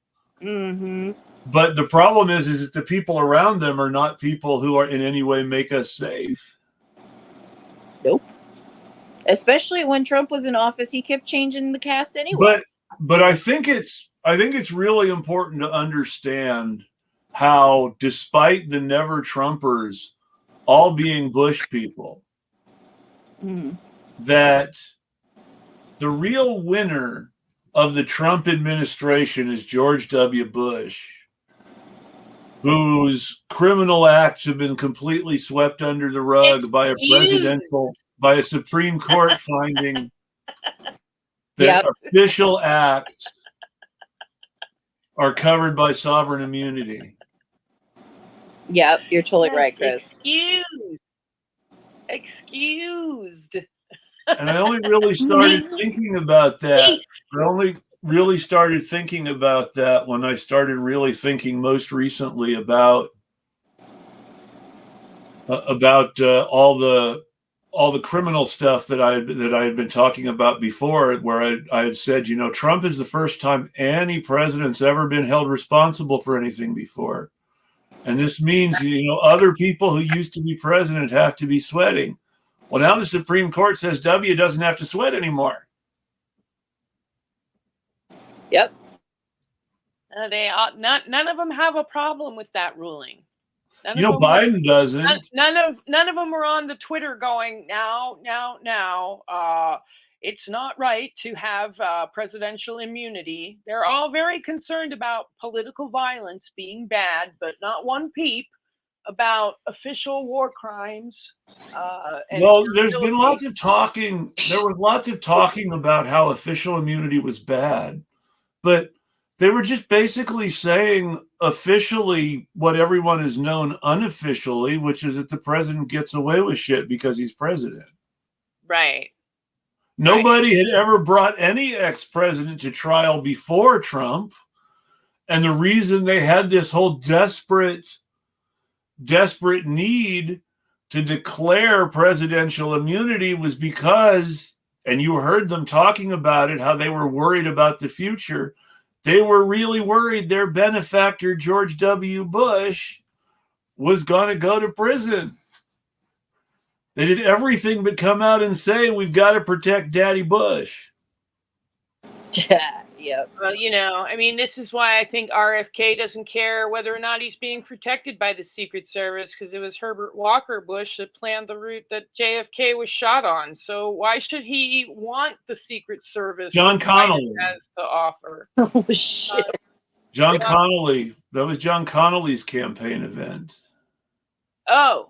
Mm-hmm. But the problem is that the people around them are not people who are in any way make us safe. Nope. Especially when Trump was in office, he kept changing the cast anyway. But I think it's really important to understand how, despite the never Trumpers all being Bush people, that the real winner of the Trump administration is George W. Bush, whose criminal acts have been completely swept under the rug by a Supreme Court finding that official acts are covered by sovereign immunity. Yep, you're totally right, Chris. Excused. And I only really started thinking about that. I only really started thinking about that when I started really thinking most recently about all the criminal stuff that I had been talking about before, where I had said, you know, Trump is the first time any president's ever been held responsible for anything before. And this means, you know, other people who used to be president have to be sweating. Well, now the Supreme Court says W doesn't have to sweat anymore. Yep. None of them have a problem with that ruling. Biden doesn't. None of them are on the Twitter going, now. It's not right to have presidential immunity. They're all very concerned about political violence being bad, but not one peep about official war crimes. Well, there's been lots of talking. There was lots of talking about how official immunity was bad, but they were just basically saying officially what everyone has known unofficially, which is that the president gets away with shit because he's president. Right. Nobody had ever brought any ex-president to trial before Trump. And the reason they had this whole desperate need to declare presidential immunity was because, and you heard them talking about it, how they were worried about the future. They were really worried their benefactor, George W. Bush, was going to go to prison. They did everything but come out and say, we've got to protect Daddy Bush. Yep. Well, you know, I mean, this is why I think RFK doesn't care whether or not he's being protected by the Secret Service, because it was Herbert Walker Bush that planned the route that JFK was shot on. So why should he want the Secret Service? John Connolly has to offer. Oh, shit. John Connolly. That was John Connolly's campaign event. Oh.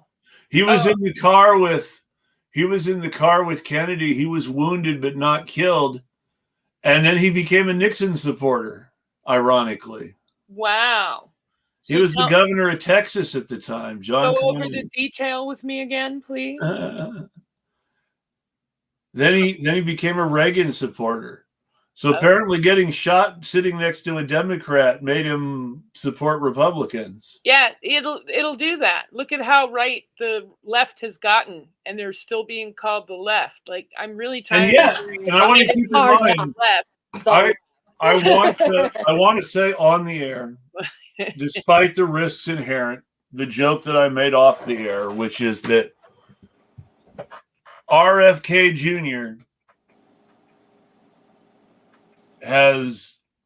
He was in the car with Kennedy. He was wounded but not killed. And then he became a Nixon supporter, ironically. Wow. He was the governor of Texas at the time, John Go Connolly. over the detail with me again, please. Then he became a Reagan supporter. So apparently getting shot sitting next to a Democrat made him support Republicans. Yeah, it'll do that. Look at how right the left has gotten, and they're still being called the left. Like, I'm really tired of hearing and I want to keep in mind, I want to say on the air, despite the risks inherent, the joke that I made off the air, which is that RFK Jr.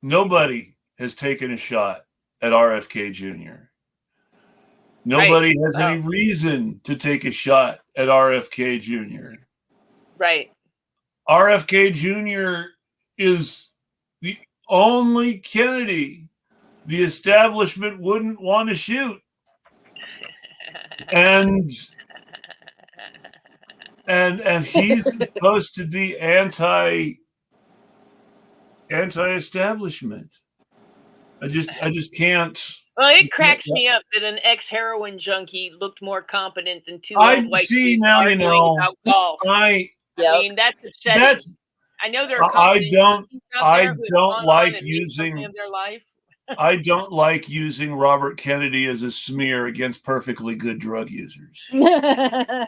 Nobody has taken a shot at RFK Jr. Nobody has any reason to take a shot at RFK Jr. Right. RFK Jr. is the only Kennedy the establishment wouldn't want to shoot. And he's supposed to be anti-establishment. I just can't. Well, it cracks me up that an ex-heroin junkie looked more competent than two old white people arguing about golf. I mean, that's upsetting. I know there are I don't like using their life. I don't like using Robert Kennedy as a smear against perfectly good drug users. Nice.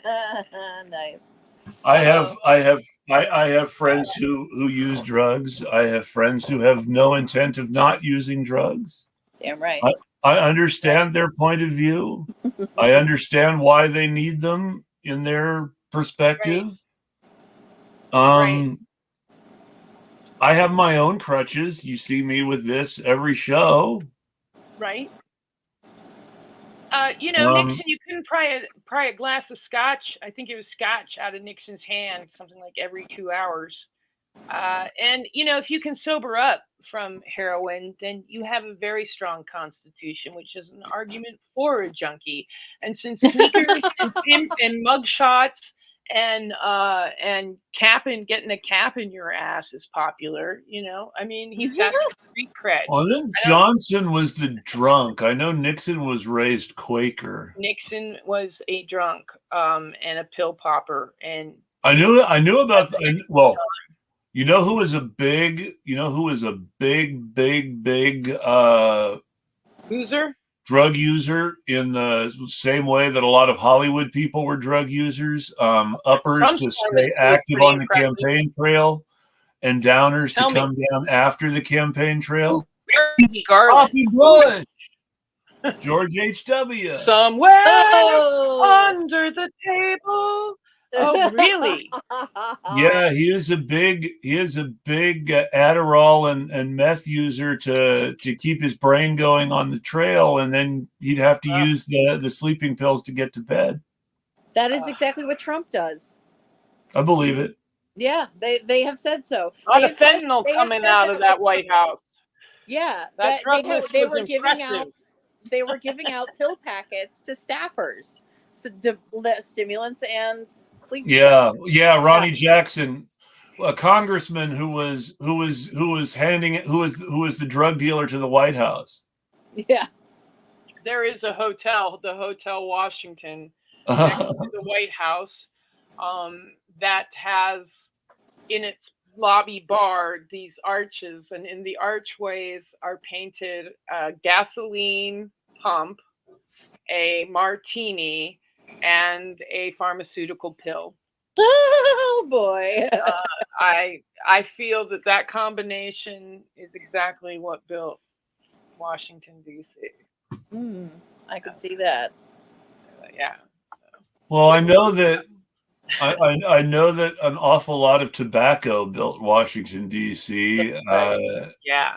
I have friends who use drugs. I have friends who have no intent of not using drugs. Damn right. I understand their point of view. I understand why they need them in their perspective. I have my own crutches. You see me with this every show. Right. Nixon, you couldn't pry a glass of scotch. I think it was scotch out of Nixon's hand, something like every 2 hours. And if you can sober up from heroin, then you have a very strong constitution, which is an argument for a junkie. And since sneakers and pimp and mugshots and getting a cap in your ass is popular. I mean, he's got street cred. Well, then Johnson was the drunk. I know Nixon was raised Quaker. Nixon was a drunk and a pill popper, and I knew about. Well, you know who was a big loser? Drug user in the same way that a lot of Hollywood people were drug users, uppers to stay active on the campaign trail, and downers to come down after the campaign trail. Poppy Bush, George H.W. Somewhere under the table. Oh, really? Yeah, he is a big Adderall and meth user to keep his brain going on the trail, and then he'd have to use the sleeping pills to get to bed. That is exactly what Trump does. I believe it. Yeah, they have said so. A lot of fentanyl coming out of that White House. Yeah, they were giving out pill packets to staffers, stimulants and sleep. Yeah, Ronnie Jackson, a congressman who was the drug dealer to the White House. Yeah, there is a hotel, the Hotel Washington, next to the White House, that has in its lobby bar these arches, and in the archways are painted a gasoline pump, a martini, and a pharmaceutical pill. Oh boy. I feel that combination is exactly what built Washington D.C. I could see that. Yeah. Well, I know that I know that an awful lot of tobacco built Washington D.C. Yeah.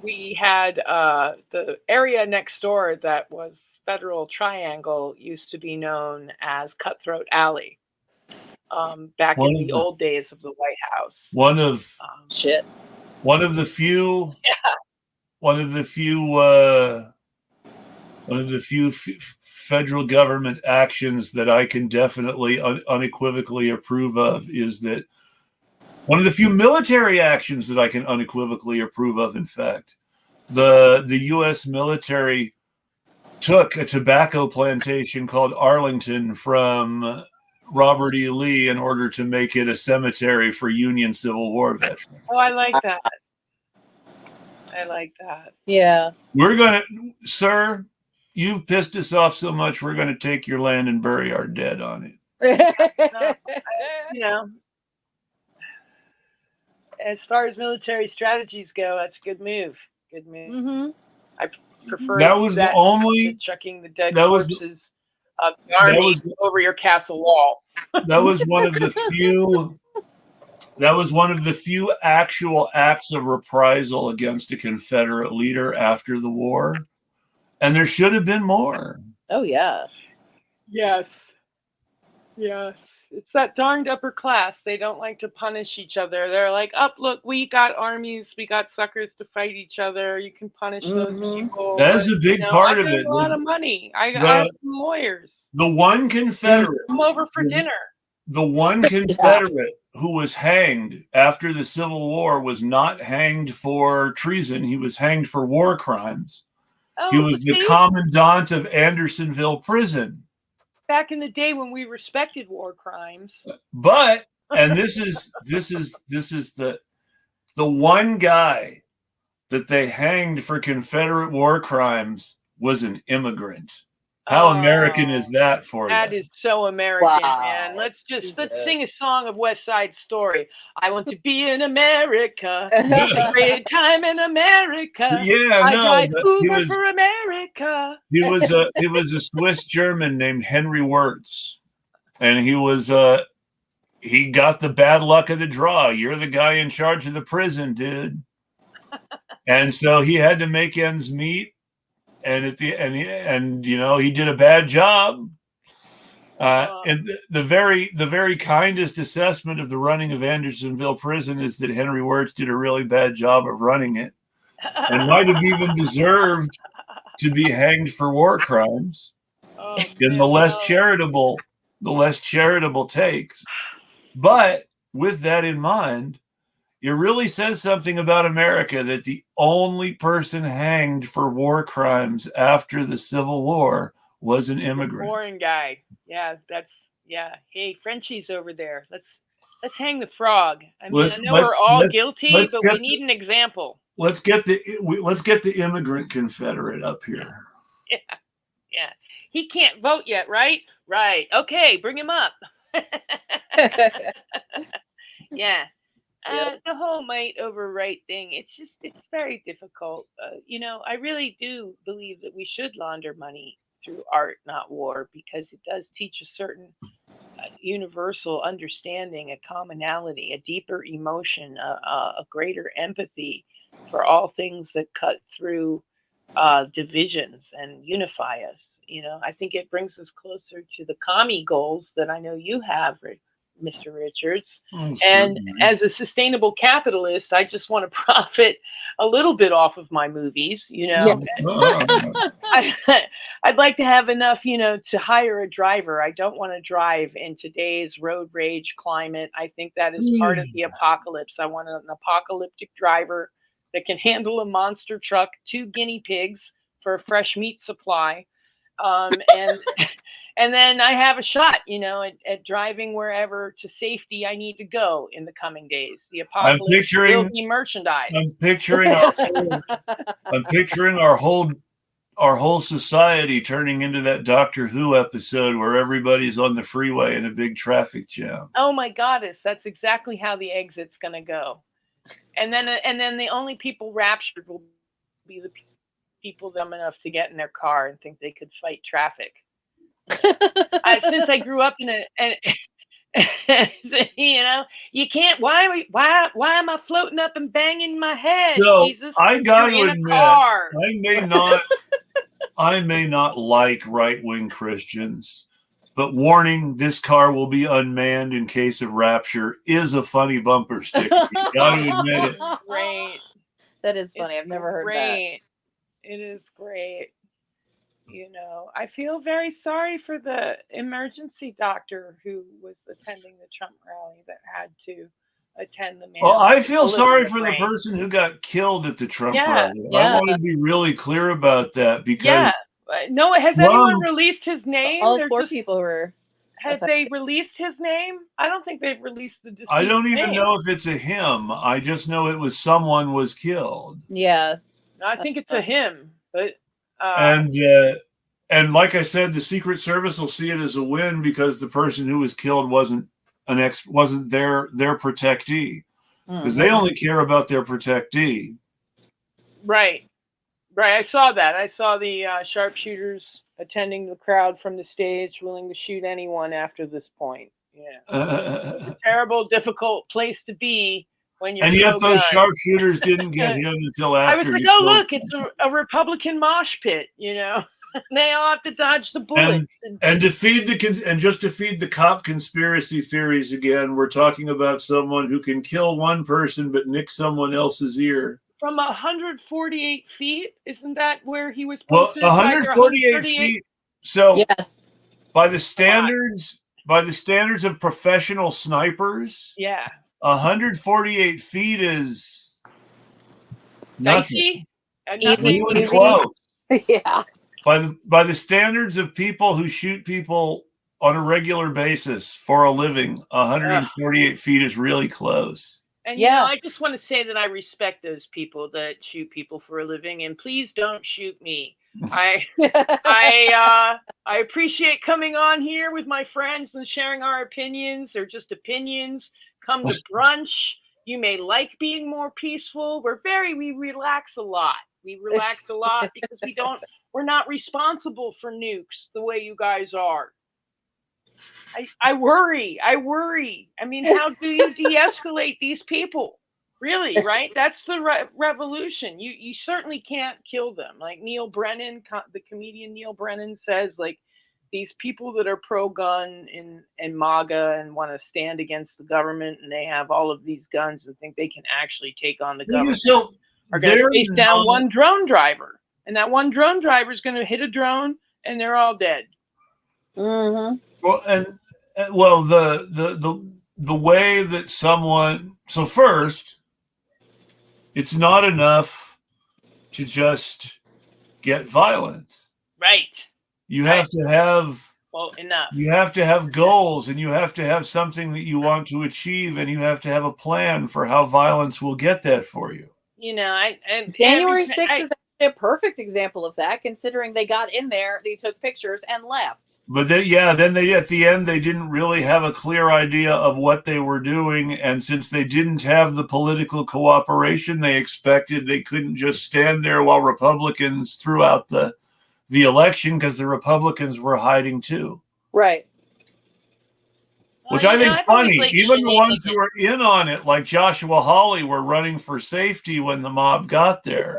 We had the area next door that was Federal Triangle used to be known as Cutthroat Alley. Back in the old days of the White House. One of the few federal government actions that I can definitely unequivocally approve of is that one of the few military actions that I can unequivocally approve of, in fact, the U.S. military took a tobacco plantation called Arlington from Robert E. Lee in order to make it a cemetery for Union Civil War veterans. Oh, I like that. Yeah. Sir, you've pissed us off so much, we're going to take your land and bury our dead on it. As far as military strategies go, that's a good move. Mm-hmm. I prefer that was the only chucking the dead corpses of the army over your castle wall. That was one of the few. That was one of the few actual acts of reprisal against a Confederate leader after the war, and there should have been more. Oh yeah. Yes. It's that darned upper class. They don't like to punish each other. They're like, look, we got armies, we got suckers to fight each other. You can punish those people. That's a big part of it. A lot of money. I got some lawyers. The one Confederate. Come over for dinner. The one Confederate who was hanged after the Civil War was not hanged for treason. He was hanged for war crimes. He was the commandant of Andersonville Prison. Back in the day when we respected war crimes. But, and this is the one guy that they hanged for Confederate war crimes was an immigrant. How American is that for you? That is so American, man. Let's sing a song of West Side Story. I want to be in America. A great time in America. Yeah, I drive Uber for America. He was a Swiss German named Henry Wirtz, and he got the bad luck of the draw. You're the guy in charge of the prison, dude. And so he had to make ends meet. And he did a bad job. And the very kindest assessment of the running of Andersonville Prison is that Henry Wirtz did a really bad job of running it, and might have even deserved to be hanged for war crimes. in the less charitable takes. But with that in mind, it really says something about America that the only person hanged for war crimes after the Civil War was an immigrant. Foreign guy. Yeah, Hey, Frenchie's over there. Let's hang the frog. I mean, I know we're all guilty, but we need an example. Let's get the immigrant Confederate up here. Yeah. He can't vote yet, right? Right. Okay, bring him up. Yeah. The whole might over right thing, it's very difficult. I really do believe that we should launder money through art, not war, because it does teach a certain universal understanding, a commonality, a deeper emotion, a greater empathy for all things that cut through divisions and unify us. I think it brings us closer to the commie goals that I know you have, Mr. Richards. And as a sustainable capitalist, I just want to profit a little bit off of my movies, Yeah. I'd like to have enough, to hire a driver. I don't want to drive in today's road rage climate. I think that is part of the apocalypse. I want an apocalyptic driver that can handle a monster truck, 2 guinea pigs for a fresh meat supply. And then I have a shot, at driving wherever to safety I need to go in the coming days. The apocalypse will be merchandise. I'm picturing our whole society turning into that Doctor Who episode where everybody's on the freeway in a big traffic jam. Oh my goddess, that's exactly how the exit's going to go. And then the only people raptured will be the people dumb enough to get in their car and think they could fight traffic. Since I grew up in you can't. Why am I floating up and banging my head? So Jesus, I got to admit, I may not like right-wing Christians, but warning: this car will be unmanned in case of rapture is a funny bumper sticker. You got to admit it. Great. That is funny. I've never heard that. It is great. I feel very sorry for the emergency doctor who was attending the Trump rally that had to attend the man. Well, I feel sorry for the person who got killed at the Trump rally. Yeah. I want to be really clear about that because no, has anyone released his name? All 4 people were. Have they released his name? I don't think they've released the deceased I don't even name. know if it's a him. I just know it was someone was killed. Yeah. No, I think it's a him, but. And like I said, the Secret Service will see it as a win because the person who was killed wasn't their protectee, because they only care about their protectee. Right. I saw that. I saw the sharpshooters attending the crowd from the stage, willing to shoot anyone after this point. Yeah, it's a terrible, difficult place to be. And yet those sharpshooters didn't get him until after. I was like, oh, look, it's a Republican mosh pit, They all have to dodge the bullets. And to feed the cop conspiracy theories again, we're talking about someone who can kill one person but nick someone else's ear. From 148 feet? Isn't that where he was posted? Well, 148 feet. So yes. By the standards of professional snipers, 148 feet is nothing. Easy. Close. Yeah. By the standards of people who shoot people on a regular basis for a living, 148 feet is really close. And I just want to say that I respect those people that shoot people for a living, and please don't shoot me. I appreciate coming on here with my friends and sharing our opinions. They're just opinions. Come to brunch. You may like being more peaceful. We relax a lot. We relax a lot because we're not responsible for nukes the way you guys are. I worry. I mean, how do you de-escalate these people? Really, right? That's the revolution. You certainly can't kill them. Like Neil Brennan, the comedian Neil Brennan says, like, these people that are pro-gun and MAGA and want to stand against the government, and they have all of these guns and think they can actually take on the government, are going to face down one drone driver. And that one drone driver is going to hit a drone, and they're all dead. Mm-hmm. Well, and well, the way that someone. So first, it's not enough to just get violent. Right. You have to have enough. You have to have goals, and you have to have something that you want to achieve, and you have to have a plan for how violence will get that for you. January 6th is a perfect example of that, considering they got in there, they took pictures and left. But then they at the end they didn't really have a clear idea of what they were doing, and since they didn't have the political cooperation they expected, they couldn't just stand there while Republicans threw out the election, because the Republicans were hiding too. Right. Which I think is funny. Even the ones who were in on it, like Joshua Hawley, were running for safety when the mob got there,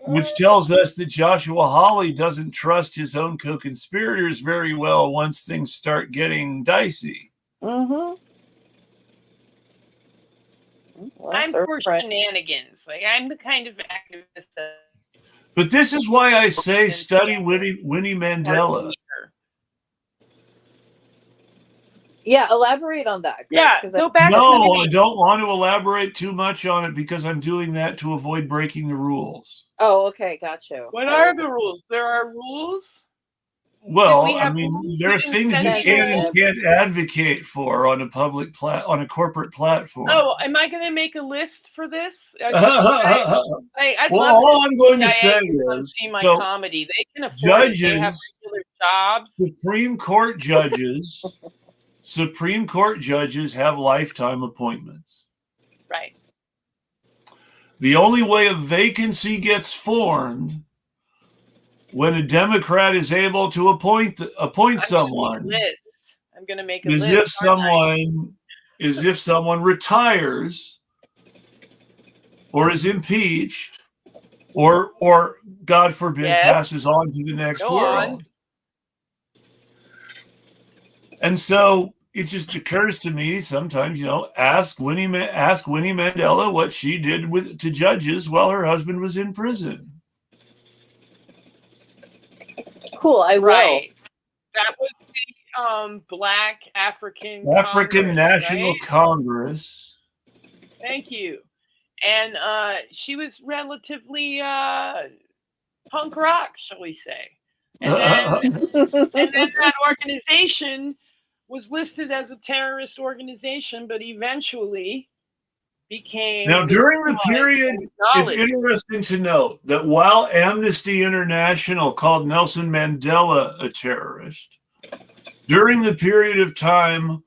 which tells us that Joshua Hawley doesn't trust his own co-conspirators very well once things start getting dicey. Mm-hmm. Well, I'm for shenanigans. Like, I'm the kind of activist that... But this is why I say study Winnie Mandela. Yeah, elaborate on that. Chris, yeah, go back. No, I don't want to elaborate too much on it because I'm doing that to avoid breaking the rules. Oh, okay, got you. What are the rules? There are rules? Well, I mean, there are things you can and can't advocate for on a on a corporate platform. Oh, am I going to make a list for this? I'd all I'm going to say is, see my comedy. They can afford it. They have regular jobs. Supreme Court judges have lifetime appointments. Right. The only way a vacancy gets formed when a Democrat is able to appoint someone. I'm going to make a list. If someone retires or is impeached or God forbid passes on to the next world. And so it just occurs to me sometimes, ask Winnie Mandela what she did to judges while her husband was in prison. Cool, I will. Right. That was the Black African National Congress. Thank you. And she was relatively punk rock, shall we say. And then that organization was listed as a terrorist organization, but eventually became... Now, during the period, it's interesting to note that while Amnesty International called Nelson Mandela a terrorist, during the period of time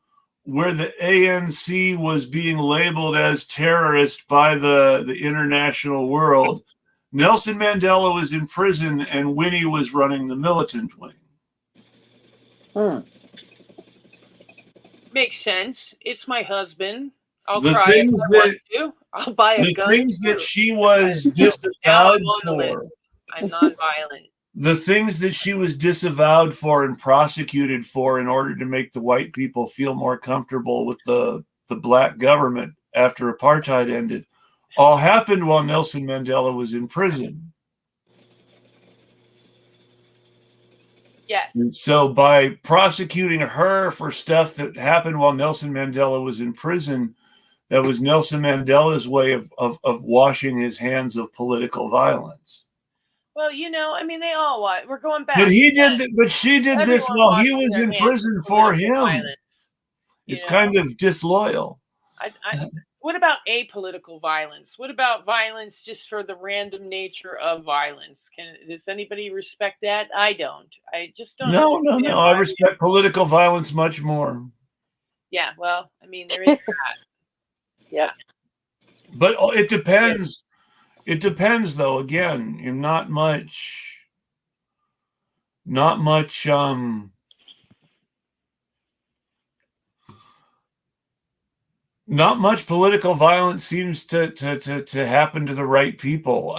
where the ANC was being labeled as terrorist by the international world, Nelson Mandela was in prison and Winnie was running the militant wing. Makes sense. It's my husband. I'll the try things if I that want to. I'll buy a gun. The things that she was disavowed for. I'm non-violent. The things that she was disavowed for and prosecuted for in order to make the white people feel more comfortable with the black government after apartheid ended all happened while Nelson Mandela was in prison. Yes. And so by prosecuting her for stuff that happened while Nelson Mandela was in prison, that was Nelson Mandela's way of washing his hands of political violence. Well, they all want. We're going back. But she did this while he was in prison for him. It's kind of disloyal. What about apolitical violence? What about violence just for the random nature of violence? Does anybody respect that? I don't. I just don't. No. I respect political violence much more. Yeah, well, there is that. Yeah. But it depends. Yeah. It depends, though. Again, not much. Not much political violence seems to happen to the right people.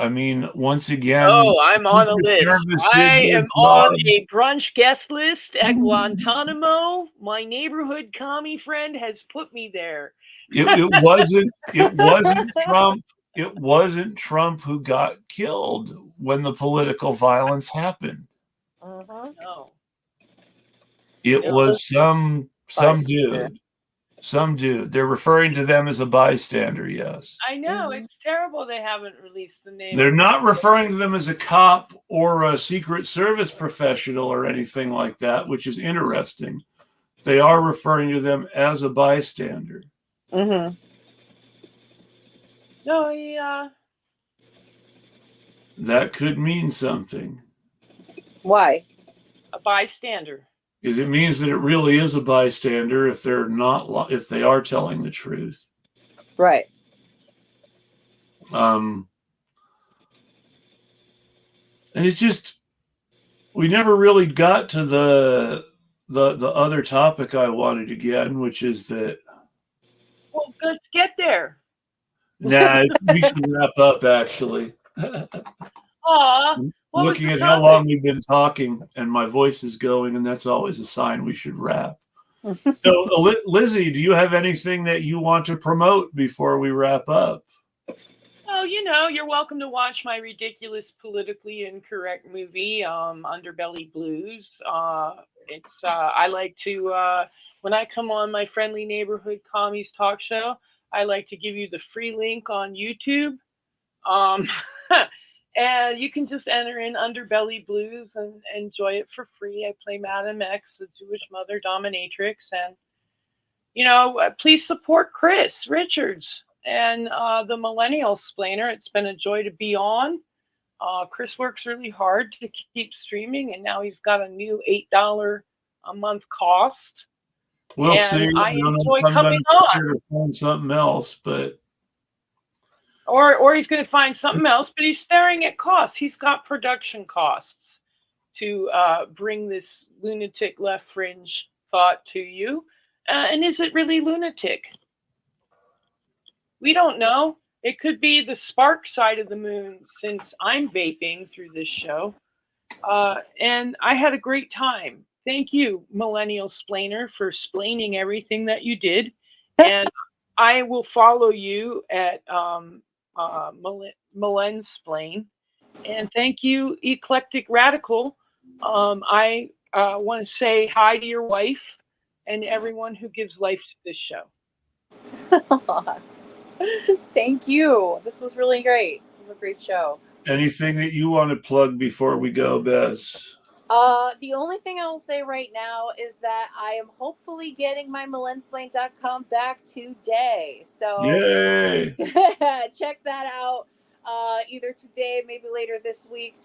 Once again... Oh, I'm on a list. I am on a brunch guest list at Guantanamo. My neighborhood commie friend has put me there. It wasn't Trump. It wasn't Trump who got killed when the political violence happened. No. It No. was some Bystander. dude. Some dude. They're referring to them as a bystander, yes. I know, it's terrible they haven't released the name. They're not referring to them as a cop or a Secret Service professional or anything like that, which is interesting. They are referring to them as a bystander. Mm-hmm. No, he, That could mean something. Why? a bystander. Because it means that it really is a bystander if they're not, if they are telling the truth. Right. And it's just, we never really got to the other topic I wanted to get, which is that. Well, let's get there. Nah, we should wrap up actually. Aw, what was Looking the at how topic? long we've been talking and my voice is going, and that's always a sign we should wrap. So, Lizzie, do you have anything that you want to promote before we wrap up? Oh, you know, you're welcome to watch my ridiculous, politically incorrect movie, Underbelly Blues. I like to, when I come on my Friendly Neighborhood Commies talk show, I like to give you the free link on YouTube. And you can just enter in Underbelly Blues and enjoy it for free. I play Madam X, the Jewish mother dominatrix. And, you know, please support Chris Richards and the Millennialsplainer. It's been a joy to be on. Chris works really hard to keep streaming, and now he's got a new $8 a month cost. We'll And see. I enjoy I'm coming gonna on. to find something else, but Or he's going to find something else, but he's staring at costs. He's got production costs to bring this lunatic left fringe thought to you. And is it really lunatic? We don't know. It could be the spark side of the moon, since I'm vaping through this show. And I had a great time. Thank you, Millennialsplainer, for splaining everything that you did. And I will follow you at Millennialsplain. And thank you, Eclectic Radical. I want to say hi to your wife and everyone who gives life to this show. Thank you. This was really great. It was a great show. anything that you want to plug before we go, Bess? The only thing I will say right now is that I am hopefully getting my millennialsplain.com back today. So Yay! check that out either today, maybe later this week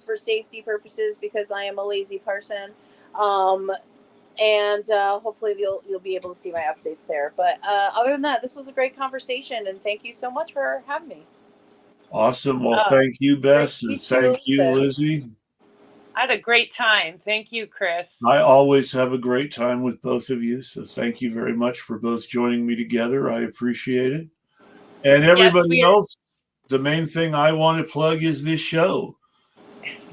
for safety purposes, because I am a lazy person. And hopefully you'll be able to see my updates there. But other than that, this was a great conversation, and thank you so much for having me. Awesome. Well, thank you, Bess, and thank you, Bess. Lizzie. I had a great time. Thank you, Chris. I always have a great time with both of you, so thank you very much for both joining me together. I appreciate it. And everybody else, the main thing I want to plug is this show.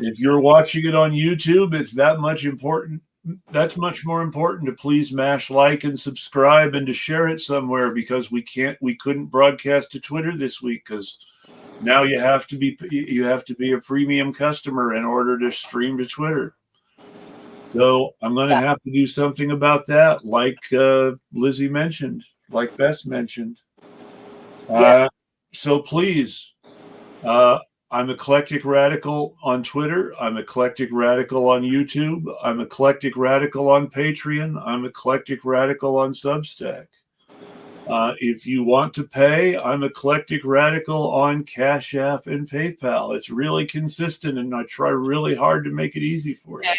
If you're watching it on YouTube, it's that much important. That's much more important to please mash like and subscribe and to share it somewhere, because we couldn't broadcast to Twitter this week because now you have to be a premium customer in order to stream to Twitter. So I'm going to have to do something about that, like Lizzie mentioned, like Bess mentioned. So please, I'm Eclectic Radical on Twitter. I'm Eclectic Radical on YouTube. I'm Eclectic Radical on Patreon. I'm Eclectic Radical on Substack. If you want to pay, I'm Eclectic Radical on Cash App and PayPal. It's really consistent, and I try really hard to make it easy for you.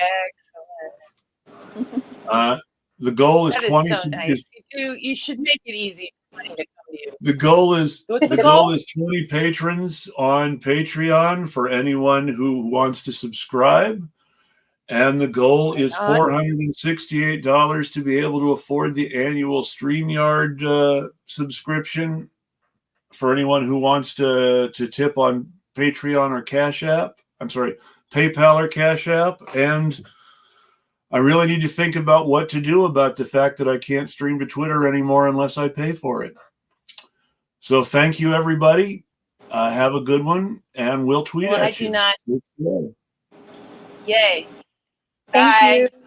Excellent. The goal is that 20. Is so nice. You should make it easy for money to come to you. The goal is What's the goal is 20 patrons on Patreon for anyone who wants to subscribe. And the goal is $468 to be able to afford the annual StreamYard subscription for anyone who wants to tip on Patreon or Cash App. I'm sorry, PayPal or Cash App. And I really need to think about what to do about the fact that I can't stream to Twitter anymore unless I pay for it. So thank you, everybody. Have a good one, and we'll tweet at you. I do not. Yay. Thank you.